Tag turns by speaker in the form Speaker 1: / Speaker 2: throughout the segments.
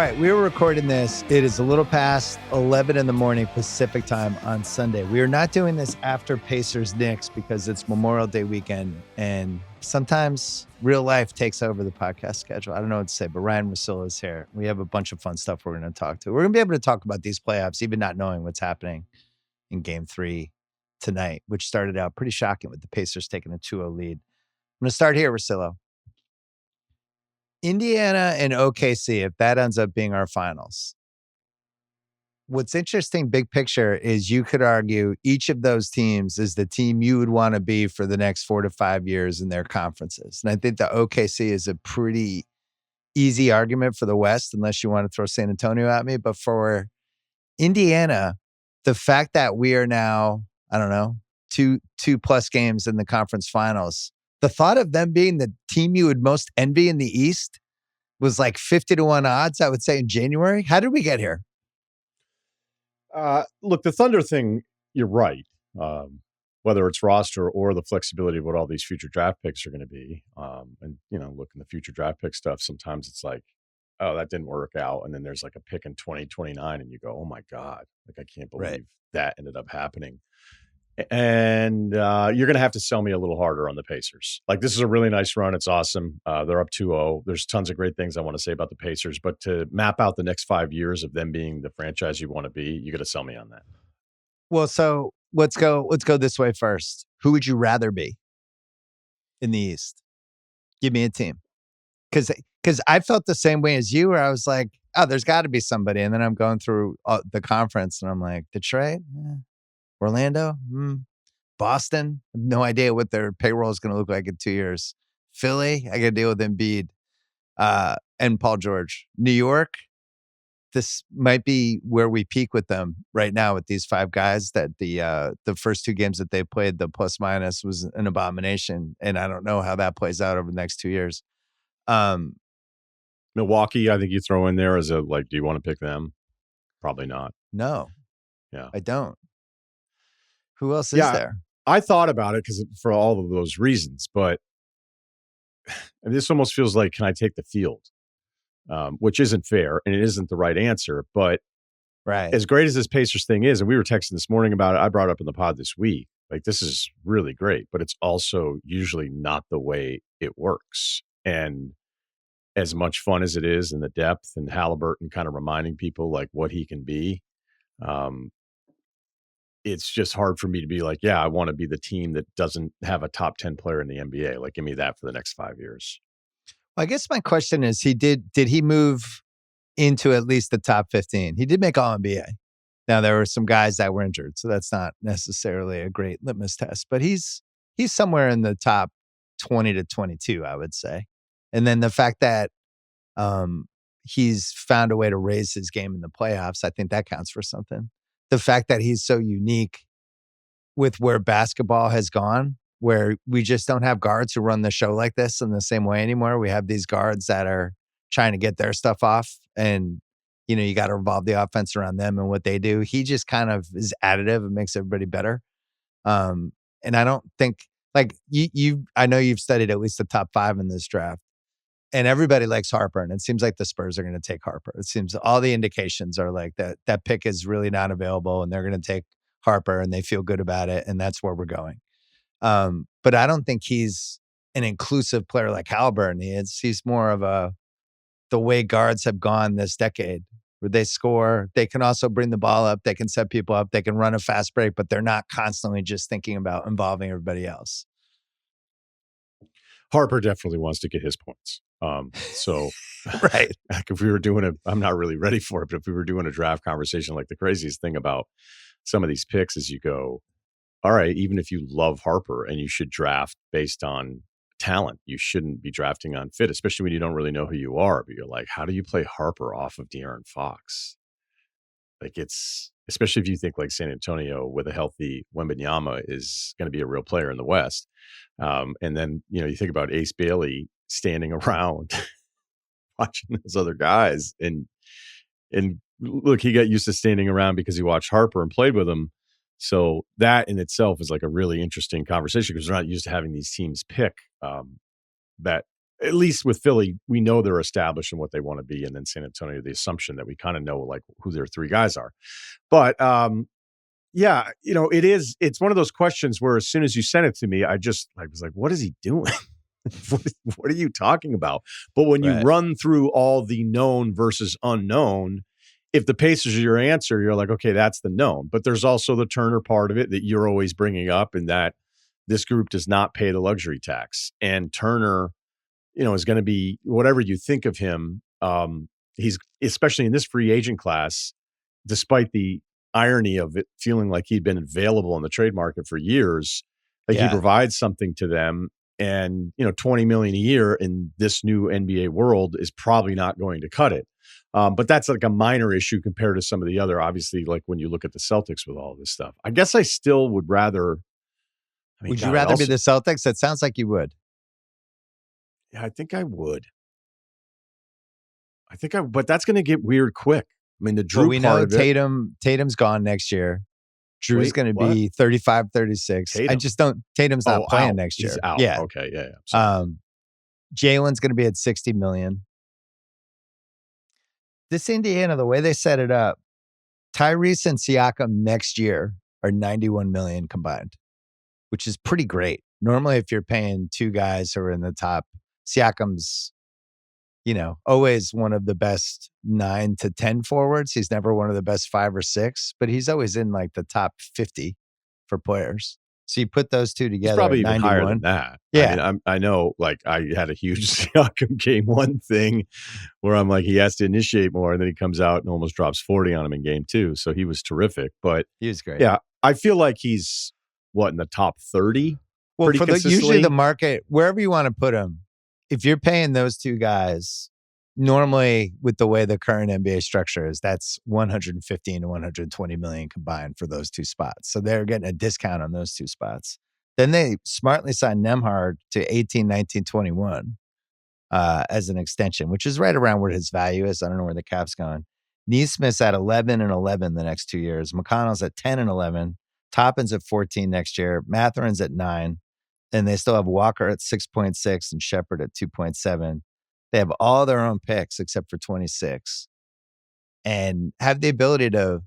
Speaker 1: right, we were recording this. It is a little past 11 in the morning Pacific time on Sunday. We are not doing this after Pacers-Knicks because it's Memorial Day weekend, and sometimes real life takes over the podcast schedule. I don't know what to say, but Ryen Russillo is here. We have a bunch of fun stuff we're going to talk to. We're going to be able to talk about these playoffs, even not knowing what's happening in Game 3 tonight, which started out pretty shocking with the Pacers taking a 2-0 lead. I'm going to start here, Russillo. Indiana and OKC, if that ends up being our finals. What's interesting, big picture, is you could argue each of those teams is the team you would want to be for the next 4 to 5 years in their conferences. And I think the OKC is a pretty easy argument for the West, unless you want to throw San Antonio at me. But for Indiana, the fact that we are now, I don't know, two plus games in the conference finals, the thought of them being the team you would most envy in the East was like 50-1 odds, I would say, in January. How did we get here?
Speaker 2: Look, the Thunder thing, you're right. Whether it's roster or the flexibility of what all these future draft picks are going to be. And, look, in the future draft pick stuff, sometimes it's like, oh, that didn't work out. And then there's like a pick in 2029 and you go, oh my God, like I can't believe that ended up happening. And you're going to have to sell me a little harder on the Pacers. Like, this is a really nice run. It's awesome. They're up 2-0. There's tons of great things I want to say about the Pacers. But to map out the next 5 years of them being the franchise you want to be, you got to sell me on that.
Speaker 1: Well, so let's go this way first. Who would you rather be in the East? Give me a team. Because I felt the same way as you, where I was like, oh, there's got to be somebody. And then I'm going through the conference and I'm like, Detroit? Orlando, Boston, I have no idea what their payroll is going to look like in 2 years. Philly, I got to deal with Embiid and Paul George. New York, this might be where we peak with them right now with these 5 guys. That the first 2 games that they played, the plus minus was an abomination, and I don't know how that plays out over the next 2 years.
Speaker 2: Milwaukee, I think you throw in there as a do you want to pick them? Probably not.
Speaker 1: No,
Speaker 2: yeah,
Speaker 1: I don't. Who else is there?
Speaker 2: I thought about it for all of those reasons, but this almost feels like, can I take the field? Which isn't fair, and it isn't the right answer. But as great as this Pacers thing is, and we were texting this morning about it, I brought it up in the pod this week, like, this is really great, but it's also usually not the way it works. And as much fun as it is, and the depth, and Haliburton kind of reminding people like what he can be, it's just hard for me to be like, yeah, I want to be the team that doesn't have a top 10 player in the NBA. Like, give me that for the next 5 years.
Speaker 1: Well, I guess my question is, did he move into at least the top 15? He did make All-NBA. Now, there were some guys that were injured, so that's not necessarily a great litmus test, but he's somewhere in the top 20 to 22, I would say. And then the fact that he's found a way to raise his game in the playoffs, I think that counts for something. The fact that he's so unique with where basketball has gone, where we just don't have guards who run the show like this in the same way anymore. We have these guards that are trying to get their stuff off, and you got to revolve the offense around them and what they do. He just kind of is additive and makes everybody better. And I don't think, like, I know you've studied at least the top 5 in this draft. And everybody likes Harper, and it seems like the Spurs are going to take Harper. It seems all the indications are like that pick is really not available, and they're going to take Harper, and they feel good about it, and that's where we're going. But I don't think he's an inclusive player like Haliburton is. He's more of the way guards have gone this decade, where they score, they can also bring the ball up, they can set people up, they can run a fast break, but they're not constantly just thinking about involving everybody else.
Speaker 2: Harper definitely wants to get his points. So
Speaker 1: right.
Speaker 2: Like, if we were doing I'm not really ready for it, but if we were doing a draft conversation, like, the craziest thing about some of these picks is you go, all right, even if you love Harper and you should draft based on talent, you shouldn't be drafting on fit, especially when you don't really know who you are. But you're like, how do you play Harper off of De'Aaron Fox? Like, it's, especially if you think like San Antonio with a healthy Wembanyama is going to be a real player in the West. And then, you think about Ace Bailey standing around watching those other guys, and look, he got used to standing around because he watched Harper and played with him. So that in itself is like a really interesting conversation, because they're not used to having these teams pick that at least with Philly, we know they're established in what they want to be. And then San Antonio, the assumption that we kind of know like who their three guys are. But yeah, it's one of those questions where as soon as you sent it to me, I was like, what is he doing? What are you talking about? But when you run through all the known versus unknown, if the Pacers are your answer, you're like, okay, that's the known. But there's also the Turner part of it that you're always bringing up, and that this group does not pay the luxury tax. And Turner, is going to be whatever you think of him. He's especially in this free agent class, despite the irony of it feeling like he'd been available in the trade market for years, like he provides something to them. And, $20 million a year in this new NBA world is probably not going to cut it. But that's like a minor issue compared to some of the other, obviously, like when you look at the Celtics with all this stuff. I guess I still would rather.
Speaker 1: Would you rather be the Celtics? That sounds like you would.
Speaker 2: Yeah, I think I would. But that's going to get weird quick. I mean, the Drew
Speaker 1: we know Tatum's gone next year. Drew's going to be 35, 36. Tatum's not playing next year.
Speaker 2: He's out.
Speaker 1: Yeah.
Speaker 2: Okay. Yeah.
Speaker 1: Jalen's going to be at $60 million. This Indiana, the way they set it up, Tyrese and Siakam next year are $91 million combined, which is pretty great. Normally, if you're paying two guys who are in the top, Siakam's, always one of the best 9 to 10 forwards. He's never one of the best 5 or 6, but he's always in like the top 50 for players. So you put those two together.
Speaker 2: He's probably even higher than that.
Speaker 1: Yeah.
Speaker 2: I mean, I know, like, I had a huge Siakam game one thing where I'm like, he has to initiate more, and then he comes out and almost drops 40 on him in game 2. So he was terrific. But
Speaker 1: he was great.
Speaker 2: Yeah, I feel like he's, in the top 30?
Speaker 1: Well, for usually the market, wherever you want to put him, if you're paying those two guys, normally with the way the current NBA structure is, that's 115 to 120 million combined for those two spots. So they're getting a discount on those two spots. Then they smartly signed Nembhard to 18, 19, 21 as an extension, which is right around where his value is. I don't know where the cap's going. Neesmith's at 11 and 11 the next 2 years. McConnell's at 10 and 11. Toppin's at 14 next year. Matherin's at 9. And they still have Walker at 6.6 and Shepherd at 2.7. They have all their own picks except for 26 and have the ability to,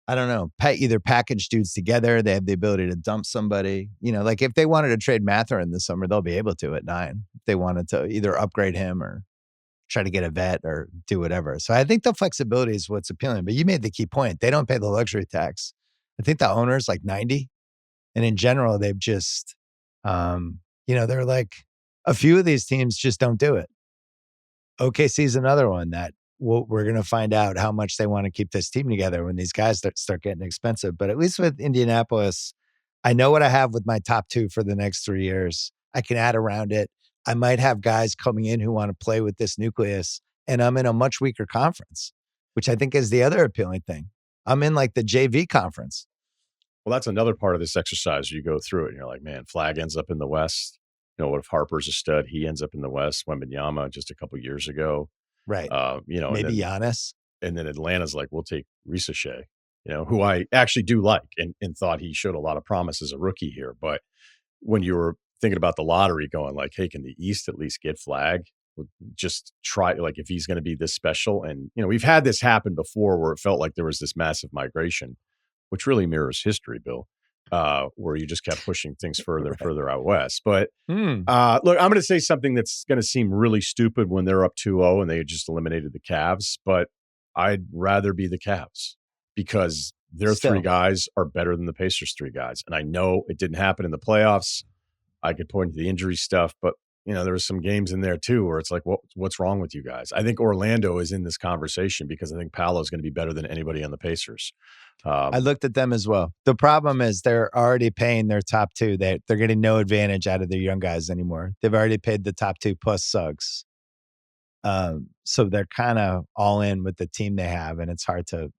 Speaker 1: I don't know, either package dudes together. They have the ability to dump somebody. Like if they wanted to trade Mathurin this summer, they'll be able to at 9. If they wanted to either upgrade him or try to get a vet or do whatever. So I think the flexibility is what's appealing. But you made the key point. They don't pay the luxury tax. I think the owner's like 90. And in general, they've just, they're like, a few of these teams just don't do it. OKC is another one that we're going to find out how much they want to keep this team together when these guys start getting expensive. But at least with Indianapolis, I know what I have with my top 2 for the next 3 years. I can add around it. I might have guys coming in who want to play with this nucleus, and I'm in a much weaker conference, which I think is the other appealing thing. I'm in like the JV conference.
Speaker 2: Well, that's another part of this exercise. You go through it and you're like, man, Flag ends up in the West. What if Harper's a stud? He ends up in the West. Wembanyama just a couple years ago.
Speaker 1: Right.
Speaker 2: Maybe
Speaker 1: Giannis.
Speaker 2: And then Atlanta's like, we'll take Risachet, who I actually do like and thought he showed a lot of promise as a rookie here. But when you were thinking about the lottery going like, hey, can the East at least get Flag? Just try, like, if he's going to be this special. And, we've had this happen before where it felt like there was this massive migration, which really mirrors history, Bill. Where you just kept pushing things further and further out west. But look, I'm going to say something that's going to seem really stupid when they're up 2-0 and they just eliminated the Cavs. But I'd rather be the Cavs because their 3 guys are better than the Pacers' 3 guys. And I know it didn't happen in the playoffs. I could point to the injury stuff, but there was some games in there too where it's like, what's wrong with you guys? I think Orlando is in this conversation because I think Paolo is going to be better than anybody on the Pacers.
Speaker 1: I looked at them as well. The problem is they're already paying their top 2. They're getting no advantage out of their young guys anymore. They've already paid the top 2 plus Suggs. So they're kind of all in with the team they have, and it's hard to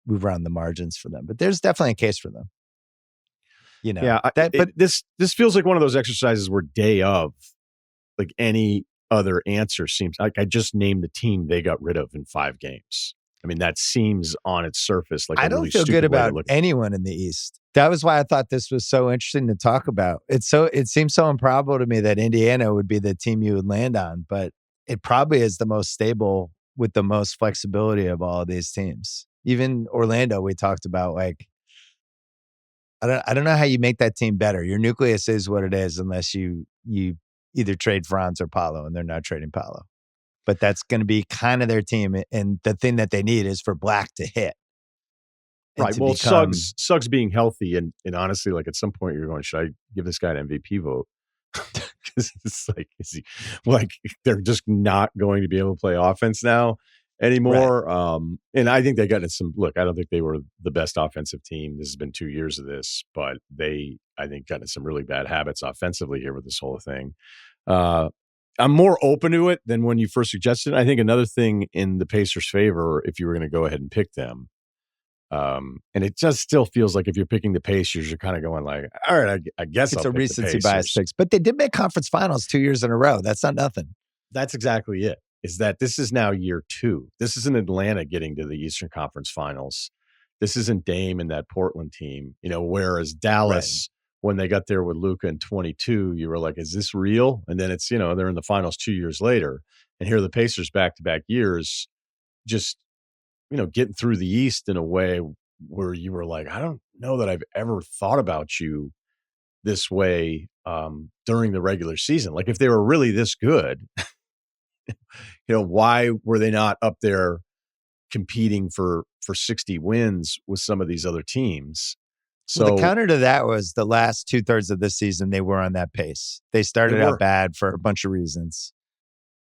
Speaker 1: move around the margins for them. But there's definitely a case for them.
Speaker 2: But this feels like one of those exercises where day of, like any other answer seems like I just named the team they got rid of in 5 games. I mean, that seems on its surface like
Speaker 1: I
Speaker 2: a
Speaker 1: don't
Speaker 2: really
Speaker 1: feel good
Speaker 2: stupid way to
Speaker 1: about
Speaker 2: look at it.
Speaker 1: anyone in the East. That was why I thought this was so interesting to talk about. It seems so improbable to me that Indiana would be the team you would land on, but it probably is the most stable with the most flexibility of all of these teams. Even Orlando, we talked about, like, I don't know how you make that team better. Your nucleus is what it is unless you either trade Franz or Paolo, and they're not trading Paolo. But that's going to be kind of their team, and the thing that they need is for Black to hit.
Speaker 2: Right. Well, Suggs being healthy, and honestly, like at some point you're going, should I give this guy an MVP vote? Because it's like, is he like they're just not going to be able to play offense now anymore? Right. And I think they got some. Look, I don't think they were the best offensive team. This has been 2 years of this, but I think, got into some really bad habits offensively here with this whole thing. I'm more open to it than when you first suggested. I think another thing in the Pacers' favor, if you were going to go ahead and pick them. And it just still feels like if you're picking the Pacers, you're kind of going like, all right, I guess
Speaker 1: it's
Speaker 2: I'll
Speaker 1: a
Speaker 2: pick
Speaker 1: recency
Speaker 2: the
Speaker 1: bias picks, but they did make conference finals 2 years in a row. That's not nothing.
Speaker 2: That's exactly it. Is that this is now year 2. This isn't Atlanta getting to the Eastern Conference Finals. This isn't Dame and that Portland team, whereas Dallas, when they got there with Luka in 22, you were like, is this real? And then it's, they're in the finals 2 years later. And here are the Pacers back-to-back years, just, getting through the East in a way where you were like, I don't know that I've ever thought about you this way during the regular season. Like if they were really this good, why were they not up there competing for 60 wins with some of these other teams? So
Speaker 1: the counter to that was the last 2/3 of this season, they were on that pace. They started out bad for a bunch of reasons,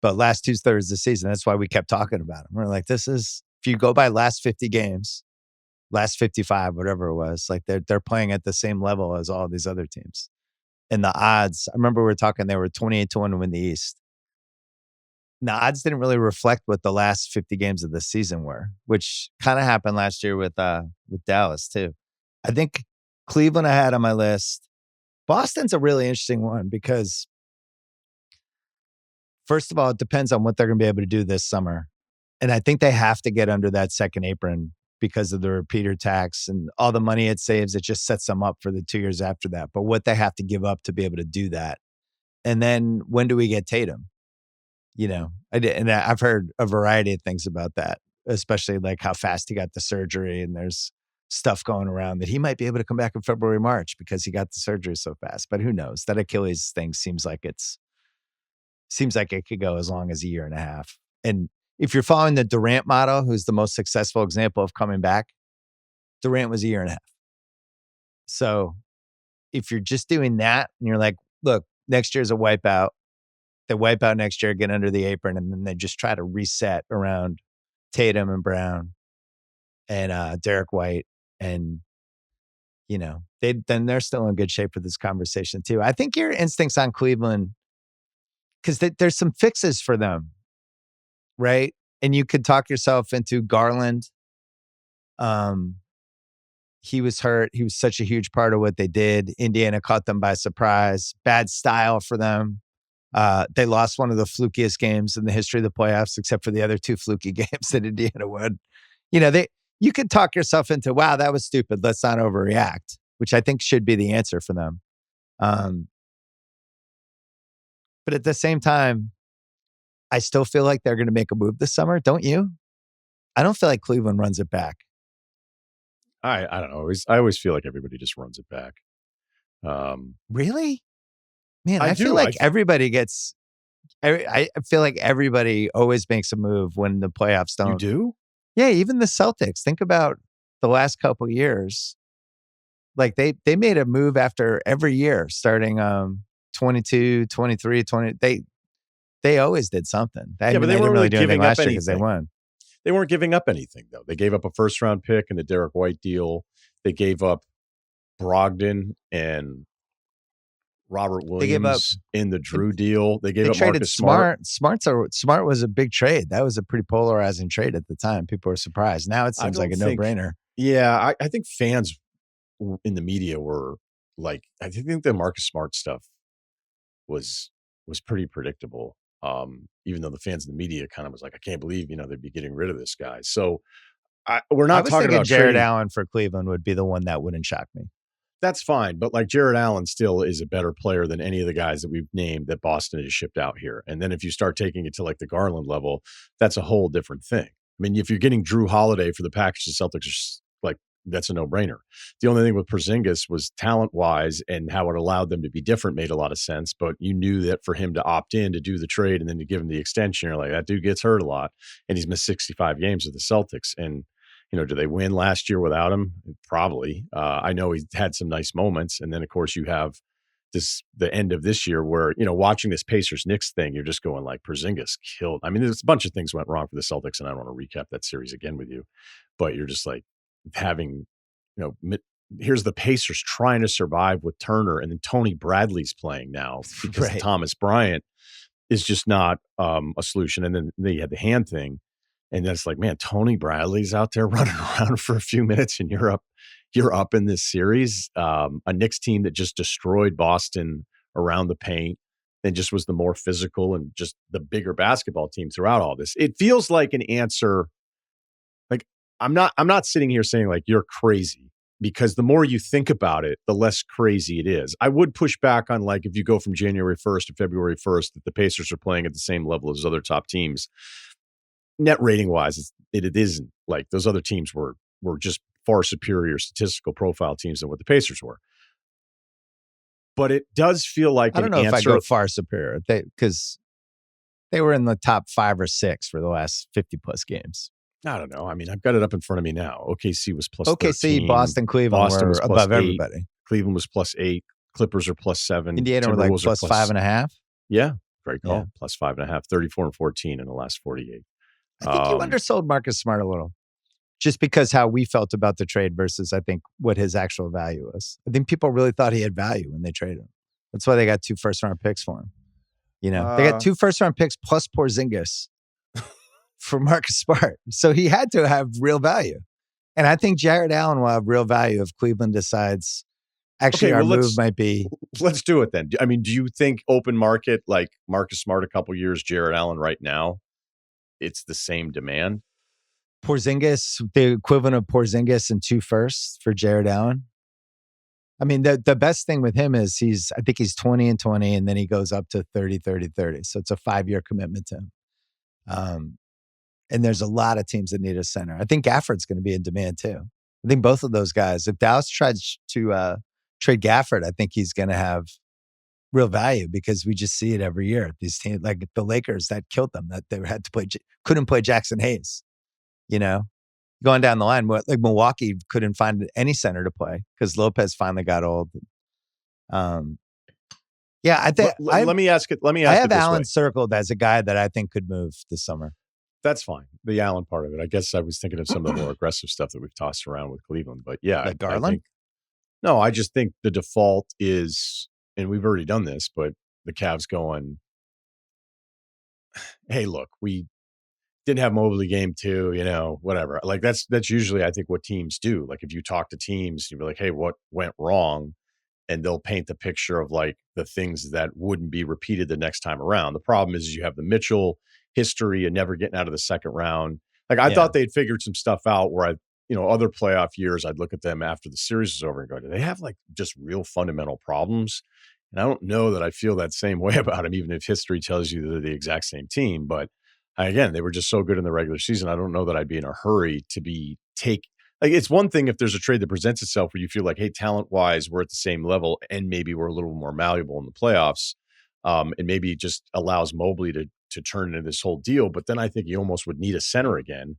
Speaker 1: but last 2/3 of the season, that's why we kept talking about them. We're like, if you go by last 50 games, last 55, whatever it was, like they're playing at the same level as all these other teams. And the odds, I remember we were talking, they were 28-1 to win the East. And the odds didn't really reflect what the last 50 games of the season were, which kind of happened last year with Dallas too. I think Cleveland I had on my list. Boston's a really interesting one because, first of all, it depends on what they're going to be able to do this summer. And I think they have to get under that second apron because of the repeater tax and all the money it saves. It just sets them up for the 2 years after that. But what they have to give up to be able to do that. And then when do we get Tatum? I've heard a variety of things about that, especially like how fast he got the surgery. And there's stuff going around that he might be able to come back in February, March because he got the surgery so fast. But who knows? That Achilles thing seems like it could go as long as a year and a half. And if you're following the Durant model, who's the most successful example of coming back, Durant was a year and a half. So if you're just doing that and you're like, look, next year's a wipeout, they wipe out next year, get under the apron, and then they just try to reset around Tatum and Brown and Derek White. And, then they're still in good shape for this conversation too. I think your instincts on Cleveland, because there's some fixes for them. Right. And you could talk yourself into Garland. He was hurt. He was such a huge part of what they did. Indiana caught them by surprise. Bad style for them. They lost one of the flukiest games in the history of the playoffs, except for the other 2 fluky games that Indiana won. You could talk yourself into, wow, that was stupid. Let's not overreact, which I think should be the answer for them. But at the same time, I still feel like they're going to make a move this summer. Don't you? I don't feel like Cleveland runs it back.
Speaker 2: I don't know. I always feel like everybody just runs it back.
Speaker 1: Really? Man, I feel like everybody gets. I feel like everybody always makes a move when the playoffs don't.
Speaker 2: You do?
Speaker 1: Yeah, even the Celtics. Think about the last couple of years. Like they made a move after every year, starting 22, 23, 20. They always did something. But they didn't really do anything last year because they won.
Speaker 2: They weren't giving up anything, though. They gave up a first-round pick in the Derek White deal. They gave up Brogdon and Robert Williams in the Drew deal. They gave up Marcus Smart.
Speaker 1: Smart was a big trade. That was a pretty polarizing trade at the time. People were surprised. Now it seems like a no-brainer.
Speaker 2: Yeah, I think fans in the media were like, I think the Marcus Smart stuff was pretty predictable. even though the fans and the media kind of was like, I can't believe, they'd be getting rid of this guy. So we're
Speaker 1: I
Speaker 2: not
Speaker 1: was
Speaker 2: talking
Speaker 1: thinking
Speaker 2: about
Speaker 1: Jared
Speaker 2: trading.
Speaker 1: Allen for Cleveland would be the one that wouldn't shock me.
Speaker 2: That's fine. But like Jared Allen still is a better player than any of the guys that we've named that Boston has shipped out here. And then if you start taking it to like the Garland level, that's a whole different thing. I mean, if you're getting Drew Holiday for the package, the Celtics are like, that's a no-brainer. The only thing with Porzingis was talent-wise and how it allowed them to be different made a lot of sense. But you knew that for him to opt in to do the trade and then to give him the extension, you're like, that dude gets hurt a lot. And he's missed 65 games with the Celtics. And do they win last year without him? Probably. I know he's had some nice moments. And then, of course, you have the end of this year where, watching this Pacers-Knicks thing, you're just going like Porzingis killed. I mean, there's a bunch of things went wrong for the Celtics, and I don't want to recap that series again with you. But you're just like having, here's the Pacers trying to survive with Turner, and then Tony Bradley's playing now because Thomas Bryant is just not a solution. And then they had the hand thing. And that's like, man, Tony Bradley's out there running around for a few minutes and you're up in this series. A Knicks team that just destroyed Boston around the paint and just was the more physical and just the bigger basketball team throughout all this. It feels like an answer. Like I'm not sitting here saying like you're crazy, because the more you think about it, the less crazy it is. I would push back on like if you go from January 1st to February 1st that the Pacers are playing at the same level as other top teams. Net rating wise, it isn't. Like those other teams were just far superior statistical profile teams than what the Pacers were. But it does feel like
Speaker 1: I don't know if I go far superior because they were in the top 5 or 6 for the last 50 plus games.
Speaker 2: I don't know. I mean, I've got it up in front of me now. OKC was plus
Speaker 1: OKC,
Speaker 2: 13.
Speaker 1: Boston, Cleveland were
Speaker 2: was
Speaker 1: above
Speaker 2: 8.
Speaker 1: Everybody.
Speaker 2: Cleveland was plus 8. Clippers are plus 7.
Speaker 1: Indiana were like plus 5.5.
Speaker 2: Yeah, great call. Yeah. Plus 5.5. 34-14 in the last 48.
Speaker 1: I think you undersold Marcus Smart a little, just because how we felt about the trade versus I think what his actual value was. I think people really thought he had value when they traded him. That's why they got 2 first-round picks for him. They got 2 first-round picks plus Porzingis for Marcus Smart. So he had to have real value. And I think Jared Allen will have real value if Cleveland decides, actually, our move might be.
Speaker 2: Let's do it then. I mean, do you think open market, like Marcus Smart a couple years, Jared Allen right now, it's the same demand?
Speaker 1: Porzingis, the equivalent of Porzingis and 2 firsts for Jared Allen. I mean, the best thing with him is I think he's 20 and 20, and then he goes up to 30, 30, 30. So it's a 5-year commitment to him. And there's a lot of teams that need a center. I think Gafford's going to be in demand too. I think both of those guys, if Dallas tries to trade Gafford, I think he's going to have real value because we just see it every year. These teams, like the Lakers, that killed them, that they had to couldn't play Jackson Hayes. Going down the line, like Milwaukee couldn't find any center to play because Lopez finally got old. Yeah, I think.
Speaker 2: Let me ask it.
Speaker 1: I have Allen circled as a guy that I think could move this summer.
Speaker 2: That's fine. The Allen part of it. I guess I was thinking of some of the more aggressive stuff that we've tossed around with Cleveland. But yeah,
Speaker 1: like Garland.
Speaker 2: I just think the default is, and we've already done this, but the Cavs going, hey, look, we didn't have Mobley game 2, whatever. Like that's usually, I think, what teams do. Like if you talk to teams, you'd be like, hey, what went wrong? And they'll paint the picture of like the things that wouldn't be repeated the next time around. The problem is you have the Mitchell history and never getting out of the second round. Like I thought they'd figured some stuff out where other playoff years, I'd look at them after the series is over and go, do they have like just real fundamental problems? And I don't know that I feel that same way about them, even if history tells you they're the exact same team. But again, they were just so good in the regular season. I don't know that I'd be in a hurry to like, it's one thing if there's a trade that presents itself where you feel like, hey, talent-wise, we're at the same level and maybe we're a little more malleable in the playoffs. And maybe it just allows Mobley to turn into this whole deal. But then I think you almost would need a center again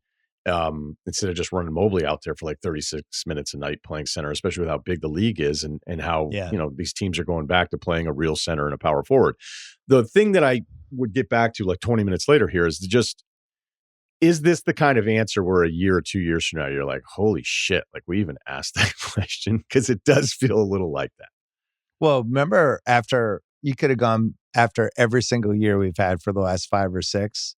Speaker 2: instead of just running Mobley out there for like 36 minutes a night playing center, especially with how big the league is and how, these teams are going back to playing a real center and a power forward. The thing that I would get back to like 20 minutes later here is is this the kind of answer where a year or 2 years from now, you're like, holy shit, like we even asked that question? Because it does feel a little like that.
Speaker 1: Well, remember you could have gone after every single year we've had for the last 5 or 6.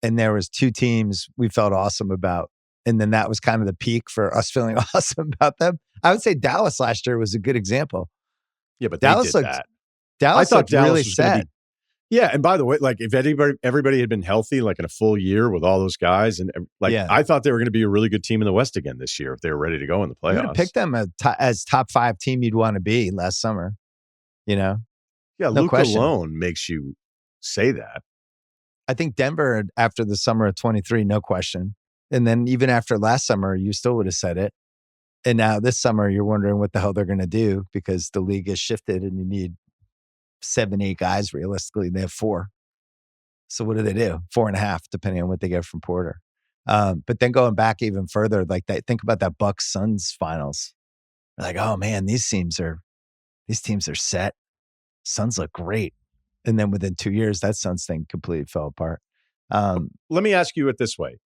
Speaker 1: And there was 2 teams we felt awesome about. And then that was kind of the peak for us feeling awesome about them. I would say Dallas last year was a good example.
Speaker 2: Yeah, but
Speaker 1: Dallas
Speaker 2: they did that.
Speaker 1: Dallas looked really set.
Speaker 2: Yeah, and by the way, like if everybody had been healthy, like in a full year with all those guys, and like I thought they were going to be a really good team in the West again this year if they were ready to go in the playoffs.
Speaker 1: You would have picked them as top 5 team you'd want to be last summer. Yeah,
Speaker 2: no Luka question. Alone makes you say that.
Speaker 1: I think Denver after the summer of 23, no question. And then even after last summer, you still would have said it. And now this summer, you're wondering what the hell they're going to do because the league has shifted and you need 7, 8 guys realistically. They have 4. So what do they do? 4.5, depending on what they get from Porter. But then going back even further, like think about that Bucks Suns finals. Like, oh man, these teams are set. Suns look great. And then within 2 years, that Suns thing completely fell apart.
Speaker 2: Let me ask you it this way.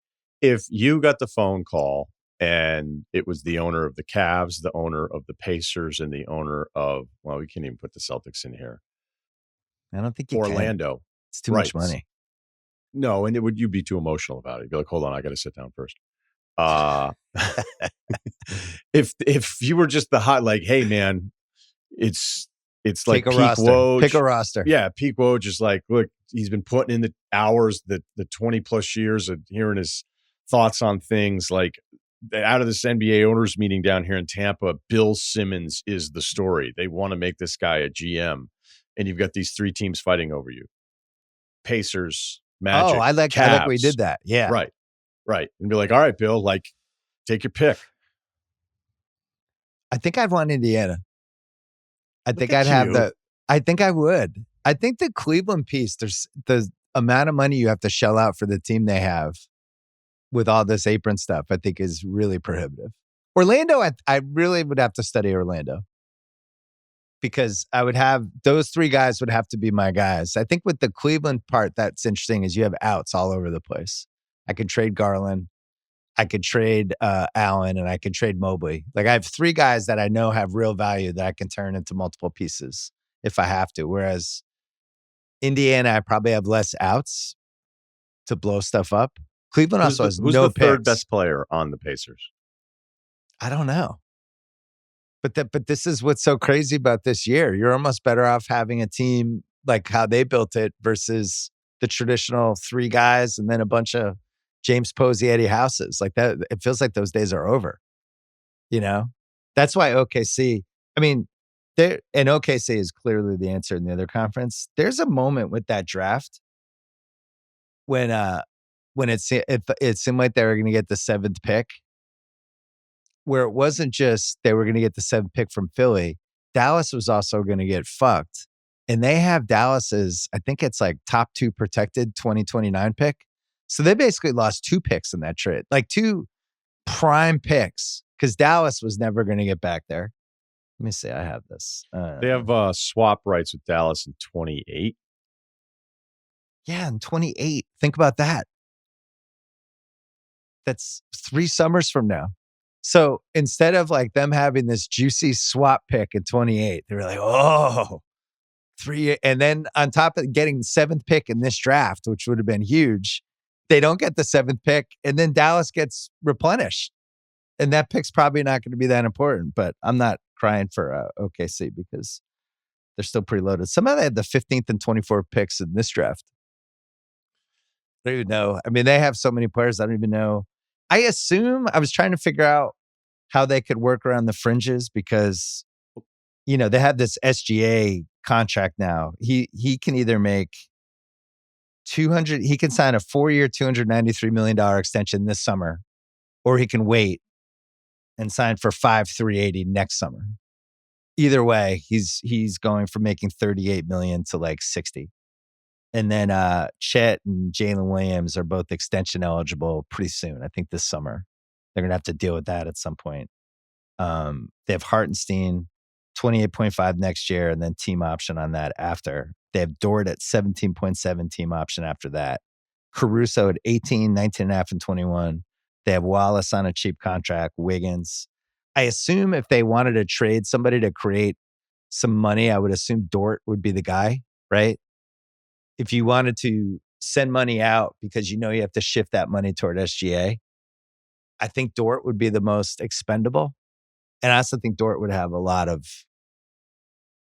Speaker 2: If you got the phone call and it was the owner of the Cavs, the owner of the Pacers, and the owner of, well, we can't even put the Celtics in here.
Speaker 1: I don't think you
Speaker 2: Orlando.
Speaker 1: Can. It's too much money.
Speaker 2: No, and you'd be too emotional about it. You'd be like, hold on, I got to sit down first. If you were just the hot, like, hey man, it's like peak Woj.
Speaker 1: Pick a roster.
Speaker 2: Yeah, peak Woj is like, look, he's been putting in the hours, the 20 plus years of hearing his thoughts on things. Like out of this NBA owners meeting down here in Tampa, Bill Simmons is the story. They want to make this guy a GM, and you've got these 3 teams fighting over you: Pacers, Magic.
Speaker 1: Oh, I like we did that. Yeah,
Speaker 2: right, and be like, all right, Bill, like, take your pick.
Speaker 1: I think I'd want Indiana. I think I'd have I think I would. I think the Cleveland piece, there's the amount of money you have to shell out for the team they have with all this apron stuff, I think is really prohibitive. Orlando, I really would have to study Orlando because I would have, those 3 guys would have to be my guys. I think with the Cleveland part, that's interesting is you have outs all over the place. I could trade Garland. I could trade Allen, and I could trade Mobley. Like I have 3 guys that I know have real value that I can turn into multiple pieces if I have to. Whereas Indiana, I probably have less outs to blow stuff up. Cleveland also has
Speaker 2: who's
Speaker 1: no
Speaker 2: the
Speaker 1: picks.
Speaker 2: Third best player on the Pacers?
Speaker 1: I don't know. But this is what's so crazy about this year. You're almost better off having a team like how they built it versus the traditional 3 guys and then a bunch of James Posey, Eddie Houses. Like that, it feels like those days are over. That's why OKC, I mean, and OKC is clearly the answer in the other conference. There's a moment with that draft when it seemed like they were going to get the 7th pick, where it wasn't just they were going to get the 7th pick from Philly. Dallas was also going to get fucked. And they have Dallas's, I think it's like top 2 protected 2029 pick. So they basically lost 2 picks in that trade, like 2 prime picks, because Dallas was never going to get back there. Let me see. I have this.
Speaker 2: They have swap rights with Dallas in 28.
Speaker 1: Yeah, in 28. Think about that. That's 3 summers from now. So instead of like them having this juicy swap pick in 28, they were like, oh, 3. And then on top of getting the 7th pick in this draft, which would have been huge, they don't get the 7th pick. And then Dallas gets replenished. And that pick's probably not going to be that important. But I'm not crying for OKC because they're still preloaded. Somehow they had the 15th and 24th picks in this draft. I don't even know. I mean, they have so many players. I don't even know. I assume I was trying to figure out how they could work around the fringes because, they have this SGA contract now. He can either make 200. He can sign a 4-year, $293 million extension this summer, or he can wait and sign for $5,380 next summer. Either way, he's going from making $38 million to like $60. And then Chet and Jalen Williams are both extension eligible pretty soon. I think this summer. They're going to have to deal with that at some point. They have Hartenstein, 28.5 next year, and then team option on that after. They have Dort at 17.7 team option after that. Caruso at 18, 19.5, and 21. They have Wallace on a cheap contract, Wiggins. I assume if they wanted to trade somebody to create some money, I would assume Dort would be the guy, right? If you wanted to send money out because you have to shift that money toward SGA, I think Dort would be the most expendable. And I also think Dort would have a lot of,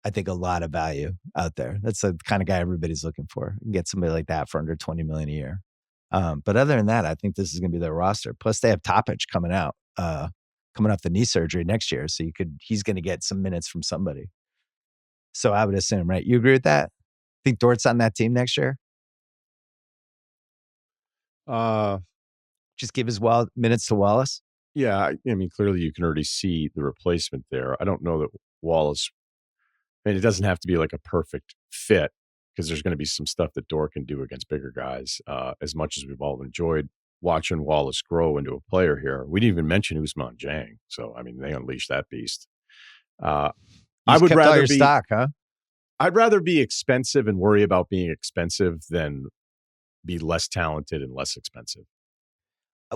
Speaker 1: I think a lot of value out there. That's the kind of guy everybody's looking for. You can get somebody like that for under $20 million a year. But other than that, I think this is going to be their roster. Plus, they have Topic coming out, coming off the knee surgery next year. So he's going to get some minutes from somebody. So I would assume, right? You agree with that? Think Dort's on that team next year? Just give his minutes to Wallace?
Speaker 2: Yeah, I mean, clearly you can already see the replacement there. I don't know that Wallace, I mean, it doesn't have to be like a perfect fit because there's going to be some stuff that Dort can do against bigger guys. As much as we've all enjoyed watching Wallace grow into a player here, we didn't even mention Ousmane Dieng. So, I mean, they unleashed that beast. I would rather be
Speaker 1: stock, huh?
Speaker 2: I'd rather be expensive and worry about being expensive than be less talented and less expensive.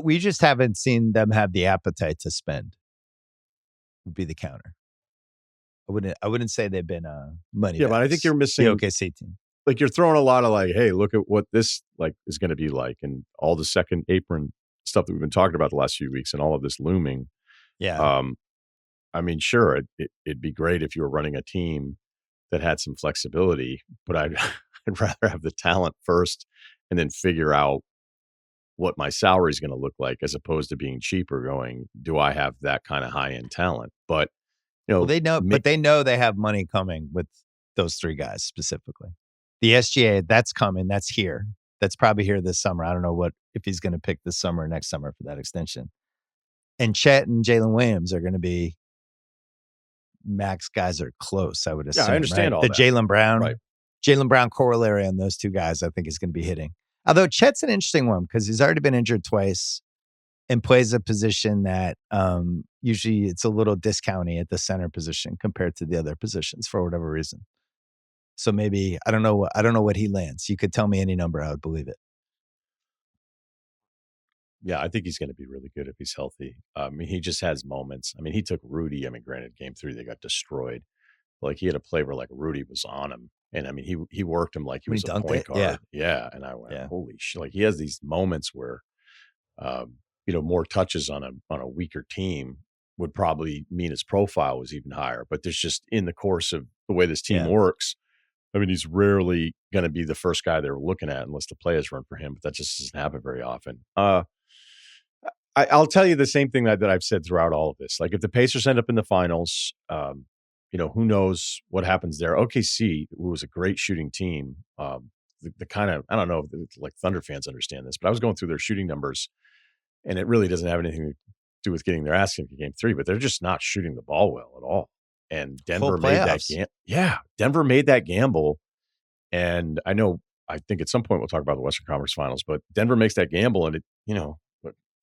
Speaker 1: We just haven't seen them have the appetite to spend. Would be the counter. I wouldn't say they've been money.
Speaker 2: Yeah, but I think you're missing
Speaker 1: the OKC team.
Speaker 2: Like you're throwing a lot of like, hey, look at what this like is going to be like, and all the second apron stuff that we've been talking about the last few weeks, and all of this looming.
Speaker 1: Yeah.
Speaker 2: I mean, sure, it'd be great if you were running a team that had some flexibility, but I'd rather have the talent first and then figure out what my salary is going to look like, as opposed to being cheaper going, do I have that kind of high end talent? But
Speaker 1: they know, but they know they have money coming with those three guys specifically. The SGA, that's coming. That's here. That's probably here this summer. I don't know if he's going to pick this summer or next summer for that extension. And Chet and Jalen Williams are going to be max guys are close, I would assume.
Speaker 2: Yeah, I understand
Speaker 1: right?
Speaker 2: all
Speaker 1: the
Speaker 2: that.
Speaker 1: Jalen Brown corollary on those two guys, I think, is going to be hitting. Although Chet's an interesting one because he's already been injured twice and plays a position that usually it's a little discounty at the center position compared to the other positions for whatever reason. So maybe I don't know what he lands. You could tell me any number, I would believe it.
Speaker 2: Yeah, I think he's going to be really good if he's healthy. I mean, he just has moments. I mean, he took Rudy. I mean, granted, game 3 they got destroyed. Like he had a play where like Rudy was on him, and I mean he worked him like he was a point guard. Yeah, and I went, holy shit! Like he has these moments where, more touches on a weaker team would probably mean his profile was even higher. But there's just in the course of the way this team works, I mean, he's rarely going to be the first guy they're looking at unless the play is run for him. But that just doesn't happen very often. I'll tell you the same thing that I've said throughout all of this. Like if the Pacers end up in the finals, who knows what happens there. OKC, who was a great shooting team, the kind of, I don't know if like Thunder fans understand this, but I was going through their shooting numbers, and it really doesn't have anything to do with getting their ass kicked in game 3, but they're just not shooting the ball well at all. And Denver made that game. Yeah, Denver made that gamble. And I think at some point we'll talk about the Western Conference Finals, but Denver makes that gamble, and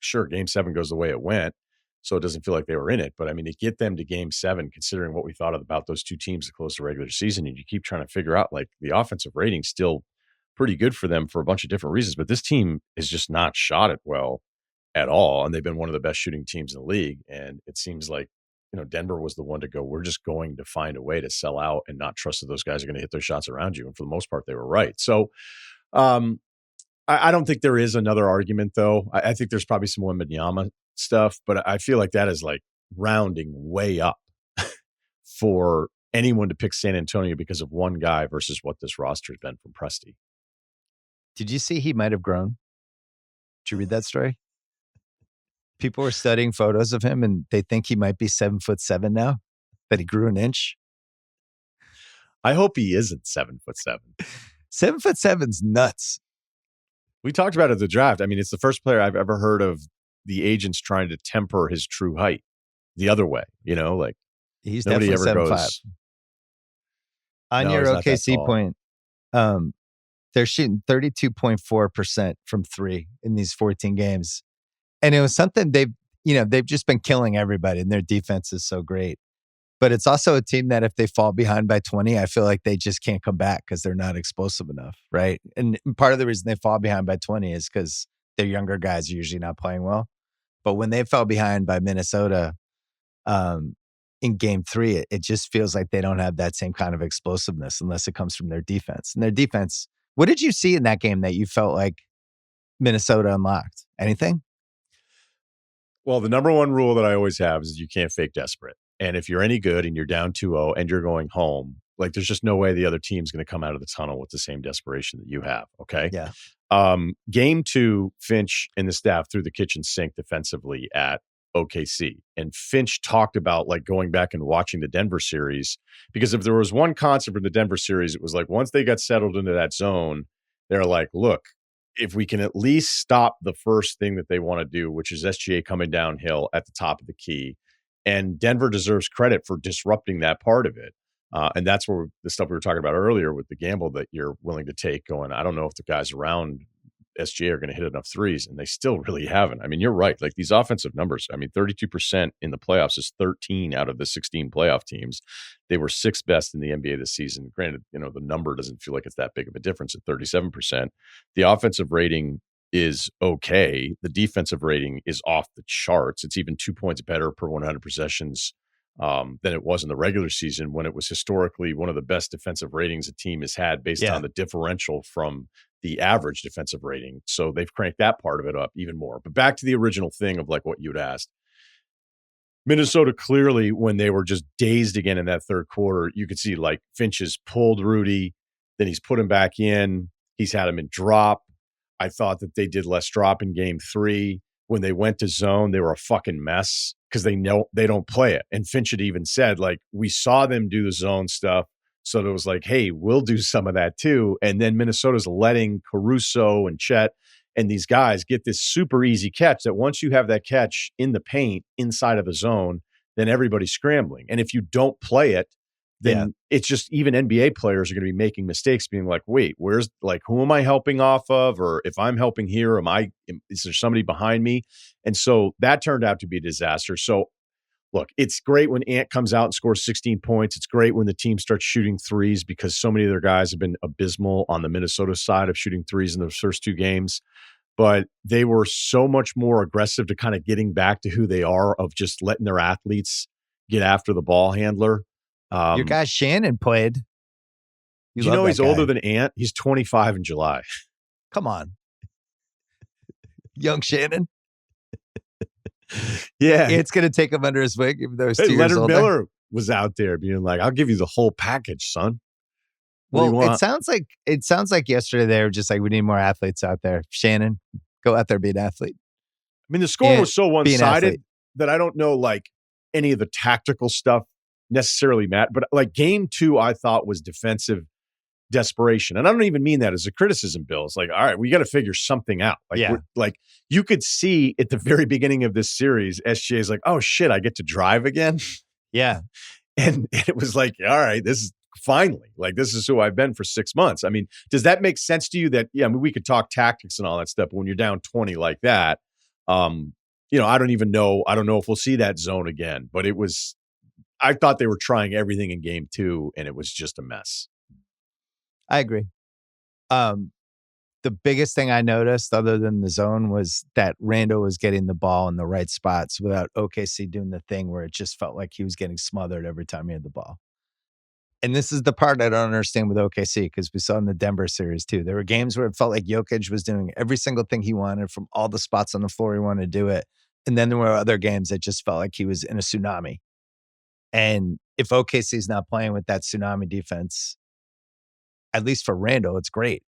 Speaker 2: sure, game 7 goes the way it went, so it doesn't feel like they were in it. But I mean, to get them to game 7, considering what we thought about those two teams to close the regular season, and you keep trying to figure out like the offensive rating still pretty good for them for a bunch of different reasons. But this team is just not shot it well at all. And they've been one of the best shooting teams in the league. And it seems like, Denver was the one to go, we're just going to find a way to sell out and not trust that those guys are going to hit their shots around you. And for the most part, they were right. So, I don't think there is another argument, though. I think there's probably some Wembanyama stuff, but I feel like that is like rounding way up for anyone to pick San Antonio because of one guy versus what this roster has been from Presti.
Speaker 1: Did you see he might have grown? Did you read that story? People were studying photos of him, and they think he might be 7'7" now, that he grew an inch.
Speaker 2: I hope he isn't 7'7".
Speaker 1: 7'7's nuts.
Speaker 2: We talked about it at the draft. I mean, it's the first player I've ever heard of the agents trying to temper his true height the other way. Like
Speaker 1: he's definitely 7'5". On your OKC point, they're shooting 32.4% from 3 in these 14 games. And it was something they've just been killing everybody, and their defense is so great. But it's also a team that if they fall behind by 20, I feel like they just can't come back because they're not explosive enough, right? And part of the reason they fall behind by 20 is because their younger guys are usually not playing well. But when they fell behind by Minnesota in game 3, it just feels like they don't have that same kind of explosiveness unless it comes from their defense. And their defense, what did you see in that game that you felt like Minnesota unlocked? Anything?
Speaker 2: Well, the number one rule that I always have is you can't fake desperate. And if you're any good and you're down 2-0 and you're going home, Like, there's just no way the other team's going to come out of the tunnel with the same desperation that you have. Okay.
Speaker 1: Yeah.
Speaker 2: Game 2, Finch and the staff threw the kitchen sink defensively at OKC. And Finch talked about like going back and watching the Denver series, because if there was one concept in the Denver series, it was like once they got settled into that zone, they're like, look, if we can at least stop the first thing that they want to do, which is SGA coming downhill at the top of the key. And Denver deserves credit for disrupting that part of it. And that's where the stuff we were talking about earlier with the gamble that you're willing to take going, I don't know if the guys around SGA are going to hit enough threes, and they still really haven't. I mean, you're right. Like these offensive numbers, I mean, 32% in the playoffs is 13 out of the 16 playoff teams. They were 6th best in the NBA this season. Granted, the number doesn't feel like it's that big of a difference at 37%. The offensive rating is okay. The defensive rating is off the charts. It's even 2 points better per 100 possessions than it was in the regular season, when it was historically one of the best defensive ratings a team has had based on the differential from the average defensive rating. So they've cranked that part of it up even more. But back to the original thing of like what you'd asked. Minnesota clearly, when they were just dazed again in that third quarter, you could see like Finch has pulled Rudy, then he's put him back in. He's had him in drop. I thought that they did less drop in game 3. When they went to zone, they were a fucking mess because they know they don't play it. And Finch had even said, like, we saw them do the zone stuff. So it was like, hey, we'll do some of that too. And then Minnesota's letting Caruso and Chet and these guys get this super easy catch that once you have that catch in the paint inside of the zone, then everybody's scrambling. And if you don't play it, then it's just even NBA players are going to be making mistakes being like, wait, where's like, who am I helping off of? Or if I'm helping here, is there somebody behind me? And so that turned out to be a disaster. So look, it's great when Ant comes out and scores 16 points. It's great when the team starts shooting threes because so many of their guys have been abysmal on the Minnesota side of shooting threes in those first 2 games. But they were so much more aggressive to kind of getting back to who they are of just letting their athletes get after the ball handler.
Speaker 1: Your guy Shannon played.
Speaker 2: Do you know he's older than Ant? He's 25 in July.
Speaker 1: Come on. Young Shannon.
Speaker 2: Yeah.
Speaker 1: It's going to take him under his wing, even though he's 2 years older.
Speaker 2: Leonard Miller was out there being like, I'll give you the whole package, son.
Speaker 1: Well, it sounds like yesterday they were just like, we need more athletes out there. Shannon, go out there, be an athlete.
Speaker 2: I mean, the score was so one-sided that I don't know like any of the tactical stuff necessarily matter. But like game 2, I thought was defensive desperation. And I don't even mean that as a criticism, Bill. It's like, all right, we got to figure something out. Like you could see at the very beginning of this series, SGA is like, oh shit, I get to drive again.
Speaker 1: Yeah.
Speaker 2: And it was like, all right, this is finally, like, this is who I've been for 6 months. I mean, does that make sense to you that, I mean, we could talk tactics and all that stuff, but when you're down 20 like that, I don't know if we'll see that zone again, but I thought they were trying everything in game 2 and it was just a mess.
Speaker 1: I agree. The biggest thing I noticed other than the zone was that Randall was getting the ball in the right spots without OKC doing the thing where it just felt like he was getting smothered every time he had the ball. And this is the part I don't understand with OKC, because we saw in the Denver series too. There were games where it felt like Jokic was doing every single thing he wanted from all the spots on the floor he wanted to do it. And then there were other games that just felt like he was in a tsunami. And if OKC is not playing with that tsunami defense, at least for Randall, it's great.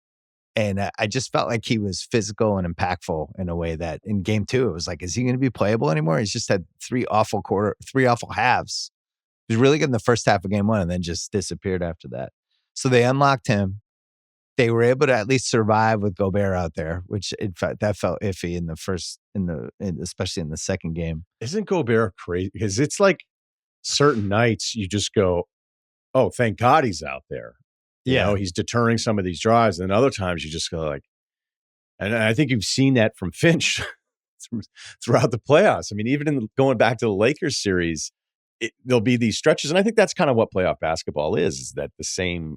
Speaker 1: And I just felt like he was physical and impactful in a way that in game 2, it was like, is he going to be playable anymore? He's just had 3 awful halves. He was really good in the first half of game 1 and then just disappeared after that. So they unlocked him. They were able to at least survive with Gobert out there, which in fact that felt iffy in the first, especially in the second game.
Speaker 2: Isn't Gobert crazy? Because it's like certain nights you just go, oh, thank God he's out there. You know, he's deterring some of these drives. And then other times you just go like, and I think you've seen that from Finch throughout the playoffs. I mean, even going back to the Lakers series, there'll be these stretches. And I think that's kind of what playoff basketball is that the same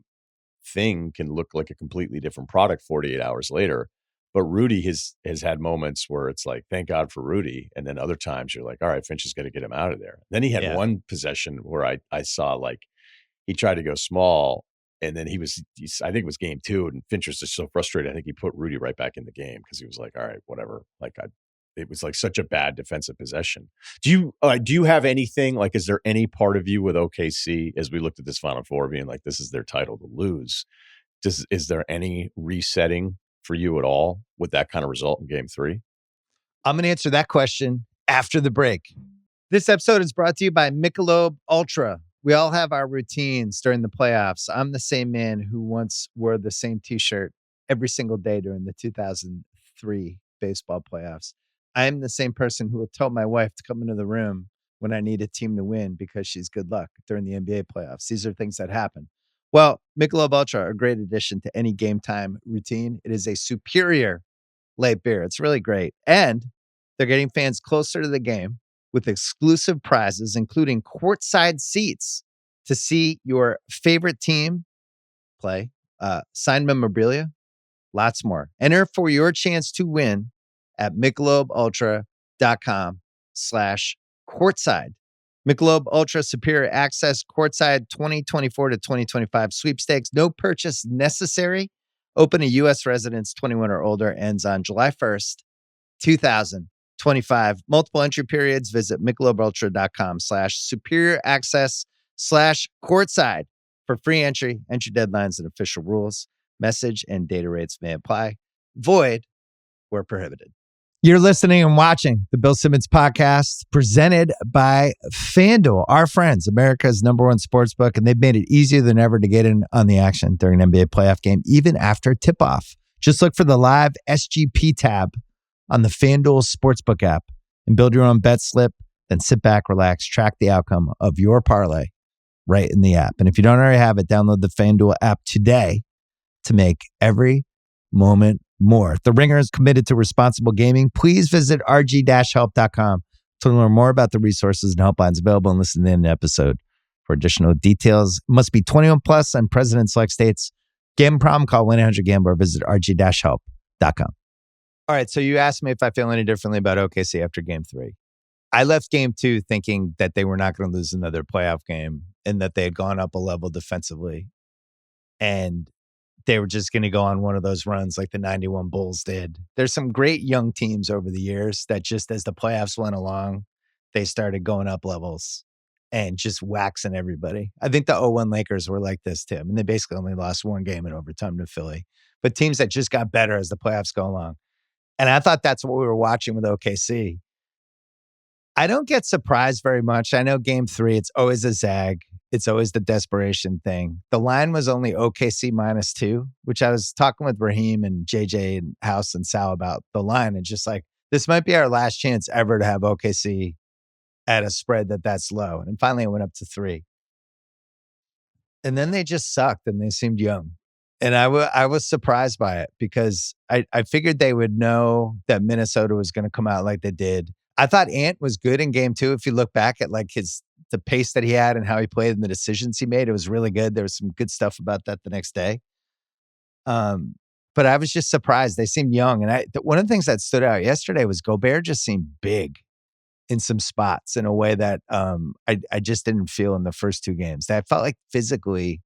Speaker 2: thing can look like a completely different product 48 hours later. But Rudy has had moments where it's like, thank God for Rudy. And then other times you're like, all right, Finch is going to get him out of there. Then he had one possession where I saw like he tried to go small. And then I think it was game 2, and Finch was just so frustrated. I think he put Rudy right back in the game because he was like, all right, whatever. Like, it was like such a bad defensive possession. Do you have anything like? Is there any part of you with OKC as we looked at this Final Four being like this is their title to lose? Is there any resetting for you at all with that kind of result in Game 3?
Speaker 1: I'm going to answer that question after the break. This episode is brought to you by Michelob Ultra. We all have our routines during the playoffs. I'm the same man who once wore the same t-shirt every single day during the 2003 baseball playoffs. I am the same person who will tell my wife to come into the room when I need a team to win because she's good luck during the NBA playoffs. These are things that happen. Well, Michelob Ultra, a great addition to any game time routine. It is a superior light beer. It's really great. And they're getting fans closer to the game with exclusive prizes, including courtside seats to see your favorite team play, signed memorabilia, lots more. Enter for your chance to win at MichelobUltra.com/courtside. Michelob Ultra Superior Access Courtside 2024 to 2025 sweepstakes. No purchase necessary. Open to U.S. residents 21 or older. Ends on July 1st, 2025. Multiple entry periods. Visit MichelobUltra.com/superior access/courtside for free entry, entry deadlines, and official rules. Message and data rates may apply. Void where prohibited. You're listening and watching the Bill Simmons podcast presented by FanDuel, our friends, America's #1 sportsbook, and they've made it easier than ever to get in on the action during an NBA playoff game, even after tip-off. Just look for the live SGP tab on the FanDuel Sportsbook app and build your own bet slip, then sit back, relax, track the outcome of your parlay right in the app. And if you don't already have it, download the FanDuel app today to make every moment more. The Ringer is committed to responsible gaming. Please visit rg-help.com to learn more about the resources and helplines available and listen to the episode for additional details. Must be 21 plus and present in select states. Gambling problem? Call 1-800-GAMBLER or visit rg-help.com. All right, so you asked me if I feel any differently about OKC after Game 3. I left Game 2 thinking that they were not going to lose another playoff game and that they had gone up a level defensively. And they were just going to go on one of those runs like the 91 Bulls did. There's some great young teams over the years that just as the playoffs went along, they started going up levels and just waxing everybody. I think the 0-1 Lakers were like this, Tim, and they basically only lost one game in overtime to Philly. But teams that just got better as the playoffs go along. And I thought that's what we were watching with OKC. I don't get surprised very much. I know Game 3, it's always a zag. It's always the desperation thing. The line was only OKC -2, which I was talking with Raheem and JJ and House and Sal about the line. And just like, this might be our last chance ever to have OKC at a spread that's low. And finally it went up to 3. And then they just sucked and they seemed young. And I was surprised by it because I figured they would know that Minnesota was going to come out like they did. I thought Ant was good in Game 2. If you look back at like the pace that he had and how he played and the decisions he made, it was really good. There was some good stuff about that the next day. But I was just surprised. They seemed young. And one of the things that stood out yesterday was Gobert just seemed big in some spots in a way that I just didn't feel in the first 2 games. I felt like physically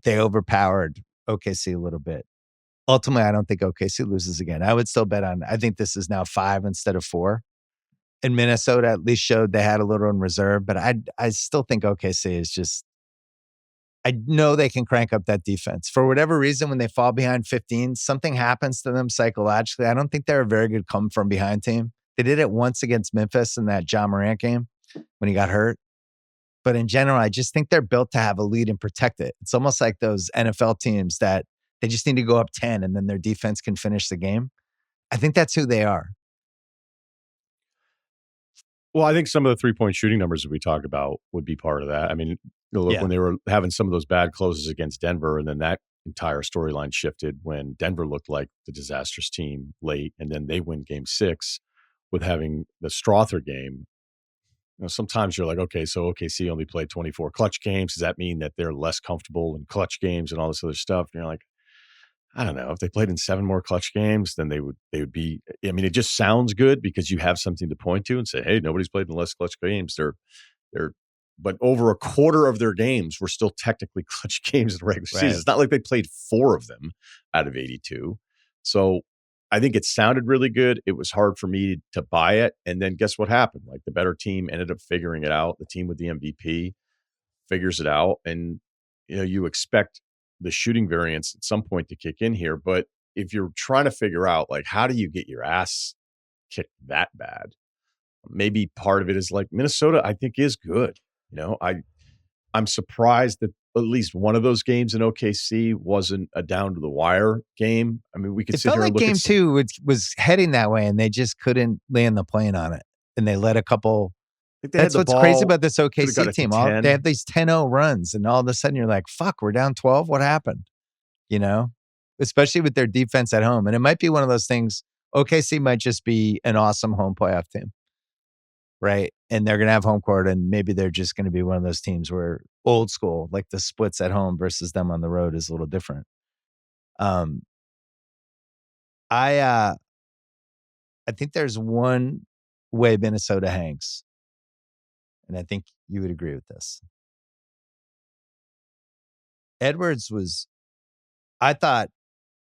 Speaker 1: they overpowered OKC a little bit. Ultimately, I don't think OKC loses again. I would still bet I think this is now 5 instead of 4. And Minnesota at least showed they had a little in reserve, but I still think OKC is just, I know they can crank up that defense. For whatever reason, when they fall behind 15, something happens to them psychologically. I don't think they're a very good come from behind team. They did it once against Memphis in that Ja Morant game when he got hurt. But in general, I just think they're built to have a lead and protect it. It's almost like those NFL teams that they just need to go up 10 and then their defense can finish the game. I think that's who they are.
Speaker 2: Well, I think some of the 3-point shooting numbers that we talked about would be part of that. I mean, look, when they were having some of those bad closes against Denver, and then that entire storyline shifted when Denver looked like the disastrous team late, and then they win Game 6 with having the Strother game. You know, sometimes you're like, okay, so OKC only played 24 clutch games. Does that mean that they're less comfortable in clutch games and all this other stuff? And you're like, I don't know. If they played in 7 more clutch games, then they would be. I mean, it just sounds good because you have something to point to and say, hey, nobody's played in less clutch games. But over a quarter of their games were still technically clutch games in the regular season. It's not like they played 4 of them out of 82. So I think it sounded really good. It was hard for me to buy it. And then guess what happened? Like the better team ended up figuring it out. The team with the MVP figures it out. And, you expect the shooting variance at some point to kick in here. But if you're trying to figure out, like, how do you get your ass kicked that bad? Maybe part of it is like Minnesota, I think, is good. I'm surprised that at least one of those games in OKC wasn't a down to the wire game. I mean, we could sit here and look at
Speaker 1: game two was heading that way, and they just couldn't land the plane on it. And they let a couple. That's what's crazy about this OKC team. They have these 10-0 runs, and all of a sudden you're like, "Fuck, we're down 12. What happened?" Especially with their defense at home. And it might be one of those things. OKC might just be an awesome home playoff team. Right. And they're going to have home court, and maybe they're just going to be one of those teams where old school, like the splits at home versus them on the road, is a little different. I think there's one way Minnesota hangs, and I think you would agree with this. Edwards was, I thought,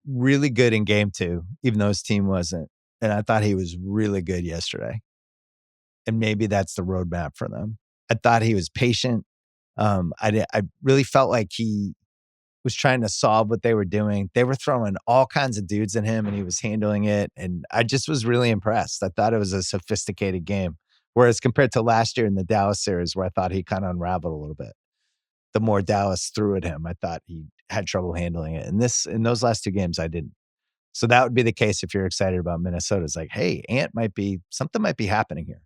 Speaker 1: really good in game two, even though his team wasn't. And I thought he was really good yesterday. And maybe that's the roadmap for them. I thought he was patient. I really felt like he was trying to solve what they were doing. They were throwing all kinds of dudes in him, and he was handling it. And I just was really impressed. I thought it was a sophisticated game. Whereas compared to last year in the Dallas series, where I thought he kind of unraveled a little bit. The more Dallas threw at him, I thought he had trouble handling it. And in those last two games, I didn't. So that would be the case if you're excited about Minnesota. It's like, hey, something might be happening here.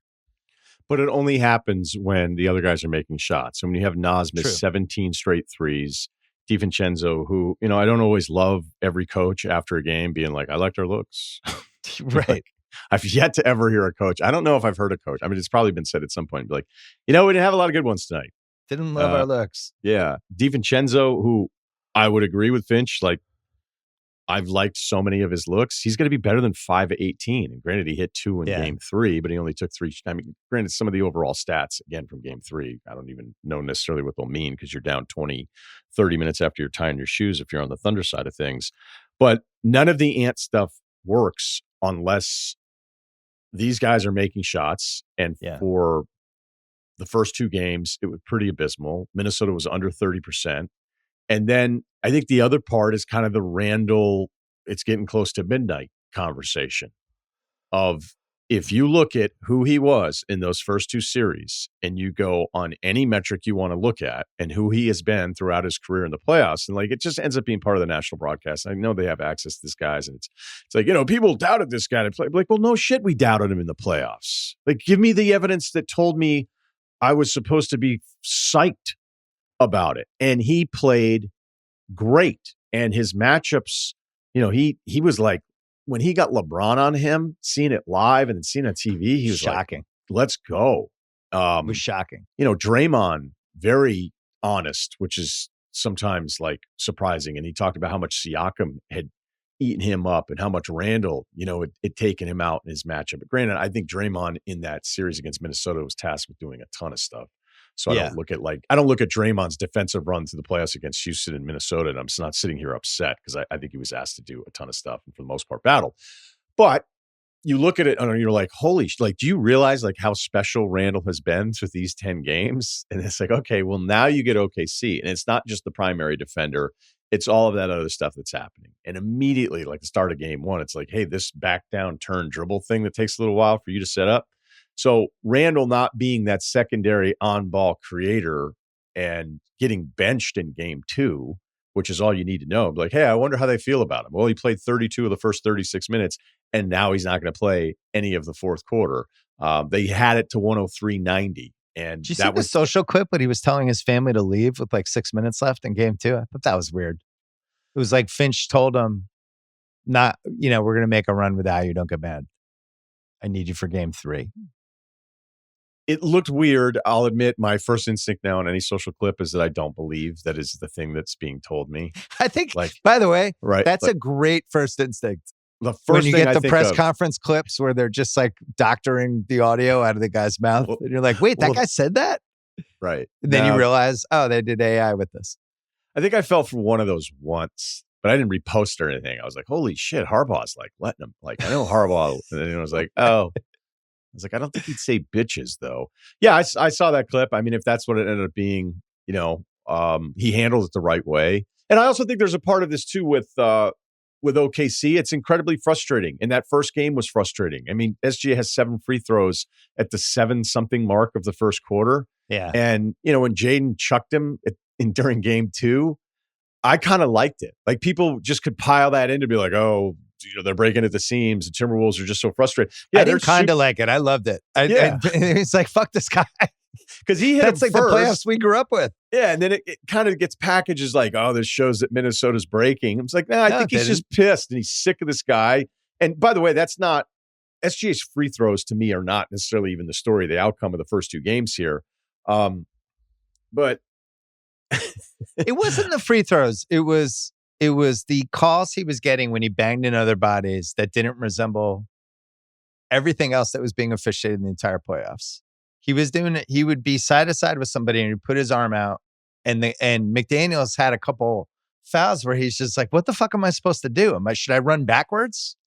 Speaker 2: But it only happens when the other guys are making shots. So when you have Nas miss 17 straight threes, DiVincenzo, who, I don't always love every coach after a game being like, I liked our looks.
Speaker 1: Right.
Speaker 2: Like, I've yet to ever hear a coach. I don't know if I've heard a coach. I mean, it's probably been said at some point. Be like, we didn't have a lot of good ones tonight.
Speaker 1: Didn't love our looks.
Speaker 2: Yeah. DiVincenzo, who I would agree with Finch, like, I've liked so many of his looks. He's going to be better than 5 of 18. And granted, he hit 2 in game 3, but he only took 3. I mean, granted, some of the overall stats, again, from game 3, I don't even know necessarily what they'll mean because you're down 20, 30 minutes after you're tying your shoes if you're on the Thunder side of things. But none of the Ant stuff works unless these guys are making shots. And for the first 2 games, it was pretty abysmal. Minnesota was under 30%. And then I think the other part is kind of the Randall, it's getting close to midnight conversation of, if you look at who he was in those first 2 series and you go on any metric you want to look at and who he has been throughout his career in the playoffs, and like it just ends up being part of the national broadcast. I know they have access to this guys, and it's like, people doubted this guy to play. Like, well, no shit, we doubted him in the playoffs. Like, give me the evidence that told me I was supposed to be psyched about it. And he played great. And his matchups, he was like, when he got LeBron on him, seeing it live and then seeing it on TV, he was
Speaker 1: shocking.
Speaker 2: Like, let's go.
Speaker 1: It was shocking.
Speaker 2: Draymond, very honest, which is sometimes like surprising. And he talked about how much Siakam had eaten him up and how much Randall, had taken him out in his matchup. But granted, I think Draymond in that series against Minnesota was tasked with doing a ton of stuff. So I don't look at Draymond's defensive run through the playoffs against Houston and Minnesota, and I'm not sitting here upset because I think he was asked to do a ton of stuff and for the most part battle. But you look at it and you're like, holy, do you realize like how special Randall has been through these 10 games? And it's like, okay, well now you get OKC, and it's not just the primary defender. It's all of that other stuff that's happening. And immediately, like the start of game 1, it's like, hey, this back down turn dribble thing that takes a little while for you to set up. So Randall not being that secondary on-ball creator and getting benched in game 2, which is all you need to know. Like, hey, I wonder how they feel about him. Well, he played 32 of the first 36 minutes, and now he's not going to play any of the fourth quarter. They had it to 103.90. And
Speaker 1: did you see the social clip when he was telling his family to leave with like 6 minutes left in game 2? I thought that was weird. It was like Finch told him, we're going to make a run without you. Don't get mad. I need you for game 3.
Speaker 2: It looked weird. I'll admit my first instinct now on any social clip is that I don't believe that is the thing that's being told me.
Speaker 1: I think, by the way,
Speaker 2: right,
Speaker 1: that's a great first instinct.
Speaker 2: The first
Speaker 1: when you
Speaker 2: thing
Speaker 1: get the press conference clips where they're just like doctoring the audio out of the guy's mouth, and you're like, wait, that guy said that?
Speaker 2: Right.
Speaker 1: And then you realize, they did AI with this.
Speaker 2: I think I fell for one of those once. but I didn't repost or anything. I was like, holy shit, Harbaugh's like letting him. Like, I know Harbaugh. And then I was like, oh. I was like, I don't think he'd say bitches, though. Yeah, I saw that clip. I mean, if that's what it ended up being, he handled it the right way. And I also think there's a part of this, too, with OKC. It's incredibly frustrating. And that first game was frustrating. I mean, SGA has 7 free throws at the 7-something mark of the first quarter.
Speaker 1: Yeah.
Speaker 2: And, when Jaden chucked him during game 2, I kind of liked it. Like, people just could pile that in to be like, oh, they're breaking at the seams. The Timberwolves are just so frustrated. Yeah,
Speaker 1: I didn't kind of like it. I loved it. It's like, fuck this guy.
Speaker 2: Because he hit
Speaker 1: That's like
Speaker 2: first.
Speaker 1: The playoffs we grew up with.
Speaker 2: Yeah, and then it kind of gets packaged as like, oh, this shows that Minnesota's breaking. I was like, I think he's just pissed and he's sick of this guy. And by the way, that's not SGA's free throws to me are not necessarily even the story, the outcome of the first 2 games here. But
Speaker 1: it wasn't the free throws. It was the calls he was getting when he banged in other bodies that didn't resemble everything else that was being officiated in the entire playoffs. He was doing it. He would be side to side with somebody and he'd put his arm out. And McDaniels had a couple fouls where he's just like, what the fuck am I supposed to do? Should I run backwards?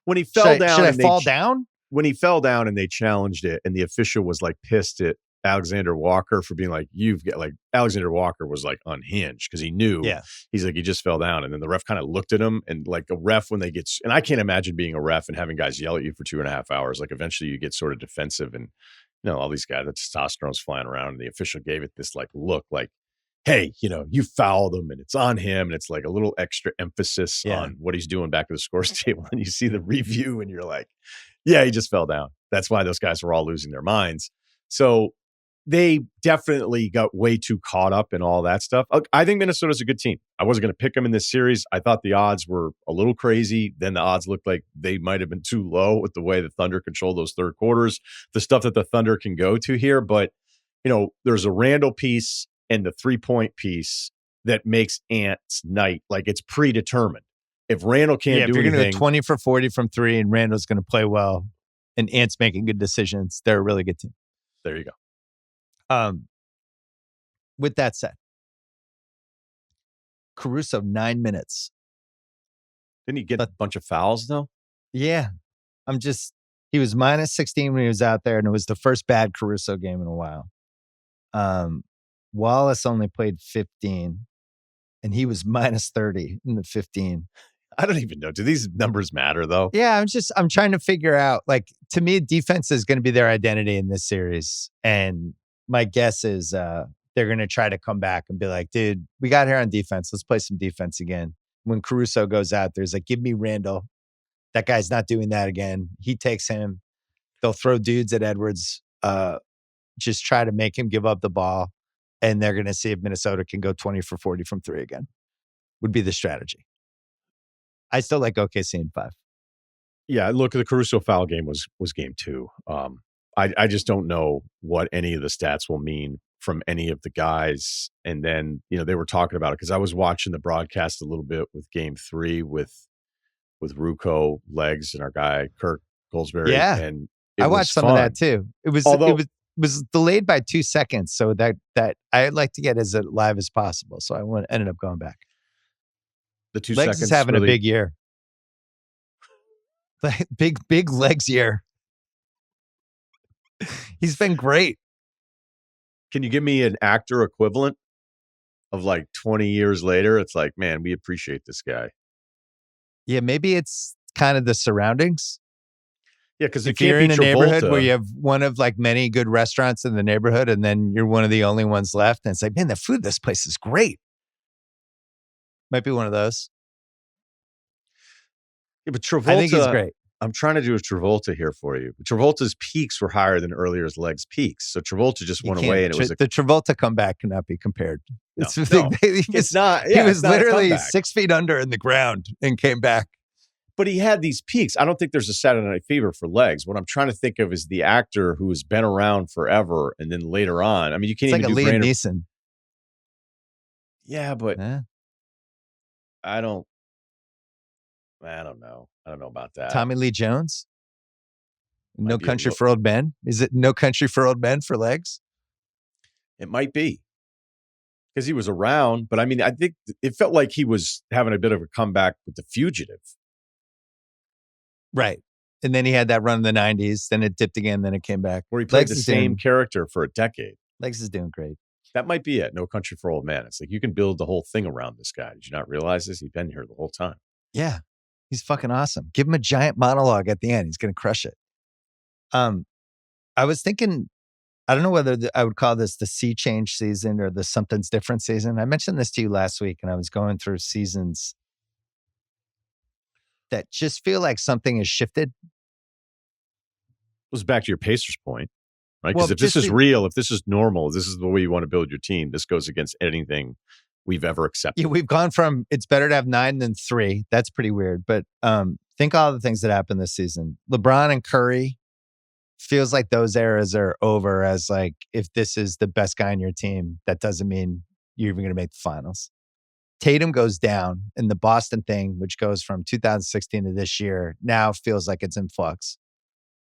Speaker 2: When he fell down.
Speaker 1: Should I fall down?
Speaker 2: When he fell down and they challenged it and the official was like pissed at Alexander Walker for being like, Alexander Walker was like unhinged because he knew.
Speaker 1: Yeah.
Speaker 2: He's like, he just fell down. And then the ref kind of looked at him and like a ref when they get, and I can't imagine being a ref and having guys yell at you for 2.5 hours. Like eventually you get sort of defensive and, all these guys, the testosterone's flying around and the official gave it this like look like, hey, you fouled him and it's on him. And it's like a little extra emphasis on what he's doing back to the scores table. And you see the review and you're like, yeah, he just fell down. That's why those guys were all losing their minds. So they definitely got way too caught up in all that stuff. I think Minnesota's a good team. I wasn't going to pick them in this series. I thought the odds were a little crazy. Then the odds looked like they might have been too low with the way the Thunder controlled those third quarters, the stuff that the Thunder can go to here. But, there's a Randall piece and the 3-point piece that makes Ant's night. Like it's predetermined. If Randall can't do anything. If you're going to
Speaker 1: go 20 for 40 from 3 and Randall's going to play well and Ant's making good decisions, they're a really good team.
Speaker 2: There you go.
Speaker 1: With that said, Caruso 9 minutes.
Speaker 2: Didn't he get a bunch of fouls though?
Speaker 1: Yeah. He was minus 16 when he was out there, and it was the first bad Caruso game in a while. Wallace only played 15, and he was minus 30 in the 15.
Speaker 2: I don't even know. Do these numbers matter though?
Speaker 1: Yeah, I'm trying to figure out, like, to me, defense is going to be their identity in this series. And my guess is they're going to try to come back and be like, dude, we got here on defense. Let's play some defense again. When Caruso goes out, there's like, give me Randall. That guy's not doing that again. He takes him. They'll throw dudes at Edwards, just try to make him give up the ball. And they're going to see if Minnesota can go 20 for 40 from 3 again, would be the strategy. I still like OKC in 5.
Speaker 2: Yeah, look, the Caruso foul game was game 2. I just don't know what any of the stats will mean from any of the guys. And then, they were talking about it because I was watching the broadcast a little bit with game 3 with Ruocco, Legs, and our guy Kirk Goldsberry.
Speaker 1: Yeah,
Speaker 2: and
Speaker 1: I watched some of that too. It was delayed by 2 seconds, so that I'd like to get as live as possible. So I ended up going back.
Speaker 2: The 2
Speaker 1: Legs
Speaker 2: seconds
Speaker 1: is having a big year. big Legs year. He's been great.
Speaker 2: Can you give me an actor equivalent of like 20 years later? It's like, man, we appreciate this guy.
Speaker 1: Yeah, maybe it's kind of the surroundings.
Speaker 2: Yeah, because
Speaker 1: if you're in a neighborhood where you have one of like many good restaurants in the neighborhood and then you're one of the only ones left, and it's like, man, the food in this place is great. Might be one of those.
Speaker 2: Yeah, but Travolta,
Speaker 1: I think he's great.
Speaker 2: I'm trying to do a Travolta here for you. Travolta's peaks were higher than earlier's Legs' peaks. So Travolta just went away, and it was
Speaker 1: the Travolta comeback cannot be compared.
Speaker 2: It's
Speaker 1: not. Yeah, he was literally 6 feet under in the ground and came back.
Speaker 2: But he had these peaks. I don't think there's a Saturday Night Fever for Legs. What I'm trying to think of is the actor who has been around forever, and then later on, I mean, you can't
Speaker 1: it's
Speaker 2: even
Speaker 1: like
Speaker 2: do
Speaker 1: Liam Neeson.
Speaker 2: Yeah, but I don't know. I don't know about that.
Speaker 1: Tommy Lee Jones? No Country for Old Men? Is it No Country for Old Men for Legs?
Speaker 2: It might be. because he was around. But I mean, I think it felt like he was having a bit of a comeback with The Fugitive.
Speaker 1: Right. And then he had that run in the 90s. Then it dipped again. Then it came back.
Speaker 2: Where he played the same character for a decade.
Speaker 1: Legs is doing great.
Speaker 2: That might be it. No Country for Old Men. It's like you can build the whole thing around this guy. Did you not realize this? He's been here the whole time.
Speaker 1: Yeah. He's fucking awesome. Give him a giant monologue at the end. He's going to crush it. I was thinking, I don't know whether I would call this the sea change season or the something's different season. I mentioned this to you last week, and I was going through seasons that just feel like something has shifted.
Speaker 2: It was back to your Pacers point, right? Because if this is real, if this is normal, this is the way you want to build your team. This goes against anything we've ever accepted.
Speaker 1: Yeah, we've gone from it's better to have 9 than 3. That's pretty weird. But think all the things that happened this season. LeBron and Curry, feels like those eras are over. As like, if this is the best guy in your team, that doesn't mean you're even going to make the finals. Tatum goes down, and the Boston thing, which goes from 2016 to this year, now feels like it's in flux.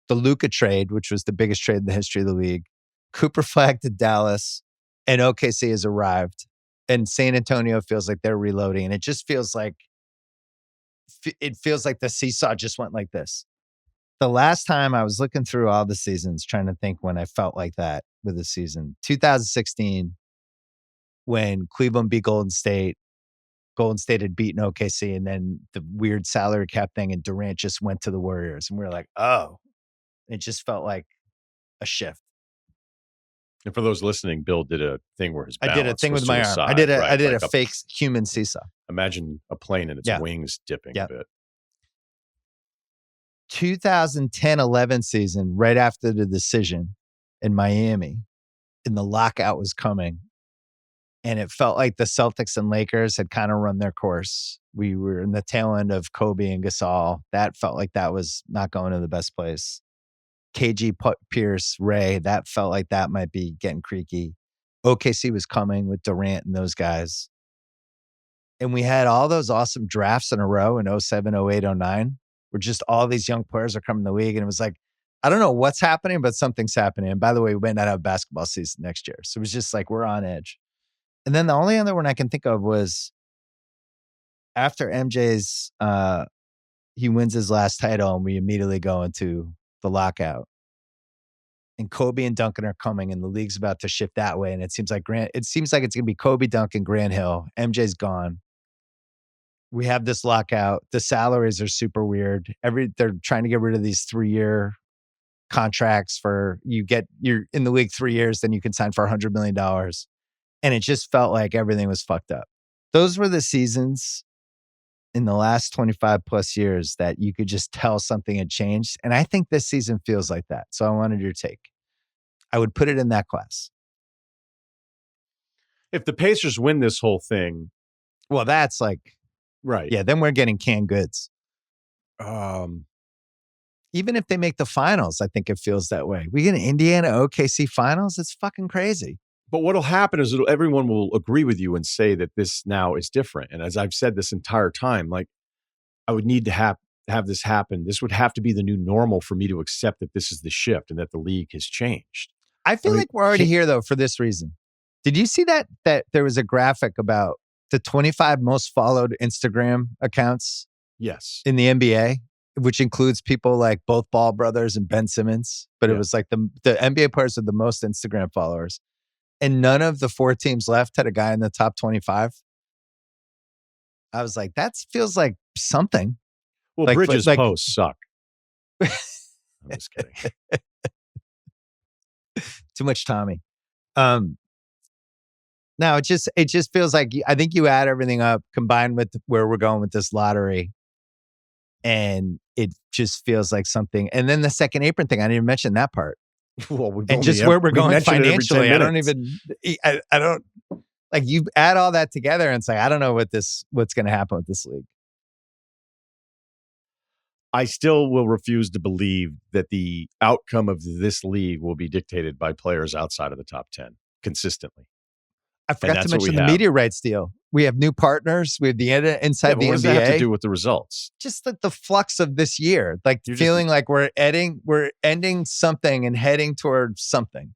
Speaker 1: The Luka trade, which was the biggest trade in the history of the league. Cooper Flag to Dallas, and OKC has arrived. And San Antonio feels like they're reloading. And it just feels like, the seesaw just went like this. The last time I was looking through all the seasons, trying to think when I felt like that with a season, 2016, when Cleveland beat Golden State had beaten OKC, and then the weird salary cap thing, and Durant just went to the Warriors. And we were like, oh, it just felt like a shift.
Speaker 2: And for those listening, Bill did a thing where his balance
Speaker 1: I did a thing with my arm.
Speaker 2: Side,
Speaker 1: I did a fake human seesaw.
Speaker 2: Imagine a plane and its wings dipping a bit.
Speaker 1: 2010-11 season, right after the decision in Miami, and the lockout was coming, and it felt like the Celtics and Lakers had kind of run their course. We were in the tail end of Kobe and Gasol. That felt like that was not going to the best place. KG, Pierce, Ray, that felt like that might be getting creaky. OKC was coming with Durant and those guys. And we had all those awesome drafts in a row in 07, 08, 09, where just all these young players are coming to the league. And it was like, I don't know what's happening, but something's happening. And by the way, we might not have basketball season next year. So it was just like, we're on edge. And then the only other one I can think of was after MJ's, he wins his last title, and we immediately go into the lockout. And Kobe and Duncan are coming, and the league's about to shift that way. And it seems like it's going to be Kobe, Duncan, Grant Hill. MJ's gone. We have this lockout. The salaries are super weird. They're trying to get rid of these 3-year contracts for you're in the league 3 years, then you can sign for $100 million. And it just felt like everything was fucked up. Those were the seasons in the last 25 plus years that you could just tell something had changed. And I think this season feels like that. So I wanted your take. I would put it in that class.
Speaker 2: If the Pacers win this whole thing.
Speaker 1: Well, that's like,
Speaker 2: right.
Speaker 1: Yeah, then we're getting canned goods. Even if they make the finals, I think it feels that way. We get an Indiana OKC finals. It's fucking crazy.
Speaker 2: But what'll happen is everyone will agree with you and say that this now is different. And as I've said this entire time, like, I would need to have this happen. This would have to be the new normal for me to accept that this is the shift and that the league has changed.
Speaker 1: I feel like we're already here, though, for this reason. Did you see that there was a graphic about the 25 most followed Instagram accounts?
Speaker 2: Yes.
Speaker 1: In the NBA, which includes people like both Ball brothers and Ben Simmons. But it was like the NBA players with the most Instagram followers. And none of the 4 teams left had a guy in the top 25. I was like, that feels like something.
Speaker 2: Well, like, Bridges' posts suck. I'm just kidding.
Speaker 1: Too much Tommy. Now it just feels like, I think you add everything up combined with where we're going with this lottery, and it just feels like something. And then the second apron thing, I didn't even mention that part.
Speaker 2: Well,
Speaker 1: and just where we're going financially, I don't like, you add all that together and it's like, I don't know what's going to happen with this league.
Speaker 2: I still will refuse to believe that the outcome of this league will be dictated by players outside of the top 10 consistently.
Speaker 1: I forgot to mention the media rights deal. We have new partners. We have the inside the NBA.
Speaker 2: What does that have to do with the results?
Speaker 1: Just the flux of this year, like feeling like we're ending something and heading towards something.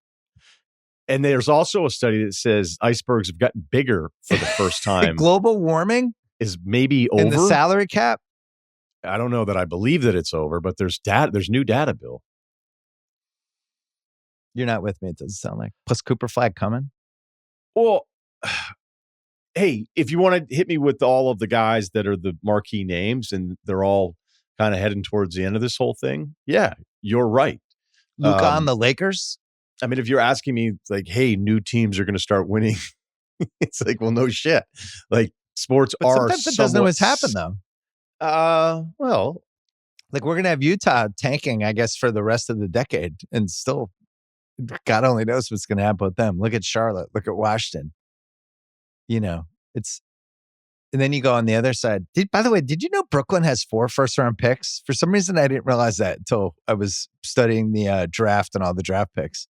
Speaker 2: And there's also a study that says icebergs have gotten bigger for the first time.
Speaker 1: Global warming
Speaker 2: is maybe over.
Speaker 1: And the salary cap?
Speaker 2: I don't know that I believe that it's over, but there's new data, Bill.
Speaker 1: You're not with me, it doesn't sound like. Plus Cooper Flag coming?
Speaker 2: Well, hey, if you want to hit me with all of the guys that are the marquee names and they're all kind of heading towards the end of this whole thing, yeah, you're right.
Speaker 1: Luka on the Lakers?
Speaker 2: I mean, if you're asking me like, hey, new teams are going to start winning, it's like, well, no shit. Like sports
Speaker 1: but
Speaker 2: are
Speaker 1: sometimes it doesn't always happen though.
Speaker 2: Well,
Speaker 1: like we're going to have Utah tanking, I guess, for the rest of the decade and still God only knows what's going to happen with them. Look at Charlotte. Look at Washington. You know, it's, and then you go on the other side. By the way, did you know Brooklyn has 4 first-round picks? For some reason, I didn't realize that until I was studying the draft and all the draft picks.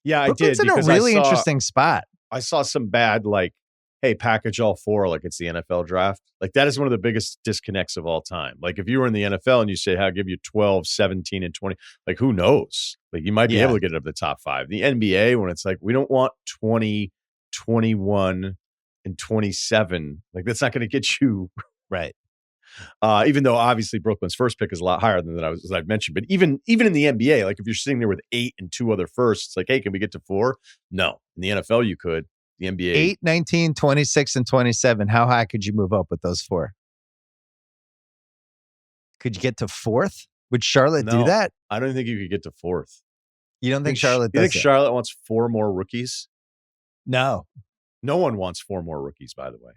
Speaker 2: Yeah,
Speaker 1: Brooklyn's
Speaker 2: I did.
Speaker 1: in a really interesting spot.
Speaker 2: I saw some bad, like, hey, package all 4 like it's the NFL draft. Like, that is one of the biggest disconnects of all time. Like, if you were in the NFL and you say, I'll give you 12, 17, and 20, like, who knows? Like, you might be able to get it up to the top 5. The NBA, when it's like, we don't want 20, 21, and 27. Like, that's not going to get you
Speaker 1: right.
Speaker 2: Even though obviously Brooklyn's first pick is a lot higher than that, as I've mentioned. But even in the NBA, like if you're sitting there with 8 and 2 other firsts, it's like, hey, can we get to 4? No. In the NFL, you could. The NBA.
Speaker 1: 8, 19, 26, and 27. How high could you move up with those 4? Could you get to 4th? Would Charlotte do that?
Speaker 2: I don't think you could get to 4th.
Speaker 1: You don't think Charlotte does
Speaker 2: You think Charlotte wants 4 more rookies?
Speaker 1: No.
Speaker 2: No one wants 4 more rookies, by the way.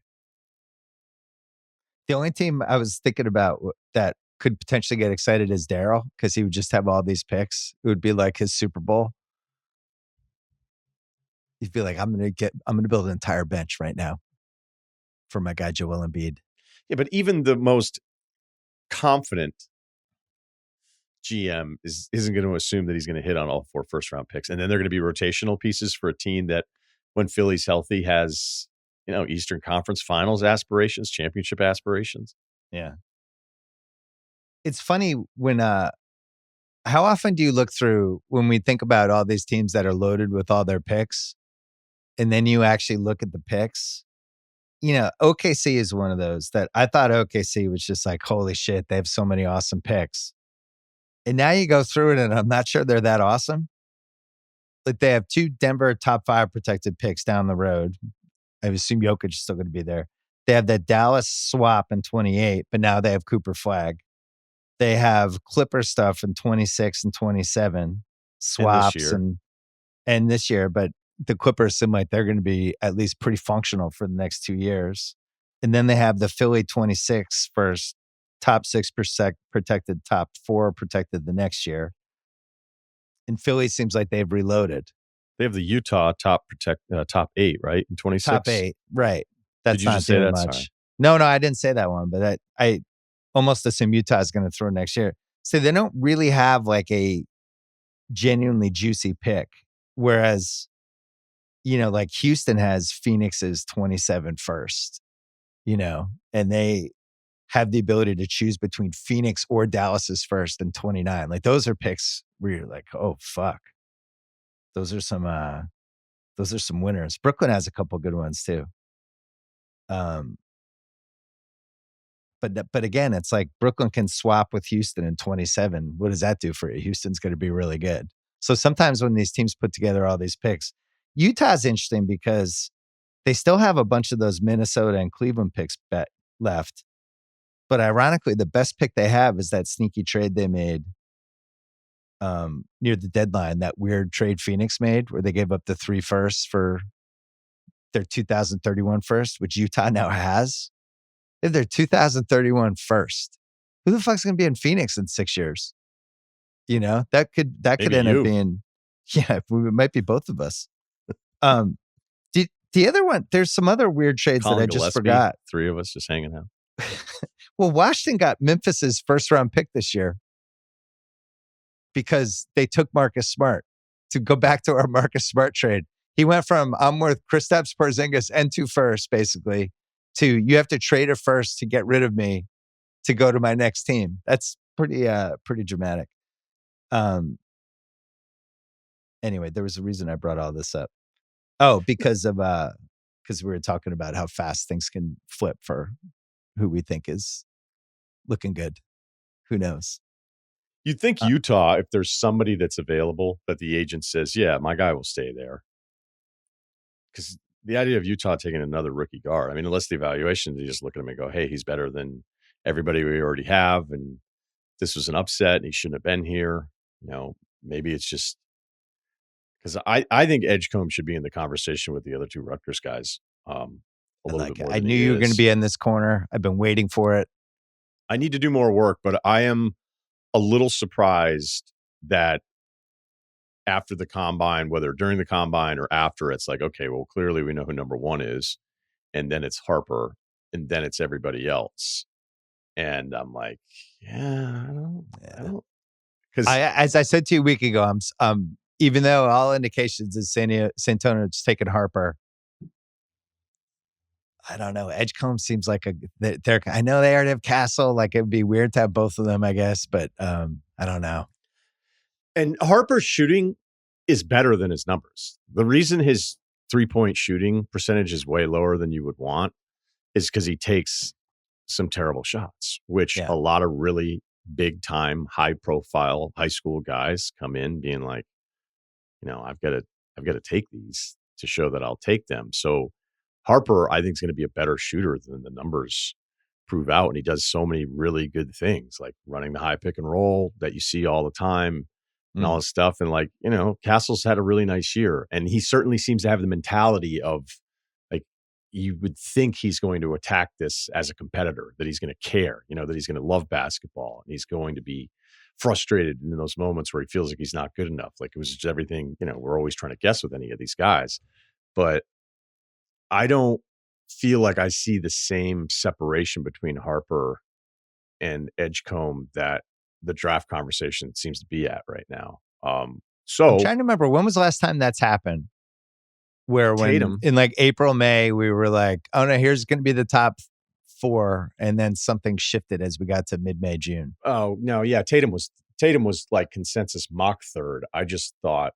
Speaker 1: The only team I was thinking about that could potentially get excited is Daryl because he would just have all these picks. It would be like his Super Bowl. He'd be like, I'm going to build an entire bench right now for my guy Joel Embiid.
Speaker 2: Yeah, but even the most confident GM isn't going to assume that he's going to hit on all 4 first-round picks. And then they're going to be rotational pieces for a team that, when Philly's healthy, has, Eastern Conference Finals aspirations, championship aspirations.
Speaker 1: Yeah. It's funny when, how often do you look through when we think about all these teams that are loaded with all their picks, and then you actually look at the picks? OKC is one of those that I thought OKC was just like, holy shit, they have so many awesome picks. And now you go through it and I'm not sure they're that awesome. Like they have 2 Denver top 5 protected picks down the road. I assume Jokic is still going to be there. They have that Dallas swap in 28, but now they have Cooper Flag. They have Clipper stuff in 26 and 27 swaps and this year, but the Clippers seem like they're going to be at least pretty functional for the next 2 years. And then they have the Philly 26 first, top 6 protected, top 4 protected the next year. And Philly seems like they've reloaded.
Speaker 2: They have the Utah top 8, right? In 26.
Speaker 1: Top 8, right. That's
Speaker 2: Did you
Speaker 1: not
Speaker 2: just say
Speaker 1: doing
Speaker 2: that?
Speaker 1: much.
Speaker 2: Sorry.
Speaker 1: No, I didn't say that one, but I almost assume Utah is going to throw next year. So they don't really have like a genuinely juicy pick. Whereas, like Houston has Phoenix's 27 first, and they have the ability to choose between Phoenix or Dallas's first and 29. Like those are picks where you're like, oh, fuck. Those are some winners. Brooklyn has a couple good ones too. But again, it's like Brooklyn can swap with Houston in 27. What does that do for you? Houston's going to be really good. So sometimes when these teams put together all these picks, Utah's interesting because they still have a bunch of those Minnesota and Cleveland picks left. But ironically, the best pick they have is that sneaky trade they made near the deadline, that weird trade Phoenix made where they gave up the 3 firsts for their 2031 first, which Utah now has. They have their 2031 first. Who the fuck's going to be in Phoenix in 6 years? That could end up being, it might be both of us. The other one, there's some other weird trades
Speaker 2: Colin
Speaker 1: that I just
Speaker 2: Gillespie,
Speaker 1: forgot.
Speaker 2: 3 of us just hanging out.
Speaker 1: Well, Washington got Memphis's first round pick this year because they took Marcus Smart. To go back to our Marcus Smart trade, he went from I'm worth Kristaps Porzingis and 2 firsts basically to you have to trade a first to get rid of me to go to my next team. That's pretty dramatic. Anyway, there was a reason I brought all this up. Oh, because we were talking about how fast things can flip for who we think is looking good. Who knows?
Speaker 2: You'd think Utah, if there's somebody that's available that the agent says, yeah, my guy will stay there. Because the idea of Utah taking another rookie guard, I mean, unless the evaluation, they just look at him and go, hey, he's better than everybody we already have. And this was an upset and he shouldn't have been here. Maybe it's just because I think Edgecombe should be in the conversation with the other two Rutgers guys a little bit more.
Speaker 1: I knew you were going to be in this corner. I've been waiting for it.
Speaker 2: I need to do more work, but I am a little surprised that after the combine, whether during the combine or after, it's like, okay, well, clearly we know who number one is. And then it's Harper and then it's everybody else. And I'm like, I don't. Because
Speaker 1: as I said to you a week ago, I'm even though all indications is San Antonio's taking Harper, I don't know. Edgecombe seems like they're. I know they already have Castle. Like it'd be weird to have both of them, I guess. But I don't know.
Speaker 2: And Harper's shooting is better than his numbers. The reason his 3-point shooting percentage is way lower than you would want is because he takes some terrible shots, which a lot of really big time, high profile high school guys come in being like, I've got to take these to show that I'll take them. So Harper, I think, is going to be a better shooter than the numbers prove out. And he does so many really good things, like running the high pick and roll that you see all the time and all this stuff. And like, Castle's had a really nice year. And he certainly seems to have the mentality of like, you would think he's going to attack this as a competitor, that he's going to care, that he's going to love basketball. And he's going to be frustrated in those moments where he feels like he's not good enough. Like it was just everything, we're always trying to guess with any of these guys. But I don't feel like I see the same separation between Harper and Edgecombe that the draft conversation seems to be at right now. So
Speaker 1: I'm trying to remember, when was the last time that's happened? Where
Speaker 2: Tatum.
Speaker 1: In like April, May, we were like, oh no, here's going to be the top 4. And then something shifted as we got to mid-May, June.
Speaker 2: Oh no. Yeah. Tatum was like consensus mock third. I just thought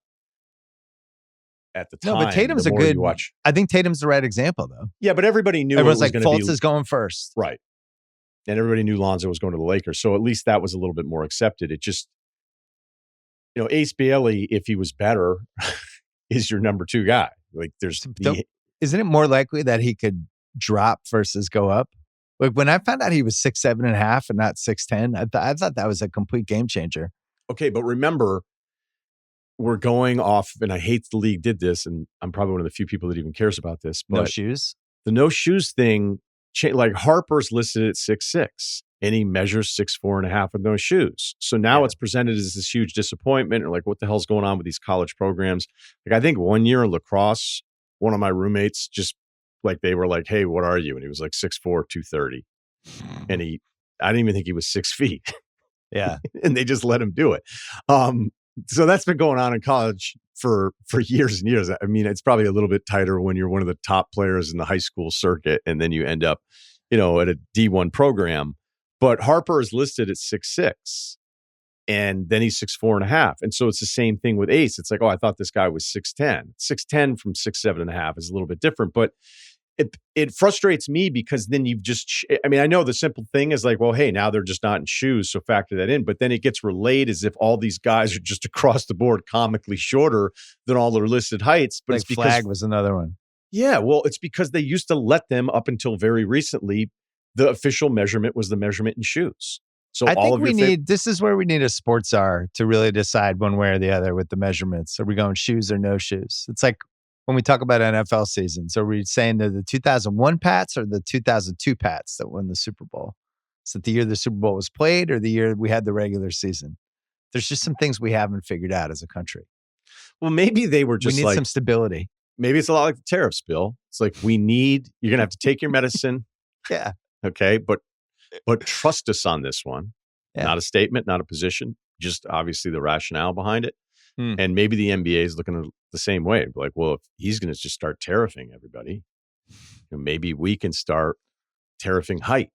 Speaker 2: at the time.
Speaker 1: No, but Tatum's a good. I think Tatum's the right example, though.
Speaker 2: Yeah, but everybody knew
Speaker 1: everyone's like Fultz is going first,
Speaker 2: right? And everybody knew Lonzo was going to the Lakers, so at least that was a little bit more accepted. It just, Ace Bailey, if he was better, is your number 2 guy. Like,
Speaker 1: isn't it more likely that he could drop versus go up? Like when I found out he was 6'7.5" and not 6'10", I thought that was a complete game changer.
Speaker 2: Okay, but remember, we're going off, and I hate the league did this, and I'm probably one of the few people that even cares about this. But
Speaker 1: no shoes?
Speaker 2: The no shoes thing, like Harper's listed at 6'6", and he measures 6'4.5" with no shoes. So now it's presented as this huge disappointment, or like, what the hell's going on with these college programs? Like, I think one year in lacrosse, one of my roommates just like, they were like, hey, what are you? And he was like 6'4", 230. And I didn't even think he was 6 feet.
Speaker 1: Yeah.
Speaker 2: And they just let him do it. So that's been going on in college for years and years. I mean, it's probably a little bit tighter when you're one of the top players in the high school circuit, and then you end up, at a D1 program. But Harper is listed at 6'6", and then he's 6'4.5". And so it's the same thing with Ace. It's like, oh, I thought this guy was 6'10". 6'10" from 6'7.5" is a little bit different, but it frustrates me because then you've just, I know the simple thing is like, well, hey, now they're just not in shoes, so factor that in. But then it gets relayed as if all these guys are just across the board comically shorter than all their listed heights. But
Speaker 1: like
Speaker 2: it's because
Speaker 1: Flag was another one.
Speaker 2: Yeah, well, it's because they used to let them, up until very recently, the official measurement was the measurement in shoes. So
Speaker 1: I think this is where we need a sports czar to really decide one way or the other with the measurements. Are we going shoes or no shoes? It's like when we talk about NFL seasons, are we saying they're the 2001 Pats or the 2002 Pats that won the Super Bowl? Is it the year the Super Bowl was played or the year we had the regular season? There's just some things we haven't figured out as a country.
Speaker 2: Well, maybe they were just
Speaker 1: we need some stability.
Speaker 2: Maybe it's a lot like the tariffs, Bill. It's like, you're going to have to take your medicine.
Speaker 1: Yeah.
Speaker 2: Okay. But trust us on this one. Yeah. Not a statement, not a position, just obviously the rationale behind it. And maybe the NBA is looking the same way. Like, well, if he's going to just start tariffing everybody, maybe we can start tariffing height.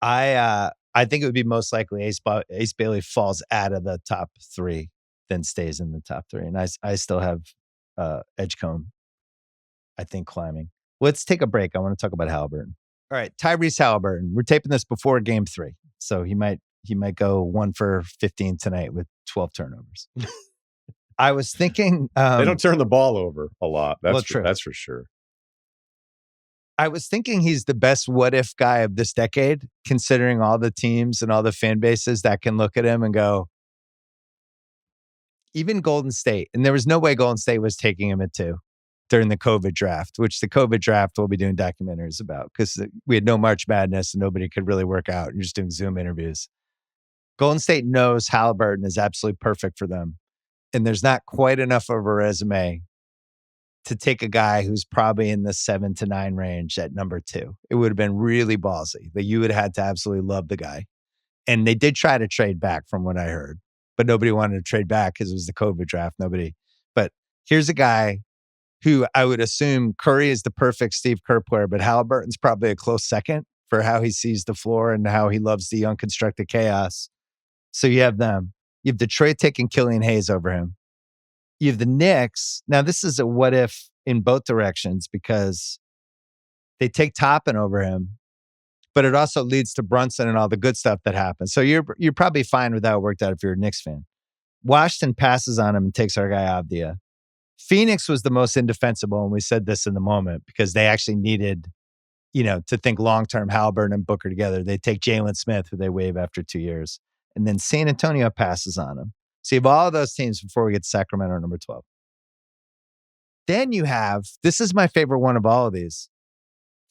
Speaker 1: I think it would be most likely Ace Bailey falls out of the top 3. then stays in the top 3. And I still have Edgecombe, I think, climbing. Let's take a break. I want to talk about Haliburton. All right, Tyrese Haliburton. We're taping this before Game 3, so he might go 1 for 15 tonight with 12 turnovers. I was thinking
Speaker 2: they don't turn the ball over a lot. That's for sure.
Speaker 1: I was thinking he's the best what-if guy of this decade, considering all the teams and all the fan bases that can look at him and go, even Golden State, and there was no way Golden State was taking him at 2 during the COVID draft, which the COVID draft we'll be doing documentaries about because we had no March Madness and nobody could really work out. You're just doing Zoom interviews. Golden State knows Haliburton is absolutely perfect for them. And there's not quite enough of a resume to take a guy who's probably in the 7 to 9 range at number 2. It would have been really ballsy. That you would have had to absolutely love the guy. And they did try to trade back from what I heard, but nobody wanted to trade back because it was the COVID draft. Nobody. But here's a guy who I would assume Curry is the perfect Steve Kerr player, but Haliburton's probably a close second for how he sees the floor and how he loves the unconstructed chaos. So you have them. You have Detroit taking Killian Hayes over him. You have the Knicks. Now, this is a what if in both directions because they take Toppin over him, but it also leads to Brunson and all the good stuff that happens. So you're probably fine with how it worked out if you're a Knicks fan. Washington passes on him and takes our guy Avdia. Phoenix was the most indefensible, and we said this in the moment because they actually needed, to think long-term Haliburton and Booker together. They take Jalen Smith, who they waive after 2 years. And then San Antonio passes on him. So you have all of those teams before we get to Sacramento number 12. Then you have, this is my favorite one of all of these.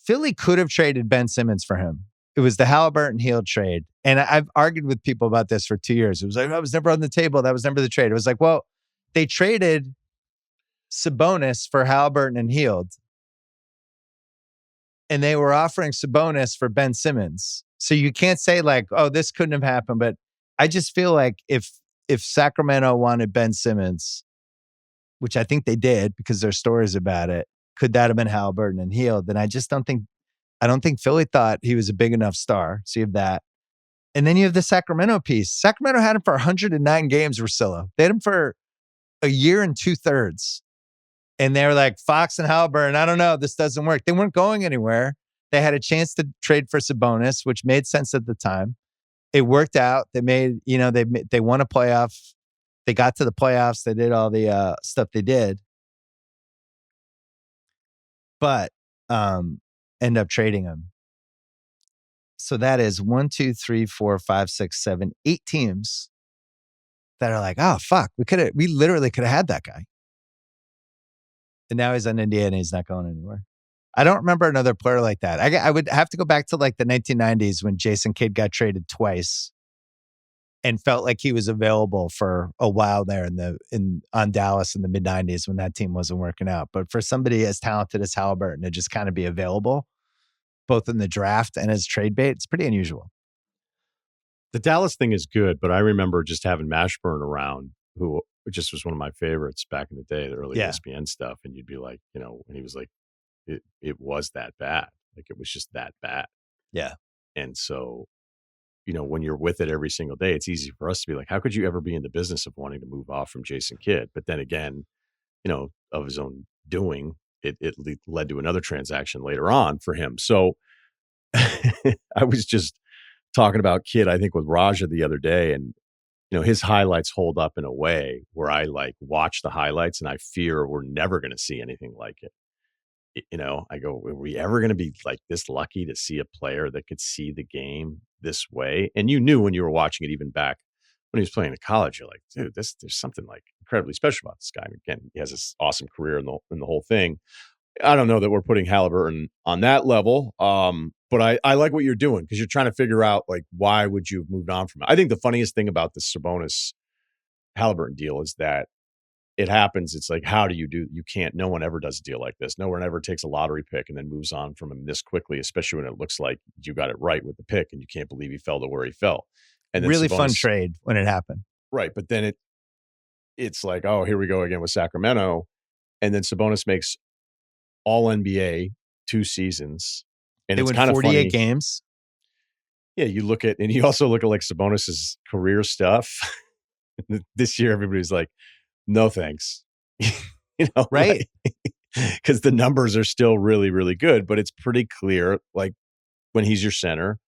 Speaker 1: Philly could have traded Ben Simmons for him. It was the Haliburton Hield trade. And I've argued with people about this for 2 years. It was like, that was never on the table. That was never the trade. It was like, well, they traded Sabonis for Haliburton and Hield. And they were offering Sabonis for Ben Simmons. So you can't say like, oh, this couldn't have happened. But I just feel like if Sacramento wanted Ben Simmons, which I think they did because there's stories about it, could that have been Haliburton and Hield? Then I don't think Philly thought he was a big enough star. So you have that. And then you have the Sacramento piece. Sacramento had him for 109 games, Russillo. They had him for a year and 2/3. And they were like, Fox and Haliburton, I don't know, this doesn't work. They weren't going anywhere. They had a chance to trade for Sabonis, which made sense at the time. It worked out. They made, they won a playoff. They got to the playoffs. They did all the stuff they did. But end up trading him. So that is 1, 2, 3, 4, 5, 6, 7, 8 teams that are like, oh, fuck, we literally could have had that guy. And now he's on Indiana and he's not going anywhere. I don't remember another player like that. I would have to go back to like the 1990s when Jason Kidd got traded twice and felt like he was available for a while there on Dallas in the mid 90s when that team wasn't working out. But for somebody as talented as Haliburton to just kind of be available, both in the draft and as trade bait, it's pretty unusual.
Speaker 2: The Dallas thing is good, but I remember just having Mashburn around, who just was one of my favorites back in the day, the early ESPN stuff. And you'd be like, and he was like, it was that bad. Like it was just that bad.
Speaker 1: Yeah.
Speaker 2: And so, when you're with it every single day, it's easy for us to be like, how could you ever be in the business of wanting to move off from Jason Kidd? But then again, of his own doing, it led to another transaction later on for him. So I was just talking about Kidd, I think with Raja the other day, and his highlights hold up in a way where I like watch the highlights and I fear we're never going to see anything like it. I go, are we ever going to be like this lucky to see a player that could see the game this way? And you knew when you were watching it, even back when he was playing in college, you're like, dude, there's something like incredibly special about this guy. And again, he has this awesome career in the whole thing. I don't know that we're putting Haliburton on that level. But I like what you're doing because you're trying to figure out like, why would you have moved on from it? I think the funniest thing about the Sabonis Haliburton deal is that it happens. It's like, you can't, no one ever does a deal like this. No one ever takes a lottery pick and then moves on from him this quickly, especially when it looks like you got it right with the pick and you can't believe he fell to where he fell. And then
Speaker 1: really fun trade when it happened.
Speaker 2: Right. But then it's like, oh, here we go again with Sacramento. And then Sabonis makes all NBA 2 seasons. And
Speaker 1: they
Speaker 2: it's
Speaker 1: win
Speaker 2: kind of
Speaker 1: 48
Speaker 2: funny.
Speaker 1: games.
Speaker 2: Yeah, you also look at like Sabonis's career stuff. This year, everybody's like, no thanks.
Speaker 1: Right.
Speaker 2: Because the numbers are still really, really good, but it's pretty clear, like when he's your center,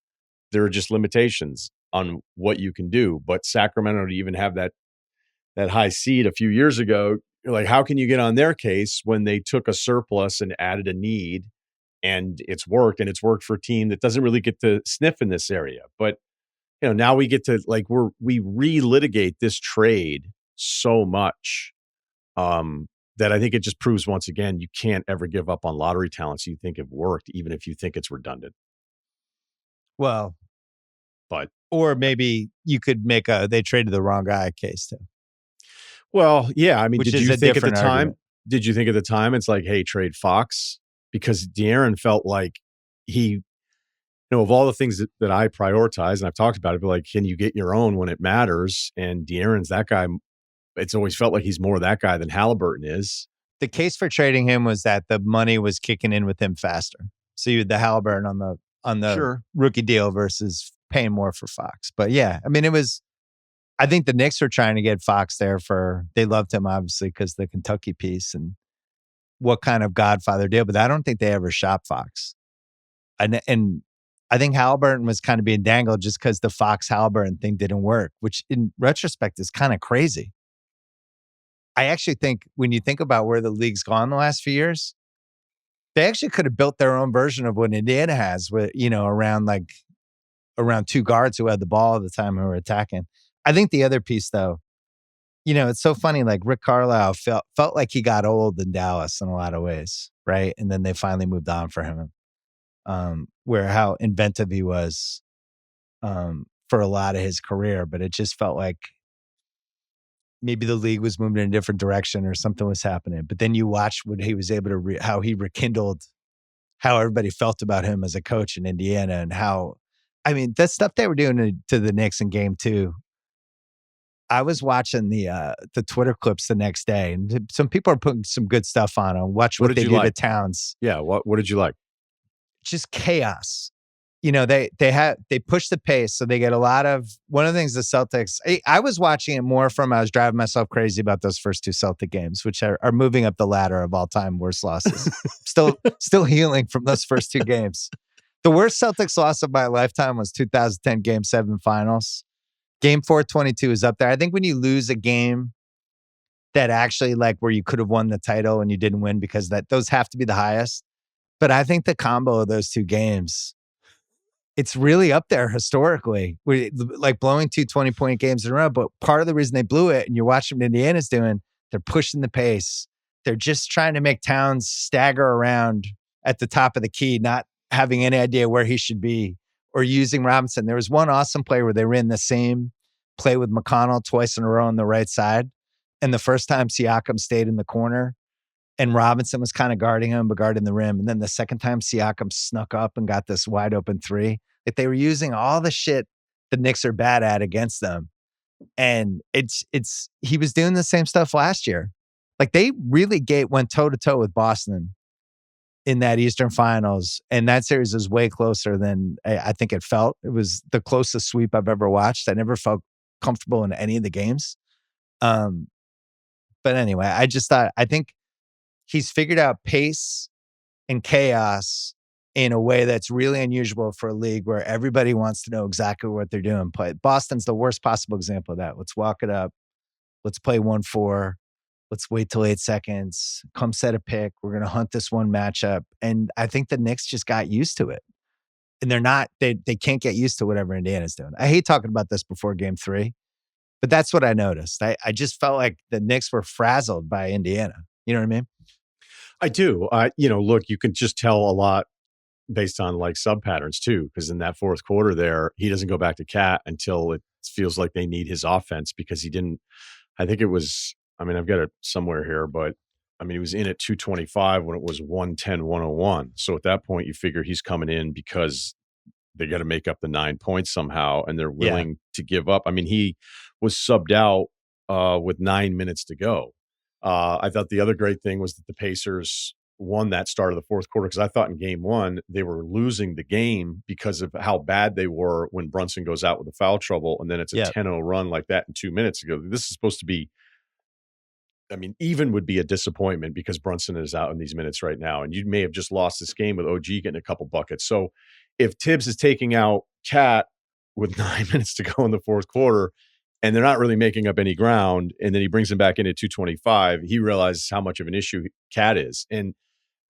Speaker 2: there are just limitations on what you can do. But Sacramento to even have that high seed a few years ago, you're like, how can you get on their case when they took a surplus and added a need and it's worked for a team that doesn't really get to sniff in this area. But now we get to we relitigate this trade so much that I think it just proves once again, you can't ever give up on lottery talents you think have worked, even if you think it's redundant.
Speaker 1: Well,
Speaker 2: but
Speaker 1: or maybe you could make they traded the wrong guy case too.
Speaker 2: Well, yeah. I mean,
Speaker 1: Which
Speaker 2: did
Speaker 1: is
Speaker 2: you
Speaker 1: a
Speaker 2: think at the
Speaker 1: different
Speaker 2: time?
Speaker 1: argument.
Speaker 2: Did you think at the time it's like, hey, trade Fox? Because De'Aaron felt like he, of all the things that I prioritize, and I've talked about it, but like, can you get your own when it matters? And De'Aaron's that guy. It's always felt like he's more that guy than Haliburton is.
Speaker 1: The case for trading him was that the money was kicking in with him faster. So you had the Haliburton on the
Speaker 2: Sure.
Speaker 1: rookie deal versus paying more for Fox. But yeah, I mean, I think the Knicks were trying to get Fox there they loved him obviously because the Kentucky piece and what kind of Godfather deal, but I don't think they ever shopped Fox. And I think Haliburton was kind of being dangled just because the Fox Haliburton thing didn't work, which in retrospect is kind of crazy. I actually think when you think about where the league's gone the last few years, they actually could have built their own version of what Indiana has with, around two guards who had the ball at the time who were attacking. I think the other piece though, it's so funny, like Rick Carlisle felt like he got old in Dallas in a lot of ways, right? And then they finally moved on for him. Where how inventive he was for a lot of his career, but it just felt like maybe the league was moving in a different direction or something was happening. But then you watch what he was able to, how he rekindled how everybody felt about him as a coach in Indiana and that stuff they were doing to the Knicks in game 2. I was watching the Twitter clips the next day and some people are putting some good stuff on them. Watch what they did to Towns.
Speaker 2: Yeah. What did you like?
Speaker 1: Just chaos. They push the pace, so they get a lot of one of the things the Celtics. I was watching it more from I was driving myself crazy about those first 2 Celtic games, which are moving up the ladder of all time worst losses. still healing from those first 2 games. The worst Celtics loss of my lifetime was 2010 Game 7 Finals. Game 422 is up there. I think when you lose a game that actually where you could have won the title and you didn't win because those have to be the highest. But I think the combo of those 2 games. It's really up there historically, like blowing 2 20-point games in a row. But part of the reason they blew it, and you're watching what Indiana's doing, they're pushing the pace. They're just trying to make Towns stagger around at the top of the key, not having any idea where he should be, or using Robinson. There was one awesome play where they ran the same play with McConnell twice in a row on the right side. And the first time Siakam stayed in the corner, and Robinson was kind of guarding him, but guarding the rim. And then the second time Siakam snuck up and got this wide open 3. Like they were using all the shit the Knicks are bad at against them. And he was doing the same stuff last year. Like they really went toe to toe with Boston in that Eastern Finals. And that series was way closer than I think it felt. It was the closest sweep I've ever watched. I never felt comfortable in any of the games. But anyway, I think he's figured out pace and chaos in a way that's really unusual for a league where everybody wants to know exactly what they're doing. Boston's the worst possible example of that. Let's walk it up. Let's play 1-4. Let's wait till 8 seconds. Come set a pick. We're going to hunt this one matchup. And I think the Knicks just got used to it. And they can't get used to whatever Indiana's doing. I hate talking about this before game 3, but that's what I noticed. I just felt like the Knicks were frazzled by Indiana. You know what I mean?
Speaker 2: I do. Look, you can just tell a lot based on sub patterns too, because in that fourth quarter there, he doesn't go back to Cat until it feels like they need his offense because he didn't. I think it was. I've got it somewhere here, but he was in at 225 when it was 110-101. So at that point, you figure he's coming in because they got to make up the 9 points somehow, and they're willing to give up. He was subbed out with 9 minutes to go. I thought the other great thing was that the Pacers won that start of the fourth quarter, because I thought in game one they were losing the game because of how bad they were when Brunson goes out with the foul trouble, and then it's a 10-0 run like that in 2 minutes ago. This is supposed to be, I mean, even would be a disappointment because Brunson is out in these minutes right now, and you may have just lost this game with OG getting a couple buckets. So if Tibbs is taking out Cat with 9 minutes to go in the fourth quarter, and they're not really making up any ground, and then he brings him back in at 225, he realizes how much of an issue Cat is. And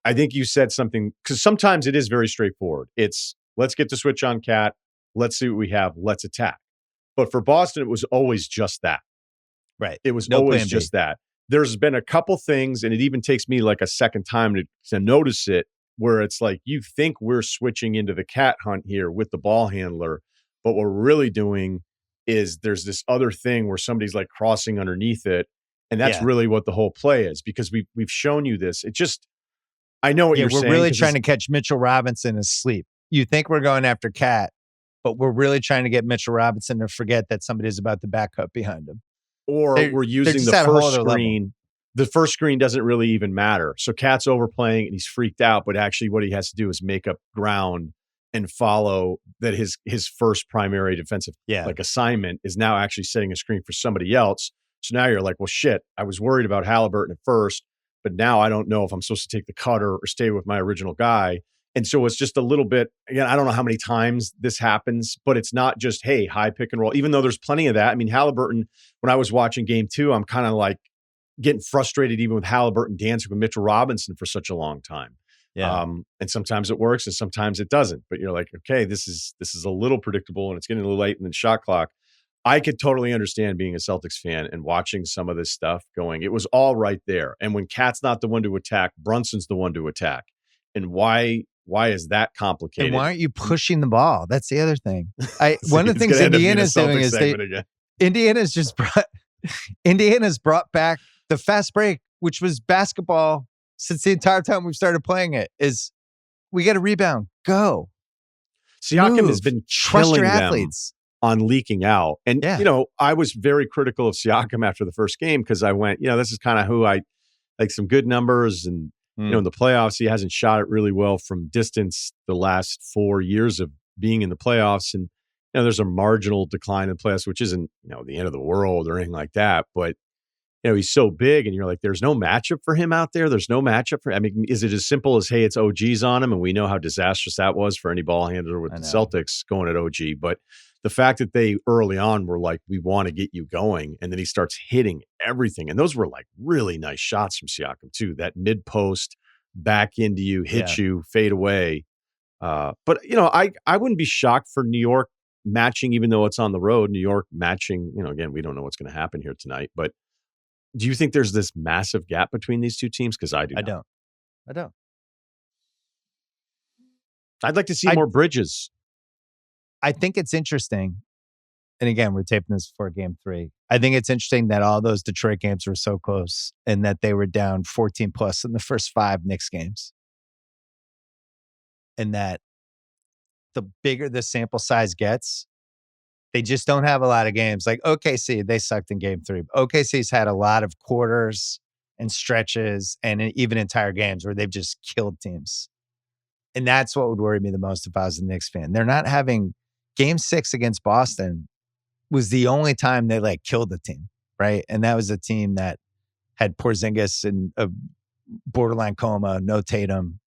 Speaker 2: I think you said something, because sometimes it is very straightforward. It's, let's get the switch on Cat, let's see what we have, let's attack. But for Boston, it was always just that.
Speaker 1: Right.
Speaker 2: It was always just that. There's been a couple things, and it even takes me like a second time to notice it, where it's like, you think we're switching into the Cat hunt here with the ball handler, but what we're really doing is there's this other thing where somebody's like crossing underneath it, and that's really what the whole play is, because we've shown you this. It just, I know what you're saying.
Speaker 1: We're really trying to catch Mitchell Robinson asleep. You think we're going after Cat, but we're really trying to get Mitchell Robinson to forget that somebody's about to back up behind him.
Speaker 2: Or we're using the first screen. The first screen doesn't really even matter. So Cat's overplaying and he's freaked out, but actually what he has to do is make up ground and follow that his first primary defensive like assignment is now actually setting a screen for somebody else. So now you're like, well, shit, I was worried about Haliburton at first, but now I don't know if I'm supposed to take the cutter or stay with my original guy. And so it's just a little bit, again, I don't know how many times this happens, but it's not just, hey, high pick and roll, even though there's plenty of that. I mean, Haliburton, when I was watching game two, I'm kind of like getting frustrated even with Haliburton dancing with Mitchell Robinson for such a long time.
Speaker 1: Yeah.
Speaker 2: And sometimes it works and sometimes it doesn't. But you're like, okay, this is a little predictable and it's getting a little late in the shot clock. I could totally understand being a Celtics fan and watching some of this stuff going, it was all right there. And when Cat's not the one to attack, Brunson's the one to attack. And why is that complicated?
Speaker 1: And why aren't you pushing the ball? That's the other thing. One of the things Indiana's doing is Indiana's brought back the fast break, which was basketball since the entire time we've started playing it. Is we get a rebound, go.
Speaker 2: Siakam has been killing your athletes on leaking out. And, you know, I was very critical of Siakam after the first game because I went, you know, this is kind of who I like, some good numbers. And, you know, in the playoffs, he hasn't shot it really well from distance the last 4 years of being in the playoffs. And, you know, there's a marginal decline in the playoffs, which isn't, you know, the end of the world or anything like that. But, you know, he's so big and you're like, there's no matchup for him out there. There's no matchup for, I mean, is it as simple as, hey, it's OGs on him? And we know how disastrous that was for any ball handler with the Celtics going at OG. But the fact that they early on were like, we want to get you going. And then he starts hitting everything. And those were like really nice shots from Siakam too. That mid post back into you, hit you, fade away. But, you know, I wouldn't be shocked for New York matching, even though it's on the road, New York matching, you know, again, we don't know what's going to happen here tonight, but do you think there's this massive gap between these two teams? Because I do.
Speaker 1: I don't.
Speaker 2: I'd like to see more Bridges.
Speaker 1: I think it's interesting. And again, we're taping this before game 3. I think it's interesting that all those Detroit games were so close and that they were down 14 plus in the first 5 Knicks games. And that the bigger the sample size gets, they just don't have a lot of games. Like OKC, they sucked in game 3. OKC's had a lot of quarters and stretches and even entire games where they've just killed teams. And that's what would worry me the most if I was a Knicks fan. They're not having game 6 against Boston was the only time they like killed the team, right? And that was a team that had Porzingis in a borderline coma, no Tatum,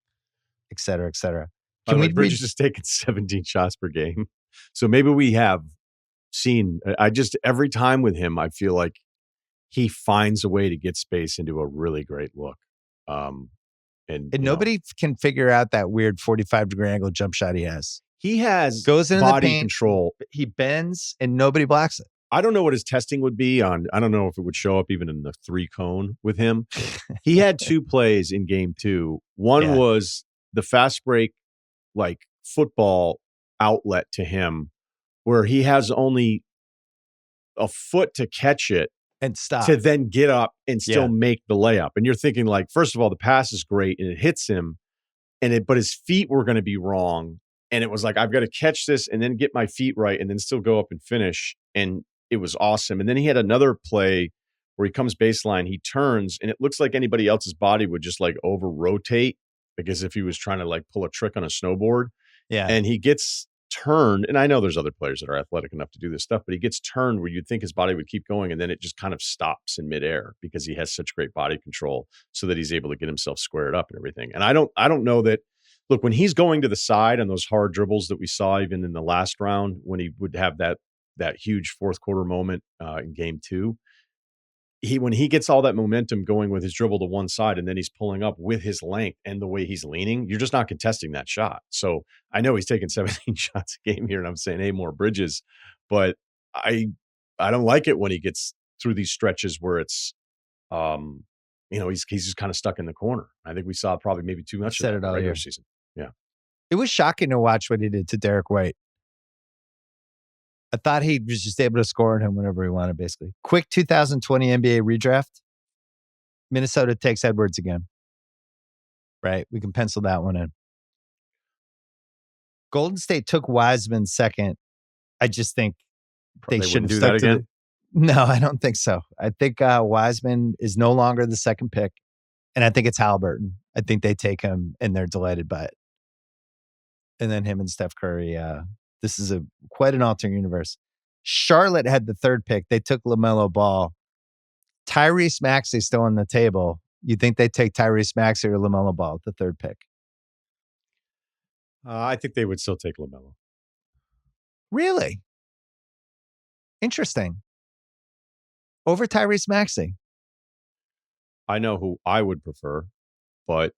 Speaker 1: et cetera, et cetera.
Speaker 2: Bridges is taking 17 shots per game. So maybe we have seen, every time with him, I feel like he finds a way to get space into a really great look. And
Speaker 1: nobody can figure out that weird 45-degree angle jump shot he has.
Speaker 2: He has
Speaker 1: goes into
Speaker 2: body
Speaker 1: the paint,
Speaker 2: control.
Speaker 1: He bends and nobody blocks it.
Speaker 2: I don't know what his testing would be on. I don't know if it would show up even in the 3-cone with him. He had 2 plays in game 2. One was the fast break, like football outlet to him, where he has only a foot to catch it
Speaker 1: and stop
Speaker 2: to then get up and still make the layup. And you're thinking like, first of all, the pass is great and it hits him, but his feet were going to be wrong. And it was like, I've got to catch this and then get my feet right and then still go up and finish. And it was awesome. And then he had another play where he comes baseline, he turns, and it looks like anybody else's body would just like over rotate, like as if he was trying to like pull a trick on a snowboard.
Speaker 1: Yeah.
Speaker 2: And he gets turned, and I know there's other players that are athletic enough to do this stuff, but he gets turned where you'd think his body would keep going, and then it just kind of stops in midair because he has such great body control, so that he's able to get himself squared up and everything. And I don't know that. Look, when he's going to the side on those hard dribbles that we saw even in the last round, when he would have that huge fourth quarter moment in game 2, when he gets all that momentum going with his dribble to one side and then he's pulling up with his length and the way he's leaning, you're just not contesting that shot. So I know he's taking 17 shots a game here, and I'm saying, hey, more Bridges, but I don't like it when he gets through these stretches where it's he's just kind of stuck in the corner. I think we saw probably maybe too much of that in the regular season. Yeah.
Speaker 1: It was shocking to watch what he did to Derek White. I thought he was just able to score on him whenever he wanted, basically. Quick 2020 NBA redraft. Minnesota takes Edwards again. Right? We can pencil that one in. Golden State took Wiseman second. I just think they should have
Speaker 2: do
Speaker 1: stuck
Speaker 2: that
Speaker 1: to
Speaker 2: again.
Speaker 1: No, I don't think so. I think Wiseman is no longer the second pick, and I think it's Haliburton. I think they take him, and they're delighted by it. And then him and Steph Curry. This is quite an alternate universe. Charlotte had the third pick. They took LaMelo Ball. Tyrese Maxey still on the table. You think they take Tyrese Maxey or LaMelo Ball at the third pick?
Speaker 2: I think they would still take LaMelo.
Speaker 1: Really? Interesting. Over Tyrese Maxey.
Speaker 2: I know who I would prefer, but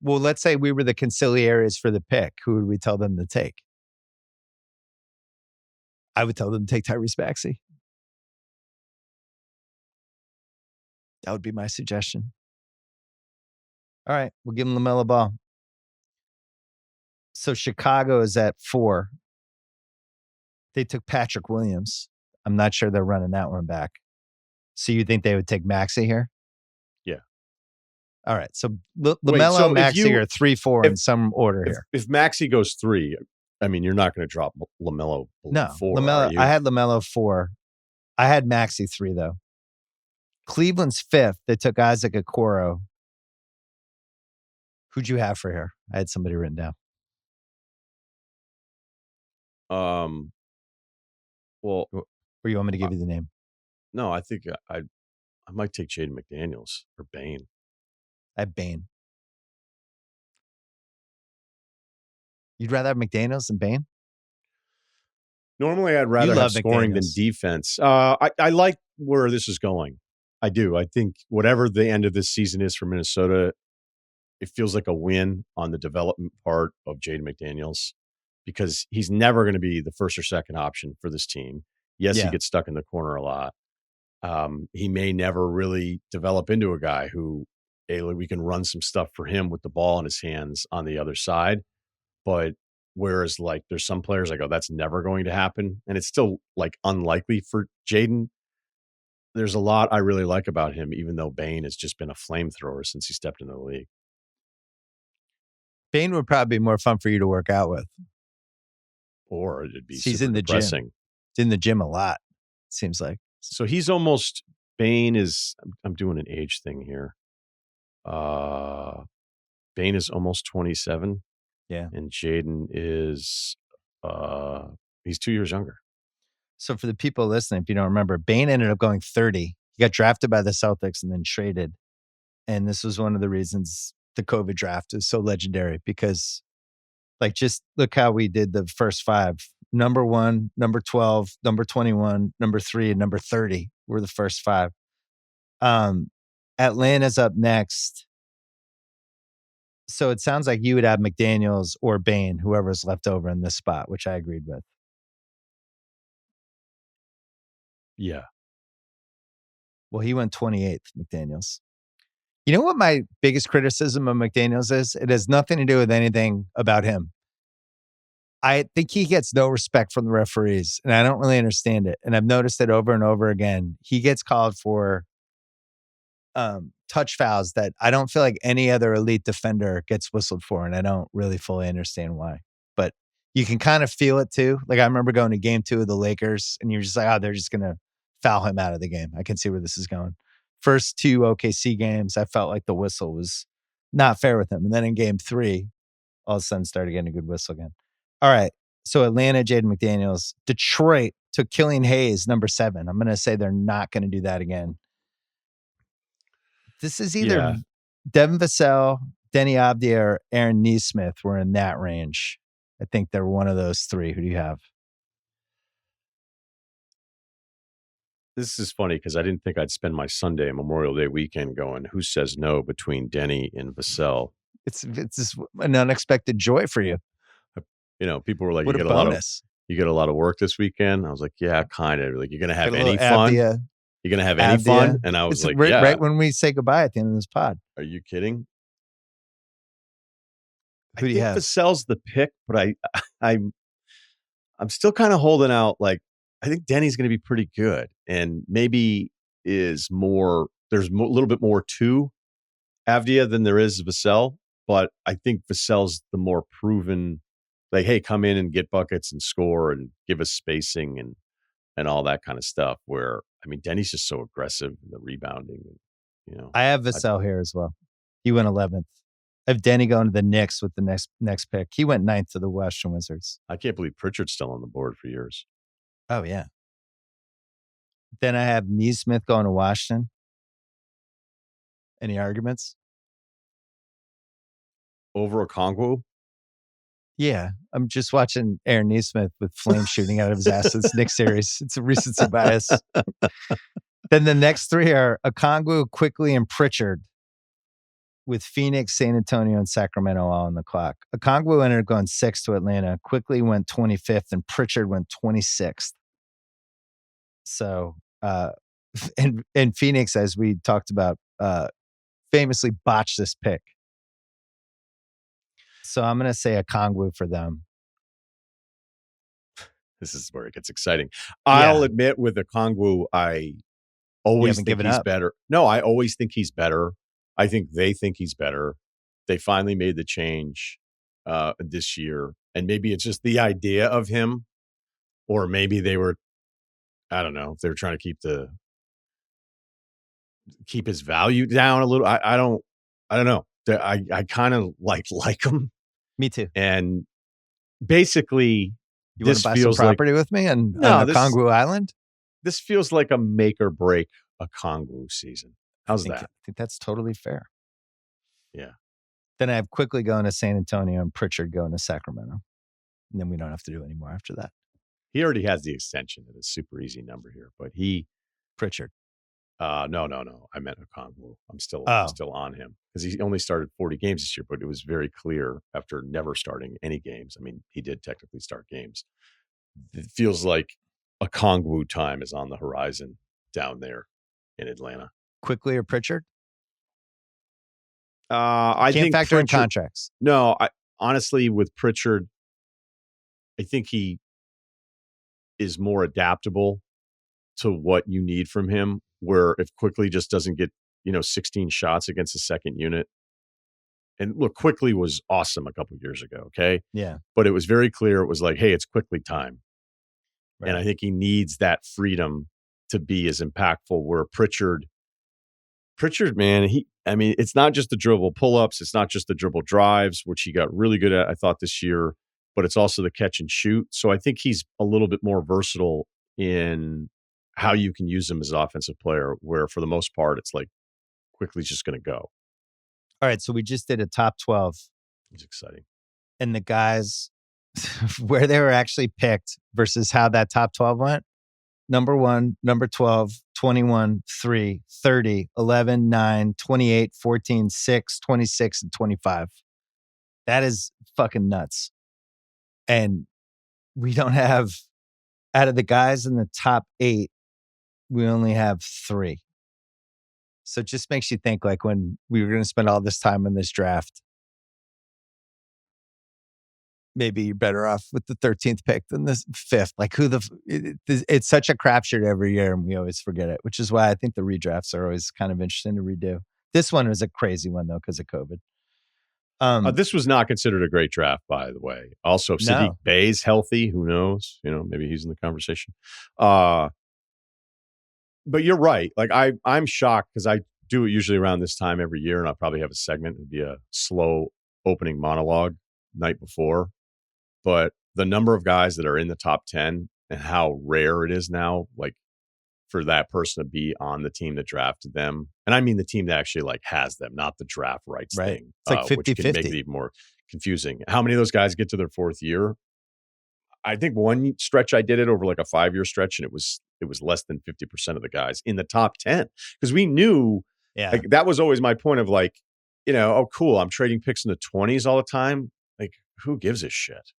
Speaker 1: well, let's say we were the conciliaries for the pick. Who would we tell them to take? I would tell them to take Tyrese Maxey. That would be my suggestion. All right, we'll give him LaMelo Ball. So Chicago is at 4. They took Patrick Williams. I'm not sure they're running that one back. So you think they would take Maxey here?
Speaker 2: Yeah.
Speaker 1: All right. So LaMelo and Maxey are 3, 4 in some order here.
Speaker 2: If Maxey goes 3, I mean, you're not going to drop LaMelo below 4.
Speaker 1: LaMelo. I had LaMelo 4. I had Maxey 3 though. Cleveland's 5th. They took Isaac Okoro. Who'd you have for here? I had somebody written down.
Speaker 2: Well,
Speaker 1: or you want me to give you the name?
Speaker 2: No, I think I might take Jaden McDaniels or Bane.
Speaker 1: I have Bane. You'd rather have McDaniels than Bane?
Speaker 2: Normally, I'd rather have scoring than defense. I like where this is going. I do. I think whatever the end of this season is for Minnesota, it feels like a win on the development part of Jaden McDaniels, because he's never going to be the first or second option for this team. Yes, he gets stuck in the corner a lot. He may never really develop into a guy who we can run some stuff for him with the ball in his hands on the other side. But whereas like there's some players I go, that's never going to happen. And it's still like unlikely for Jaden. There's a lot I really like about him, even though Bane has just been a flamethrower since he stepped into the league.
Speaker 1: Bane would probably be more fun for you to work out with.
Speaker 2: Or it'd be
Speaker 1: he's in the
Speaker 2: depressing.
Speaker 1: Gym. He's in the gym a lot, it seems like.
Speaker 2: So he's almost, Bane is, I'm doing an age thing here. Bane is almost 27.
Speaker 1: Yeah.
Speaker 2: And Jaden is, he's 2 years younger.
Speaker 1: So for the people listening, if you don't remember, Bane ended up going 30. He got drafted by the Celtics and then traded. And this was one of the reasons the COVID draft is so legendary, because like, just look how we did the first 5. Number 1, number 12, number 21, number 3, and number 30 were the first 5. Atlanta's up next. So it sounds like you would have McDaniels or Bane, whoever's left over in this spot, which I agreed with.
Speaker 2: Yeah.
Speaker 1: Well, he went 28th, McDaniels. You know what my biggest criticism of McDaniels is? It has nothing to do with anything about him. I think he gets no respect from the referees, and I don't really understand it. And I've noticed it over and over again. He gets called for touch fouls that I don't feel like any other elite defender gets whistled for, and I don't really fully understand why. But you can kind of feel it too. Like I remember going to game 2 of the Lakers, and you're just like, oh, they're just going to foul him out of the game. I can see where this is going. First 2 OKC games, I felt like the whistle was not fair with him. And then in game 3, all of a sudden started getting a good whistle again. All right. So Atlanta, Jaden McDaniels. Detroit took Killian Hayes, number 7. I'm going to say they're not going to do that again. This is either Devin Vassell, Denny Avdia, or Aaron Nesmith were in that range. I think they're one of those 3. Who do you have?
Speaker 2: This is funny because I didn't think I'd spend my Sunday Memorial Day weekend going, who says no between Denny and Vassell?
Speaker 1: It's just an unexpected joy for you.
Speaker 2: People were like,
Speaker 1: what
Speaker 2: you get a lot of work this weekend. I was like, yeah, kind of. Like, you're going to have any fun? You're going to have any fun? And I was like, yeah.
Speaker 1: Right when we say goodbye at the end of this pod.
Speaker 2: Are you kidding?
Speaker 1: Who do you have?
Speaker 2: Vassell's the pick, but I'm still kind of holding out. Like, I think Denny's going to be pretty good, and maybe there's a little bit more to Avdia than there is Vassell, but I think Vassell's the more proven, like, hey, come in and get buckets and score and give us spacing and all that kind of stuff, where, I mean, Denny's just so aggressive in the rebounding.
Speaker 1: I have Vassell here as well. He went 11th. I have Denny going to the Knicks with the next pick. He went 9th to the Western Wizards.
Speaker 2: I can't believe Pritchard's still on the board for years.
Speaker 1: Oh, yeah. Then I have Nesmith going to Washington. Any arguments?
Speaker 2: Over Okongwu?
Speaker 1: Yeah. I'm just watching Aaron Nesmith with flames shooting out of his ass in this Knicks series. It's a recency bias. Then the next 3 are Okongwu, Quickly, and Pritchard, with Phoenix, San Antonio, and Sacramento all on the clock. Okongwu ended up going 6th to Atlanta. Quickly went 25th, and Pritchard went 26th. So, and Phoenix, as we talked about, famously botched this pick. So I'm going to say Okongwu for them.
Speaker 2: This is where it gets exciting. I'll admit, with Okongwu, I always think he's better. No, I always think he's better. I think they think he's better. They finally made the change this year. And maybe it's just the idea of him, or maybe they were, I don't know, if they were trying to keep his value down a little. I don't know. I kind of like him.
Speaker 1: Me too.
Speaker 2: And basically,
Speaker 1: you want to buy some property with me on Okongwu Island?
Speaker 2: This feels like a make or break Okongwu season. How's that?
Speaker 1: I think that's totally fair.
Speaker 2: Yeah.
Speaker 1: Then I have Quickly going to San Antonio and Pritchard going to Sacramento. And then we don't have to do any more after that.
Speaker 2: He already has the extension at a super easy number here, but
Speaker 1: Pritchard.
Speaker 2: No. I meant Okongwu. I'm still on him because he only started 40 games this year, but it was very clear after never starting any games. I mean, he did technically start games. It feels like Okongwu time is on the horizon down there in Atlanta.
Speaker 1: Quickly or Pritchard?
Speaker 2: I
Speaker 1: can't
Speaker 2: think
Speaker 1: factor
Speaker 2: Pritchard,
Speaker 1: in contracts.
Speaker 2: No, honestly, with Pritchard, I think he is more adaptable to what you need from him. Where if Quickly just doesn't get 16 shots against the second unit, and look, Quickly was awesome a couple of years ago. Okay,
Speaker 1: yeah,
Speaker 2: but it was very clear it was like, hey, it's Quickly time,
Speaker 1: right.
Speaker 2: And I think he needs that freedom to be as impactful. Where Pritchard, man, it's not just the dribble pull-ups. It's not just the dribble drives, which he got really good at, I thought, this year, but it's also the catch and shoot. So I think he's a little bit more versatile in how you can use him as an offensive player, where for the most part, it's like Quickly's just going to go.
Speaker 1: All right. So we just did a top 12.
Speaker 2: It's exciting.
Speaker 1: And the guys where they were actually picked versus how that top 12 went. Number 1, number 12, 21, 3, 30, 11, 9, 28, 14, 6, 26, and 25. That is fucking nuts. And we don't have, out of the guys in the top 8, we only have 3. So it just makes you think, like, when we were going to spend all this time in this draft, maybe you're better off with the 13th pick than the 5th. Like, it's such a crapshoot every year, and we always forget it, which is why I think the redrafts are always kind of interesting to redo. This one was a crazy one, though, because of COVID.
Speaker 2: This was not considered a great draft, by the way. Also, if Sadiq Bey's healthy, who knows? Maybe he's in the conversation. but you're right. Like I'm shocked because I do it usually around this time every year, and I'll probably have a segment. It'd be a slow opening monologue night before. But the number of guys that are in the top 10 and how rare it is now, like for that person to be on the team that drafted them. And I mean the team that actually like has them, not the draft rights thing.
Speaker 1: It's like 50-50.
Speaker 2: Which can make it even more confusing. How many of those guys get to their fourth year? I think one stretch I did it over like a 5-year stretch, and it was less than 50% of the guys in the top 10. Because we knew like that was always my point of like, oh, cool, I'm trading picks in the 20s all the time. Like, who gives a shit?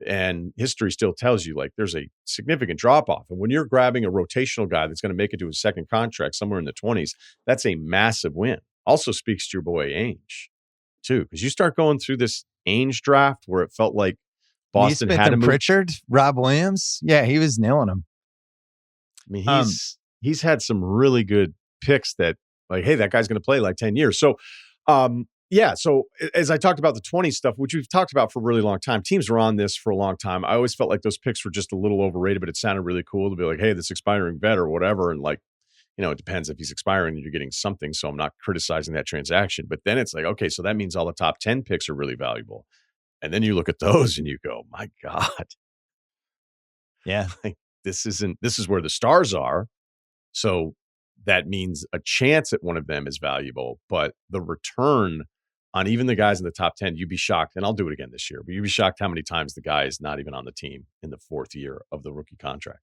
Speaker 2: And history still tells you like there's a significant drop off. And when you're grabbing a rotational guy that's going to make it to his second contract somewhere in the 20s, that's a massive win. Also speaks to your boy Ainge too, because you start going through this Ainge draft where it felt like Boston had him.
Speaker 1: Pritchard, Rob Williams. Yeah, he was nailing them.
Speaker 2: I mean, he's had some really good picks that like, hey, that guy's going to play like 10 years. So, yeah. So as I talked about the 20 stuff, which we've talked about for a really long time, teams were on this for a long time. I always felt like those picks were just a little overrated, but it sounded really cool to be like, hey, this expiring vet or whatever. And like, it depends if he's expiring and you're getting something. So I'm not criticizing that transaction. But then it's like, okay, so that means all the top 10 picks are really valuable. And then you look at those and you go, my God.
Speaker 1: Yeah.
Speaker 2: Like, this is where the stars are. So that means a chance at one of them is valuable. But the return on even the guys in the top 10, you'd be shocked, and I'll do it again this year, but you'd be shocked how many times the guy is not even on the team in the fourth year of the rookie contract.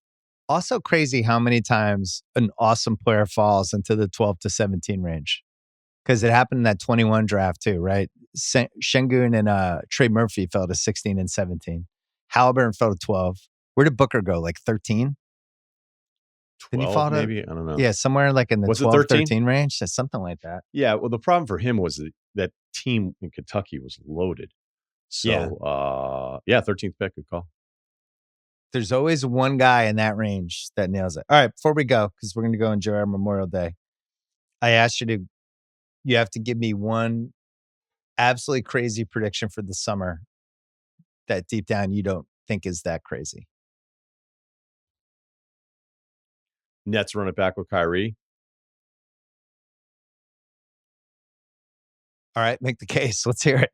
Speaker 1: Also crazy how many times an awesome player falls into the 12 to 17 range. Because it happened in that 21 draft too, right? Şengün and Trey Murphy fell to 16 and 17. Haliburton fell to 12. Where did Booker go? Like 13?
Speaker 2: 12 maybe? I don't know.
Speaker 1: Yeah, somewhere like in the 12, 13 range. Something like that.
Speaker 2: Yeah, well, the problem for him was that team in Kentucky was loaded. So, yeah, 13th pick, good call.
Speaker 1: There's always one guy in that range that nails it. All right, before we go, because we're going to go enjoy our Memorial Day, I asked you have to give me one absolutely crazy prediction for the summer that deep down you don't think is that crazy.
Speaker 2: Nets run it back with Kyrie.
Speaker 1: All right, make the case. Let's hear it.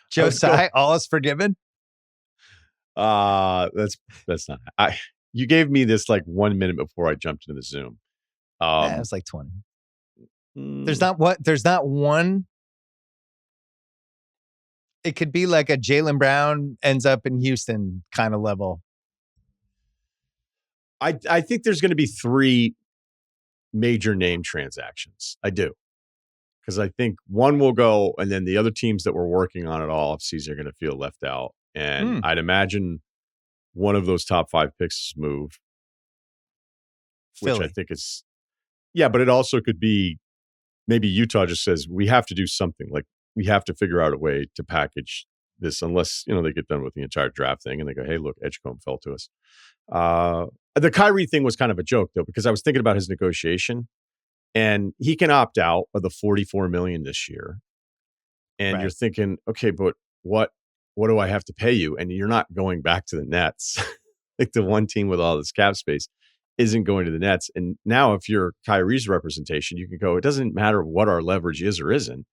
Speaker 1: Joe Tsai, all is forgiven?
Speaker 2: That's not. You gave me this like 1 minute before I jumped into the Zoom.
Speaker 1: It was like 20. There's not one. It could be like a Jaylen Brown ends up in Houston kind of level.
Speaker 2: I think there's going to be 3 major name transactions. I do. Because I think one will go, and then the other teams that were working on it all offseason are going to feel left out. And I'd imagine one of those top 5 picks is move.
Speaker 1: Philly.
Speaker 2: Which I think is, yeah, but it also could be maybe Utah just says, we have to do something. Like, we have to figure out a way to package this unless, they get done with the entire draft thing and they go, hey, look, Edgecombe fell to us. The Kyrie thing was kind of a joke, though, because I was thinking about his negotiation. And he can opt out of the $44 million this year. And you're thinking, okay, but what do I have to pay you? And you're not going back to the Nets. Like the one team with all this cap space isn't going to the Nets. And now if you're Kyrie's representation, you can go, it doesn't matter what our leverage is or isn't.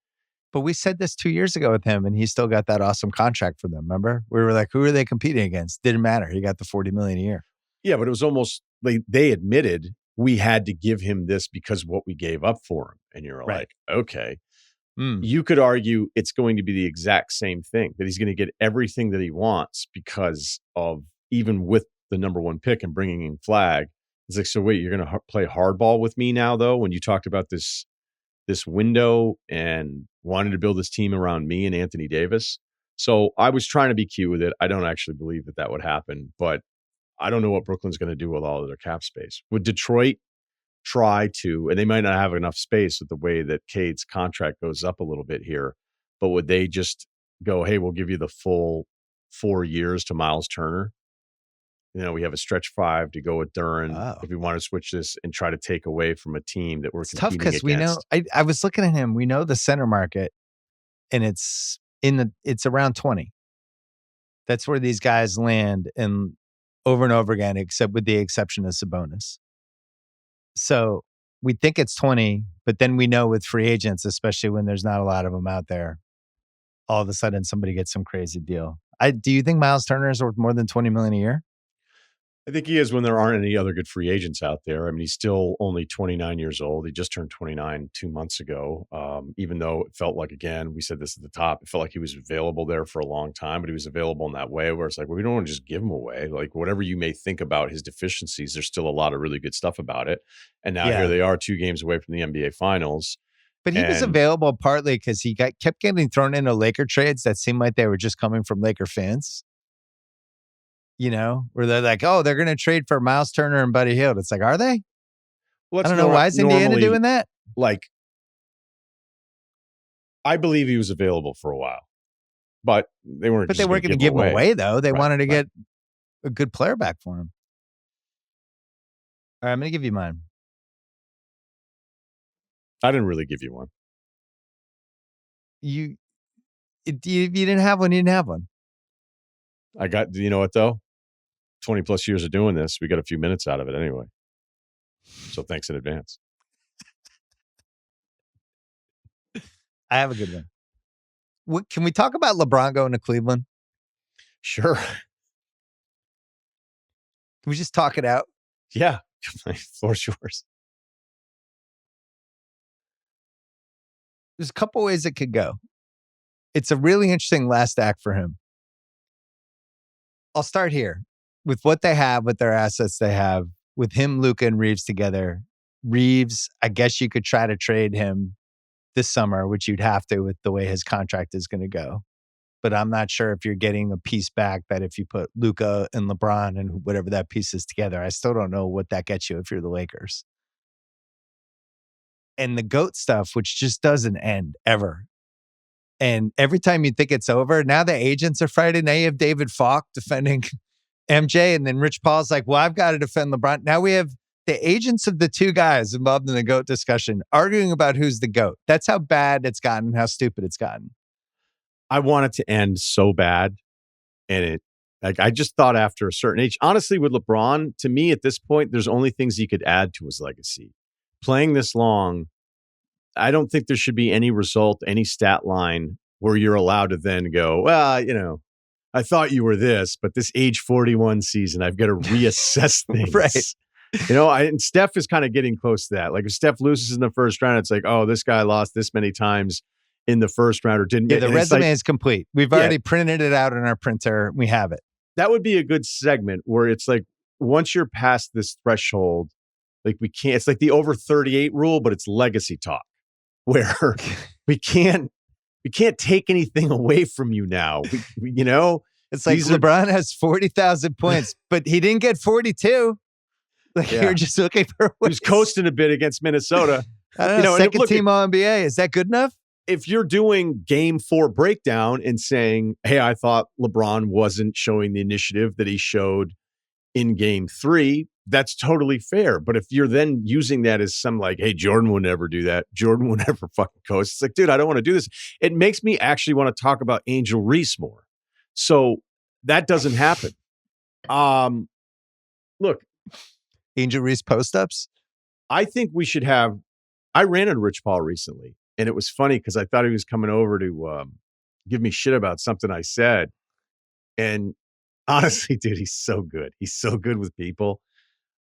Speaker 1: But we said this 2 years ago with him, and he still got that awesome contract for them. Remember? We were like, who are they competing against? Didn't matter. He got the $40 million a year.
Speaker 2: Yeah, but it was almost like they admitted we had to give him this because of what we gave up for him. And you're like, okay. You could argue it's going to be the exact same thing, that he's going to get everything that he wants because of even with the number 1 pick and bringing in Flag. It's like, so wait, you're going to play hardball with me now, though, when you talked about this window and wanted to build this team around me and Anthony Davis. So I was trying to be cute with it. I don't actually believe that would happen, but I don't know what Brooklyn's going to do with all of their cap space. Would Detroit try to, and they might not have enough space with the way that Cade's contract goes up a little bit here, but would they just go, hey, we'll give you the full 4 years to Miles Turner? We have a stretch 5 to go with Duren if we want to switch this and try to take away from a team that we're competing against.
Speaker 1: It's tough because we know, I was looking at him, we know the center market, and it's around 20. That's where these guys land. And over and over again, except with the exception of Sabonis. So we think it's 20, but then we know with free agents, especially when there's not a lot of them out there, all of a sudden somebody gets some crazy deal. Do you think Miles Turner is worth more than $20 million a year?
Speaker 2: I think he is when there aren't any other good free agents out there. I mean, he's still only 29 years old. He just turned 29 2 months ago. Even though it felt like, again, we said this at the top, it felt like he was available there for a long time, but he was available in that way where it's like, well, we don't want to just give him away. Like, whatever you may think about his deficiencies, there's still a lot of really good stuff about it. And now here they are 2 games away from the NBA Finals.
Speaker 1: But he was available partly because he kept getting thrown into Laker trades that seemed like they were just coming from Laker fans. You know, where they're like, oh, they're going to trade for Miles Turner and Buddy Hield. It's like, are they?
Speaker 2: Well,
Speaker 1: I don't know. Why is Indiana doing that?
Speaker 2: Like, I believe he was available for a while, but they weren't.
Speaker 1: But they weren't going to give him away, though. They wanted to get a good player back for him. All right, I'm going to give you mine.
Speaker 2: I didn't really give you one.
Speaker 1: You didn't have one. You didn't have one.
Speaker 2: I got, you know what, though? 20 plus years of doing this, we got a few minutes out of it anyway. So thanks in advance.
Speaker 1: I have a good one. Can we talk about LeBron going to Cleveland?
Speaker 2: Sure.
Speaker 1: Can we just talk it out?
Speaker 2: Yeah. Floor's yours.
Speaker 1: There's a couple ways it could go. It's a really interesting last act for him. I'll start here with what they have, with their assets they have, with him, Luka, and Reeves together. Reeves, I guess you could try to trade him this summer, which you'd have to with the way his contract is going to go. But I'm not sure if you're getting a piece back that if you put Luka and LeBron and whatever that piece is together, I still don't know what that gets you if you're the Lakers. And the GOAT stuff, which just doesn't end ever. And every time you think it's over, now the agents are fighting. Now you have David Falk defending MJ. And then Rich Paul's like, well, I've got to defend LeBron. Now we have the agents of the two guys involved in the GOAT discussion arguing about who's the GOAT. That's how bad it's gotten, how stupid it's gotten.
Speaker 2: I want it to end so bad. And I just thought after a certain age, honestly, with LeBron, to me at this point, there's only things he could add to his legacy. Playing this long, I don't think there should be any result, any stat line where you're allowed to then go, well, you know, I thought you were this, but this age 41 season, I've got to reassess things.
Speaker 1: Right.
Speaker 2: You know, and Steph is kind of getting close to that. Like if Steph loses in the first round, it's like, oh, this guy lost this many times in the first round or didn't.
Speaker 1: Yeah, the resume is complete. We've already printed it out in our printer. We have it.
Speaker 2: That would be a good segment where it's like, once you're past this threshold, like we can't, it's like the over 38 rule, but it's legacy talk. Where we can't take anything away from you now. You know,
Speaker 1: it's like LeBron has 40,000 points, but he didn't get 42. Like you're just looking for.
Speaker 2: He was coasting a bit against Minnesota.
Speaker 1: I don't know, second team All-NBA. Is that good enough?
Speaker 2: If you're doing Game 4 breakdown and saying, "Hey, I thought LeBron wasn't showing the initiative that he showed in Game 3," that's totally fair. But if you're then using that as some like, hey, Jordan would never do that. Jordan would never fucking coast. It's like, dude, I don't want to do this. It makes me actually want to talk about Angel Reese more. So that doesn't happen. Look.
Speaker 1: Angel Reese post-ups?
Speaker 2: I think we should have, I ran into Rich Paul recently, and it was funny because I thought he was coming over to give me shit about something I said. And honestly, dude, he's so good. He's so good with people.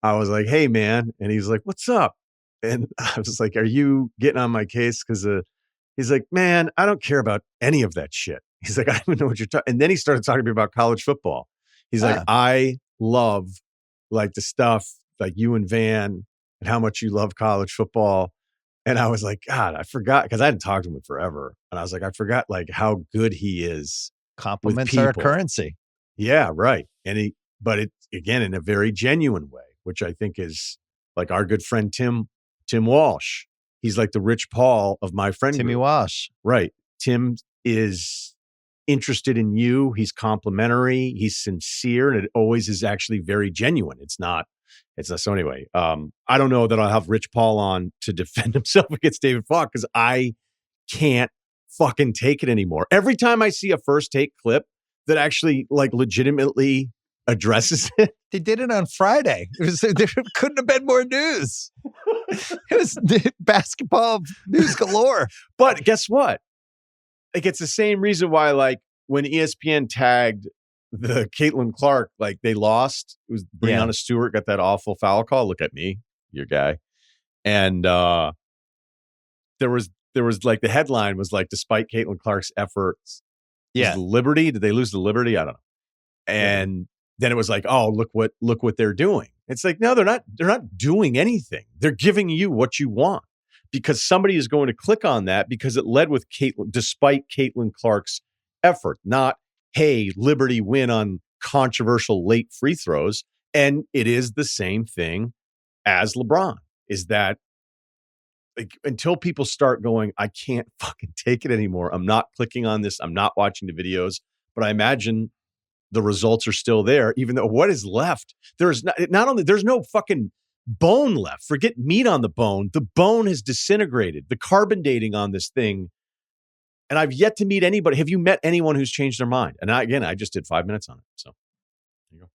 Speaker 2: I was like, hey, man. And he's like, what's up? And I was like, are you getting on my case? Because he's like, man, I don't care about any of that shit. He's like, I don't even know what you're talking. And then he started talking to me about college football. He's like, I love like the stuff like you and Van and how much you love college football. And I was like, God, I forgot because I hadn't talked to him in forever. And I was like, I forgot like how good he is.
Speaker 1: Compliments are a currency.
Speaker 2: Yeah, right. And but it again in a very genuine way, which I think is like our good friend Tim Walsh. He's like the Rich Paul of my friend
Speaker 1: Timmy
Speaker 2: group.
Speaker 1: Walsh.
Speaker 2: Right. Tim is interested in you. He's complimentary. He's sincere, and it always is actually very genuine. It's not. So anyway, I don't know that I'll have Rich Paul on to defend himself against David Falk because I can't fucking take it anymore. Every time I see a first take clip that actually like legitimately addresses it,
Speaker 1: They did it on Friday. There couldn't have been more news. It was basketball news galore.
Speaker 2: But guess what? Like, it's the same reason why, like, when ESPN tagged the Caitlin Clark, like, they lost. It was Breonna Stewart got that awful foul call. Look at me, your guy. And there was like, the headline was like, despite Caitlin Clark's efforts, Liberty, did they lose the Liberty? I don't know. And then it was like, oh, look what they're doing. It's like, no, they're not doing anything. They're giving you what you want because somebody is going to click on that because it led with Caitlin, despite Caitlin Clark's effort, not, hey, Liberty win on controversial late free throws. And it is the same thing as LeBron, is that, like, until people start going, I can't fucking take it anymore. I'm not clicking on this. I'm not watching the videos. But I imagine the results are still there, even though what is left, there's not only, there's no fucking bone left. Forget meat on the bone. The bone has disintegrated. The carbon dating on this thing. And I've yet to meet anybody. Have you met anyone who's changed their mind? And I just did 5 minutes on it. So there you go.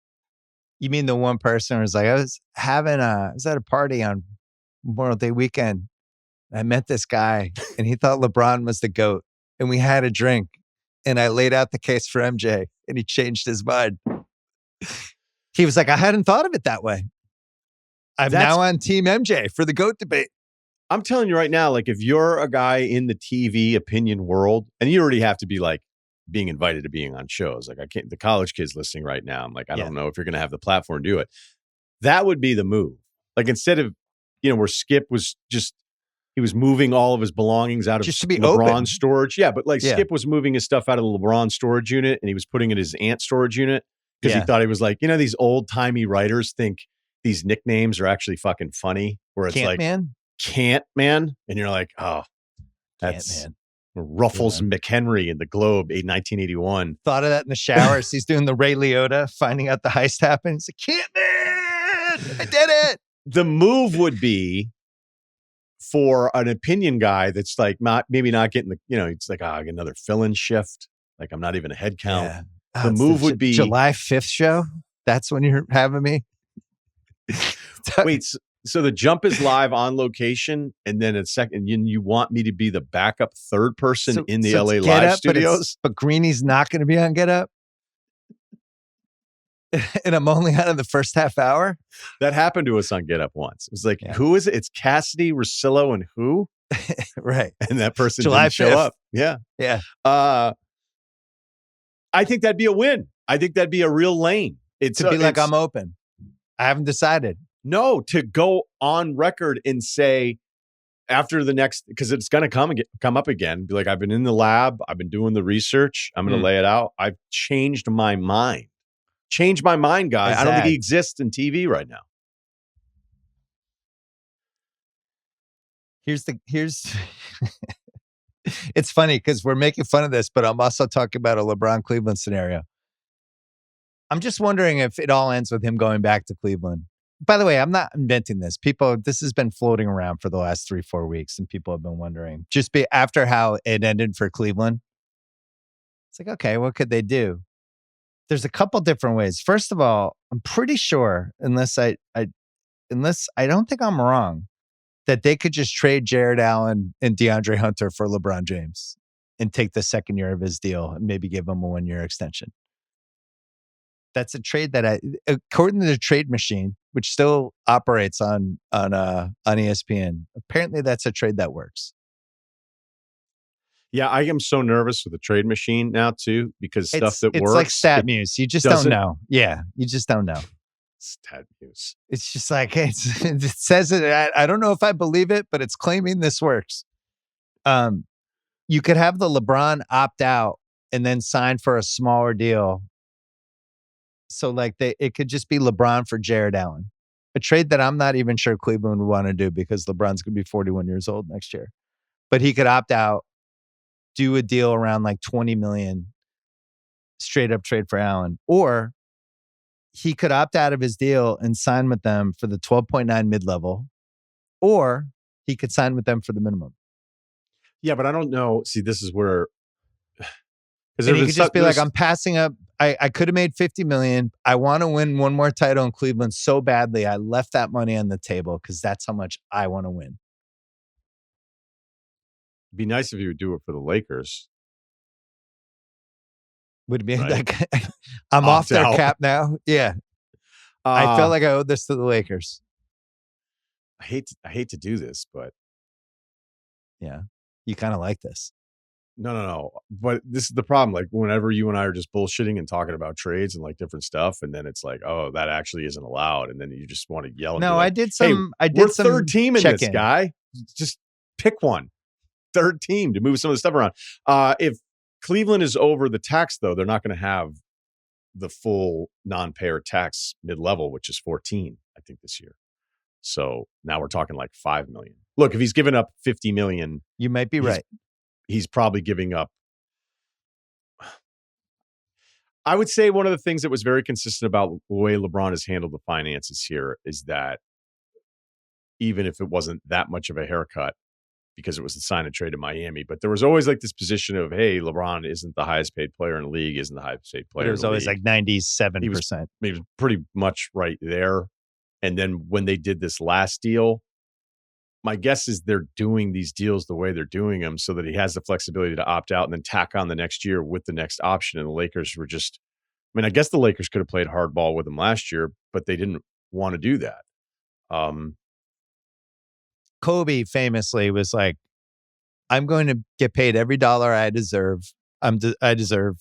Speaker 1: You mean the one person who was like, I was at a party on Memorial Day weekend. I met this guy and he thought LeBron was the GOAT. And we had a drink. And I laid out the case for MJ and he changed his mind. He was like, I hadn't thought of it that way. I'm now on Team MJ for the GOAT debate.
Speaker 2: I'm telling you right now, like, if you're a guy in the TV opinion world, and you already have to be like being invited to being on shows, like, I can't, the college kids listening right now, I'm like, I don't know if you're going to have the platform to do it. That would be the move. Like, instead of, where Skip was just, he was moving all of his belongings out of
Speaker 1: just to be
Speaker 2: LeBron's
Speaker 1: open.
Speaker 2: Storage. Yeah, but like Skip was moving his stuff out of the LeBron storage unit and he was putting it in his aunt's storage unit because he thought he was like, these old-timey writers think these nicknames are actually fucking funny. Where it's Can't Man. And you're like, oh, that's Ruffles McHenry in the Globe, 1981.
Speaker 1: Thought of that in the shower as he's doing the Ray Liotta, finding out the heist happened. He's like, Can't Man! I did it!
Speaker 2: The move would be for an opinion guy that's like maybe not getting the, it's like, I get another fill-in shift. Like, I'm not even a head count.
Speaker 1: Yeah.
Speaker 2: The move would be
Speaker 1: July 5th show. That's when you're having me.
Speaker 2: Wait, so the jump is live on location, and then a second, you want me to be the backup third person in the LA Live studios?
Speaker 1: But Greeny's not going to be on Get Up. And I'm only out of the first half hour.
Speaker 2: That happened to us on Get Up once. It was like, who is it? It's Cassidy, Russillo, and who?
Speaker 1: Right.
Speaker 2: And that person
Speaker 1: July
Speaker 2: didn't show
Speaker 1: 5th.
Speaker 2: up. Yeah.
Speaker 1: Yeah.
Speaker 2: I think that'd be a win. I think that'd be a real lane.
Speaker 1: It's to be like, I'm open. I haven't decided.
Speaker 2: No, to go on record and say after the next, because it's going to come up again, be like, I've been in the lab. I've been doing the research. I'm going to lay it out. I've changed my mind. Change my mind, guy. I don't think he exists in TV right now.
Speaker 1: Here's it's funny because we're making fun of this, but I'm also talking about a LeBron Cleveland scenario. I'm just wondering if it all ends with him going back to Cleveland. By the way, I'm not inventing this. This has been floating around for the last 3-4 weeks, and people have been wondering. After how it ended for Cleveland, it's like, okay, what could they do? There's a couple different ways. First of all, I'm pretty sure, unless I don't think I'm wrong, that they could just trade Jared Allen and DeAndre Hunter for LeBron James and take the second year of his deal and maybe give him a 1-year extension. That's a trade that according to the Trade Machine, which still operates on ESPN, apparently that's a trade that works.
Speaker 2: Yeah, I am so nervous with the Trade Machine now too, because stuff that works.
Speaker 1: It's like stat muse. You just don't know. Yeah, you just don't know.
Speaker 2: Stat muse.
Speaker 1: It's just like, it says it. I don't know if I believe it, but it's claiming this works. You could have the LeBron opt out and then sign for a smaller deal. So like it could just be LeBron for Jared Allen, a trade that I'm not even sure Cleveland would want to do because LeBron's going to be 41 years old next year. But he could opt out, do a deal around like $20 million, straight up trade for Allen, or he could opt out of his deal and sign with them for the 12.9 mid-level, or he could sign with them for the minimum.
Speaker 2: Yeah, but I don't know. See, this is where
Speaker 1: and he could just be like, I'm passing up I could have made 50 million. I want to win one more title in Cleveland so badly. I left that money on the table because that's how much I want to win.
Speaker 2: It'd be nice if you would do it for the Lakers.
Speaker 1: Would it be
Speaker 2: Right?
Speaker 1: like I'm off their cap now? Yeah. I felt like I owed this to the Lakers.
Speaker 2: I hate to do this, but
Speaker 1: yeah, you kind of like this.
Speaker 2: No. But this is the problem. Like whenever you and I are just bullshitting and talking about trades and like different stuff, and then it's like, oh, that actually isn't allowed, and then you just want to yell. And
Speaker 1: no,
Speaker 2: be like,
Speaker 1: I did some.
Speaker 2: Hey,
Speaker 1: I did
Speaker 2: we're
Speaker 1: some
Speaker 2: third team in this,
Speaker 1: check-in.
Speaker 2: guy. Just pick one. Third team to move some of the stuff around. If Cleveland is over the tax, though, they're not going to have the full non-payer tax mid-level, which is 14, I think, this year. So now we're talking like 5 million. Look, if he's given up 50 million,
Speaker 1: you might be right.
Speaker 2: He's probably giving up. I would say one of the things that was very consistent about the way LeBron has handled the finances here is that even if it wasn't that much of a haircut, because it was a sign and trade in Miami, but there was always like this position of, hey, LeBron isn't the highest paid player in the league, isn't the highest paid player.
Speaker 1: It was always like 97%.
Speaker 2: He was pretty much right there. And then when they did this last deal, my guess is they're doing these deals the way they're doing them so that he has the flexibility to opt out and then tack on the next year with the next option. And the Lakers were just, I mean, I guess the Lakers could have played hardball with him last year, but they didn't want to do that.
Speaker 1: Kobe famously was like, I'm going to get paid every dollar I deserve. I deserve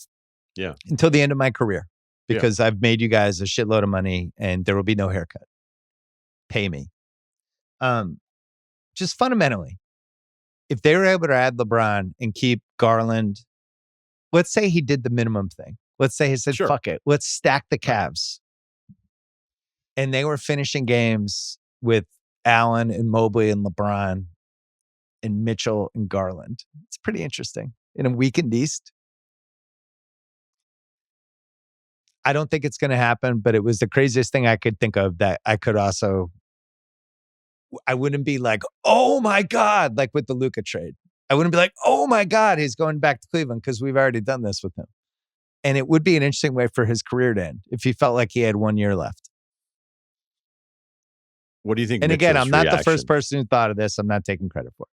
Speaker 1: until the end of my career because I've made you guys a shitload of money and there will be no haircut. Pay me. Just fundamentally, if they were able to add LeBron and keep Garland, let's say he did the minimum thing. Let's say he said, fuck it. Let's stack the Cavs. And they were finishing games with Allen and Mobley and LeBron and Mitchell and Garland. It's pretty interesting. In a weakened East. I don't think it's going to happen, but it was the craziest thing I could think of that I could also... I wouldn't be like, oh my God, like with the Luka trade. I wouldn't be like, oh my God, he's going back to Cleveland because we've already done this with him. And it would be an interesting way for his career to end if he felt like he had 1 year left.
Speaker 2: What do you think?
Speaker 1: And
Speaker 2: Mitchell's
Speaker 1: again, I'm not
Speaker 2: reaction?
Speaker 1: the first person who thought of this. I'm not taking credit for it.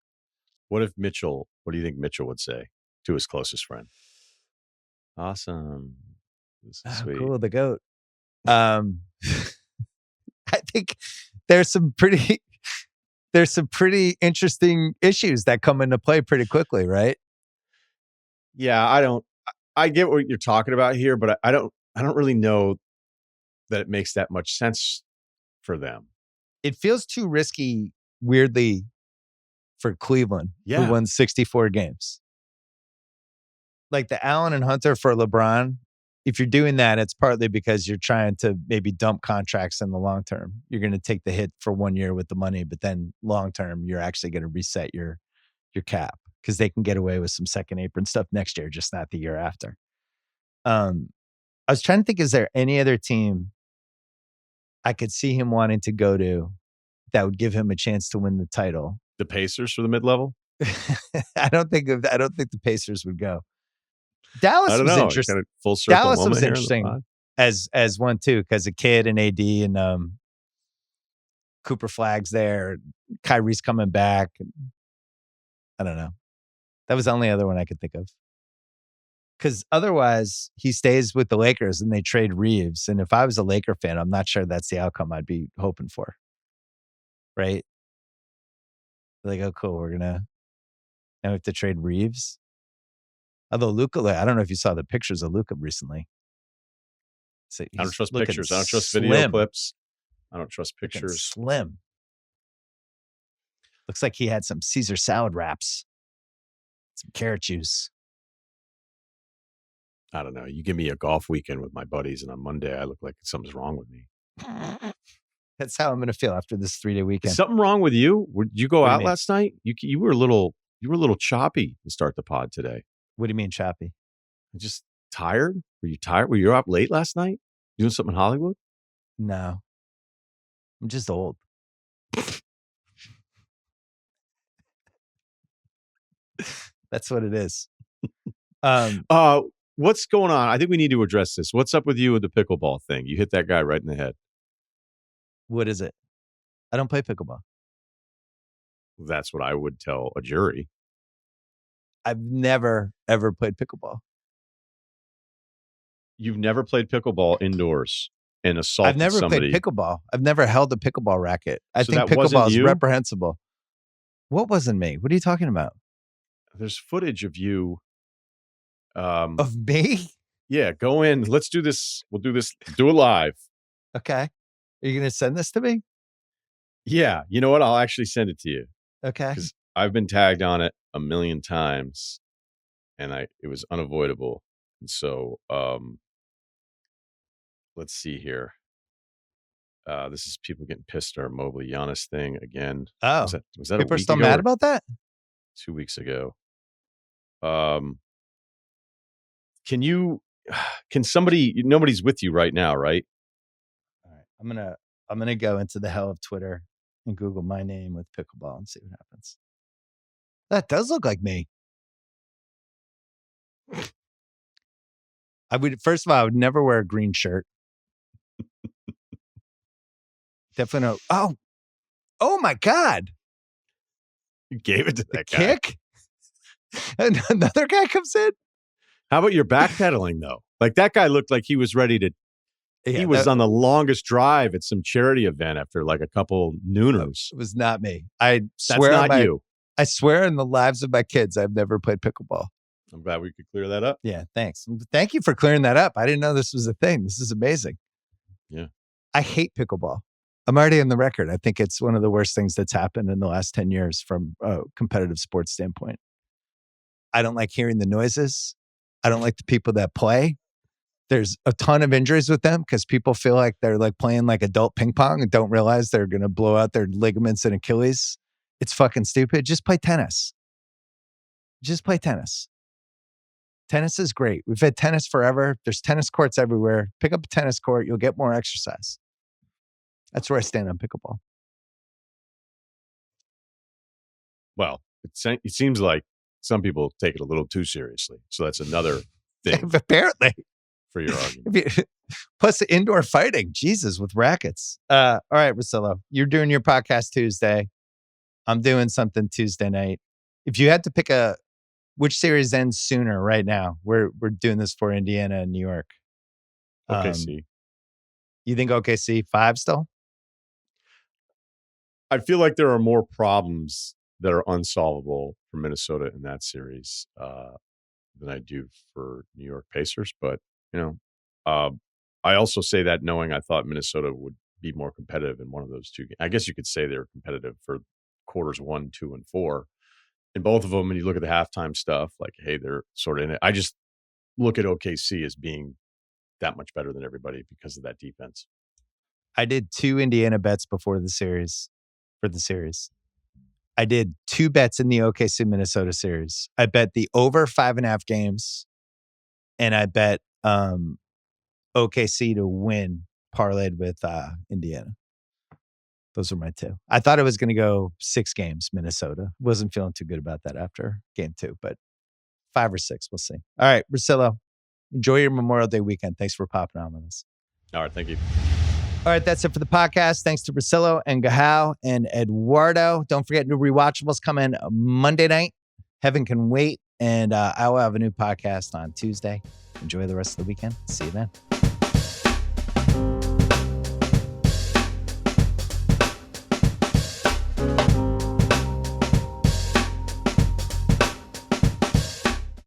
Speaker 2: What do you think Mitchell would say to his closest friend? Awesome. This is sweet.
Speaker 1: Cool, the GOAT. I think there's some pretty interesting issues that come into play pretty quickly, right?
Speaker 2: Yeah, I get what you're talking about here, but I don't really know that it makes that much sense for them.
Speaker 1: It feels too risky, weirdly, for Cleveland, who won 64 games. Like the Allen and Hunter for LeBron, if you're doing that, it's partly because you're trying to maybe dump contracts in the long term. You're going to take the hit for 1 year with the money, but then long term, you're actually going to reset your cap because they can get away with some second apron stuff next year, just not the year after. I was trying to think, is there any other team I could see him wanting to go to that would give him a chance to win the title?
Speaker 2: The Pacers for the mid-level?
Speaker 1: I don't think the Pacers would go. Dallas was interesting.
Speaker 2: Kind of full circle
Speaker 1: Dallas was interesting as one too, because a kid and AD and Cooper Flag's there, Kyrie's coming back. I don't know. That was the only other one I could think of. Because otherwise, he stays with the Lakers and they trade Reeves. And if I was a Laker fan, I'm not sure that's the outcome I'd be hoping for. Right? Like, oh, cool. Now we have to trade Reeves. Although Luka, I don't know if you saw the pictures of Luka recently. So
Speaker 2: I don't trust pictures. I don't trust video clips. I don't trust pictures.
Speaker 1: Slim. Looks like he had some Caesar salad wraps, some carrot juice.
Speaker 2: I don't know. You give me a golf weekend with my buddies, and on Monday I look like something's wrong with me.
Speaker 1: That's how I'm going to feel after this 3-day weekend.
Speaker 2: Is something wrong with you? Did you go out last night? You were a little choppy to start the pod today.
Speaker 1: What do you mean choppy?
Speaker 2: Just tired? Were you tired? Were you up late last night? Doing something in Hollywood?
Speaker 1: No. I'm just old. That's what it is.
Speaker 2: what's going on? I think we need to address this. What's up with you with the pickleball thing? You hit that guy right in the head.
Speaker 1: What is it? I don't play pickleball.
Speaker 2: That's what I would tell a jury.
Speaker 1: I've never, ever played pickleball.
Speaker 2: You've never played pickleball indoors and assaulted
Speaker 1: I've never
Speaker 2: somebody.
Speaker 1: played pickleball. I've never held a pickleball racket. I
Speaker 2: So
Speaker 1: think
Speaker 2: that wasn't
Speaker 1: pickleball is
Speaker 2: you?
Speaker 1: reprehensible. What wasn't me? What are you talking about?
Speaker 2: There's footage of you.
Speaker 1: Of me?
Speaker 2: Yeah, go in. Let's do this. We'll do this. Do it live.
Speaker 1: Okay. Are you going to send this to me?
Speaker 2: Yeah. You know what? I'll actually send it to you.
Speaker 1: Okay.
Speaker 2: Because I've been tagged on it a million times and it was unavoidable. And so let's see here. This is people getting pissed at our Mobley Giannis thing again.
Speaker 1: Oh,
Speaker 2: was that
Speaker 1: people
Speaker 2: a
Speaker 1: are
Speaker 2: week
Speaker 1: still
Speaker 2: ago
Speaker 1: mad
Speaker 2: or
Speaker 1: about that?
Speaker 2: 2 weeks ago? Can somebody, nobody's with you right now, right?
Speaker 1: All right. I'm gonna go into the hell of Twitter and Google my name with pickleball and see what happens. That does look like me. First of all, I would never wear a green shirt. Definitely no. Oh my God.
Speaker 2: You gave it to that guy.
Speaker 1: Kick? And another guy comes in.
Speaker 2: How about your backpedaling though? Like that guy looked like he was ready to.
Speaker 1: Yeah,
Speaker 2: he was on the longest drive at some charity event after like a couple nooners.
Speaker 1: It was not me. I
Speaker 2: That's
Speaker 1: swear
Speaker 2: not you.
Speaker 1: I swear on the lives of my kids, I've never played pickleball.
Speaker 2: I'm glad we could clear that up.
Speaker 1: Yeah, thanks. Thank you for clearing that up. I didn't know this was a thing. This is amazing.
Speaker 2: Yeah.
Speaker 1: I hate pickleball. I'm already on the record. I think it's one of the worst things that's happened in the last 10 years from a competitive sports standpoint. I don't like hearing the noises. I don't like the people that play. There's a ton of injuries with them because people feel like they're like playing like adult ping pong and don't realize they're going to blow out their ligaments and Achilles. It's fucking stupid. Just play tennis. Just play tennis. Tennis is great. We've had tennis forever. There's tennis courts everywhere. Pick up a tennis court. You'll get more exercise. That's where I stand on pickleball.
Speaker 2: Well, it seems like some people take it a little too seriously. So that's another thing.
Speaker 1: Apparently.
Speaker 2: For your argument.
Speaker 1: Plus the indoor fighting. Jesus, with rackets. All right, Russillo, you're doing your podcast Tuesday. I'm doing something Tuesday night. If you had to pick which series ends sooner right now? We're doing this for Indiana and New York.
Speaker 2: OKC.
Speaker 1: You think OKC 5 still?
Speaker 2: I feel like there are more problems that are unsolvable for Minnesota in that series than I do for New York Pacers. But, I also say that knowing I thought Minnesota would be more competitive in one of those two games. I guess you could say they were competitive for quarters 1, 2, and 4. In both of them, and you look at the halftime stuff, like, hey, they're sort of in it. I just look at OKC as being that much better than everybody because of that defense.
Speaker 1: I did 2 Indiana bets before the series. I did 2 bets in the OKC Minnesota series. I bet the over 5.5 games, and I bet OKC to win parlayed with Indiana. Those are my 2. I thought it was going to go 6 games, Minnesota. Wasn't feeling too good about that after game 2, but 5 or 6, we'll see. All right, Russillo, enjoy your Memorial Day weekend. Thanks for popping on with us.
Speaker 2: All right, thank you.
Speaker 1: All right, that's it for the podcast. Thanks to Russillo and Gahau and Eduardo. Don't forget, new rewatchables come in Monday night. Heaven Can Wait. And I will have a new podcast on Tuesday. Enjoy the rest of the weekend. See you then.